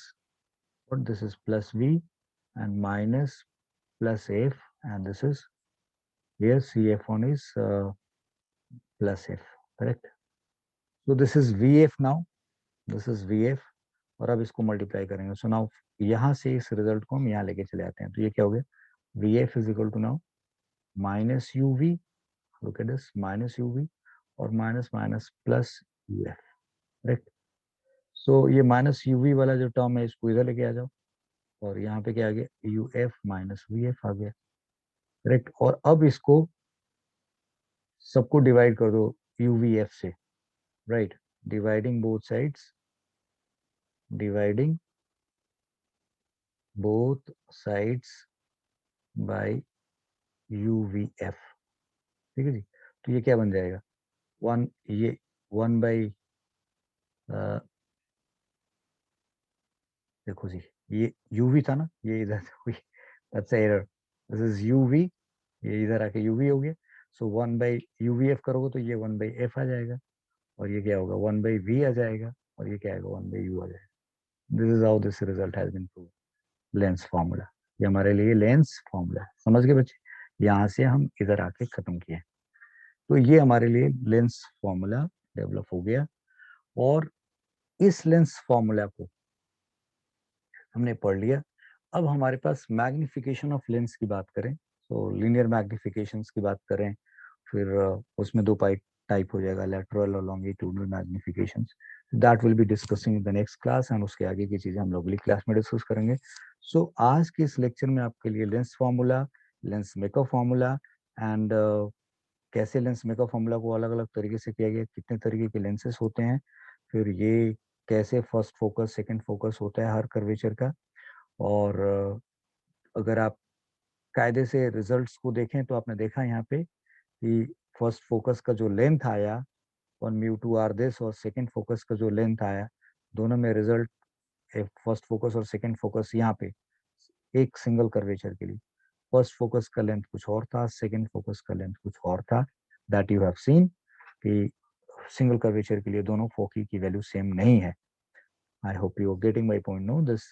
[SPEAKER 1] और this is plus V and minus plus F, and this is here C F one is plus F, correct? So this is V F now, this is V F, और अब इसको multiply करेंगे. So now यहाँ से इस result को हम यहाँ लेके चले आते हैं, तो ये क्या हो गया, V F is equal to now minus U V, look at this, minus U V और minus minus plus U F, correct? So ये माइनस यू वी वाला जो टर्म है इसको इधर लेके आ जाओ, और यहाँ पे क्या आ गया, U F minus V F आ गया, करेक्ट? और अब इसको सबको डिवाइड कर दो यू वी एफ से, right? Dividing both sides, dividing both sides by U V F, ठीक है जी? तो ये क्या बन जाएगा, वन, ये वन बाई, देखो जी, ये यू वी था ना, ये इधर हुई, that's error, this is U V, ये इधर आके यू वी हो गया. So one by U V F करोगे तो ये वन बाई एफ आ जाएगा, और ये क्या होगा, वन बाई वी आ जाएगा, और ये क्या आएगा, वन बाई यू आ जाएगा. This is how this result has been proved. Lens formula, ये हमारे लिए लेंस फॉर्मूला है, समझ गए बच्चे? यहाँ से हम इधर आके खत्म किए, तो ये हमारे लिए लेंस फॉर्मूला डेवलप हो गया. और इस लेंस फॉर्मूला को हमने पढ़ लिया. अब हमारे पास मैग्निफिकेशन ऑफ लेंस की बात करें, तो लीनियर मैग्निफिकेशन की बात करें, फिर उसमें दो टाइप हो जाएगा, लेटरल और longitudinal magnification. That will be discussing in the next class, and उसके आगे की चीजें हम लोग अगली क्लास में डिस्कस करेंगे. सो आज के इस लेक्चर में आपके लिए lens formula, lens makeup formula, and कैसे लेंस मेकअप फार्मूला को अलग अलग तरीके से किया गया, कितने तरीके के लेंसेस होते हैं, फिर ये कैसे फर्स्ट फोकस सेकंड फोकस होता है हर कर्वेचर का. और अगर आप कायदे से रिजल्ट्स को देखें तो आपने देखा यहाँ पे कि फर्स्ट फोकस का जो लेंथ आया 1 म्यू 2 आर दिस, और सेकंड फोकस का जो लेंथ आया, दोनों में रिजल्ट फर्स्ट फोकस और सेकंड फोकस यहाँ पे एक सिंगल कर्वेचर के लिए फर्स्ट फोकस का लेंथ कुछ और था, सेकंड फोकस का लेंथ कुछ और था. दैट यू हैव सीन कि सिंगल कर्वेचर के लिए दोनों फोकी की वैल्यू सेम नहीं है. I hope you are getting my point. No, this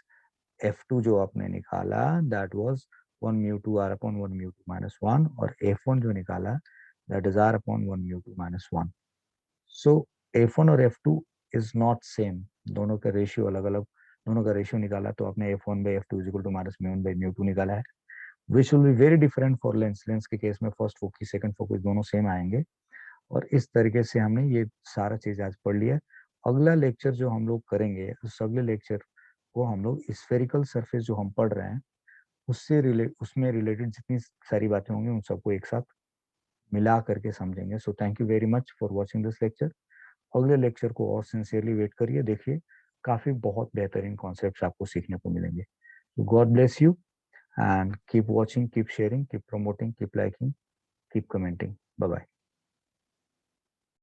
[SPEAKER 1] F2 जो आपने निकाला that was 1 mu 2 R upon 1 mu 2 minus 1, और F1 जो निकाला that is R upon 1 mu 2 minus 1. So F1 और F2 इज नॉट सेम, दोनों का रेशियो अलग अलग, दोनों का रेशियो निकाला तो आपने F1 by F2 is equal to minus mu 1 by mu 2 निकाला है. Which will be very different for lens. Lens के केस में फर्स्ट फोकस सेकंड फोकस दोनों सेम आएंगे। और इस तरीके से हमने ये सारा चीज आज पढ़ लिया। अगला लेक्चर जो हम लोग करेंगे, उस अगले लेक्चर को हम लोग स्फेरिकल सरफेस जो हम पढ़ रहे हैं उसमें रिलेटेड जितनी सारी बातें होंगी उन सबको एक साथ मिला करके समझेंगे। So thank you very much for watching this lecture. अगले लेक्चर को और सिंसियरली वेट करिए, देखिए काफी बहुत बेहतरीन कॉन्सेप्ट्स आपको सीखने को मिलेंगे। God bless you and keep watching, keep sharing, keep promoting, keep liking, keep commenting. Bye bye.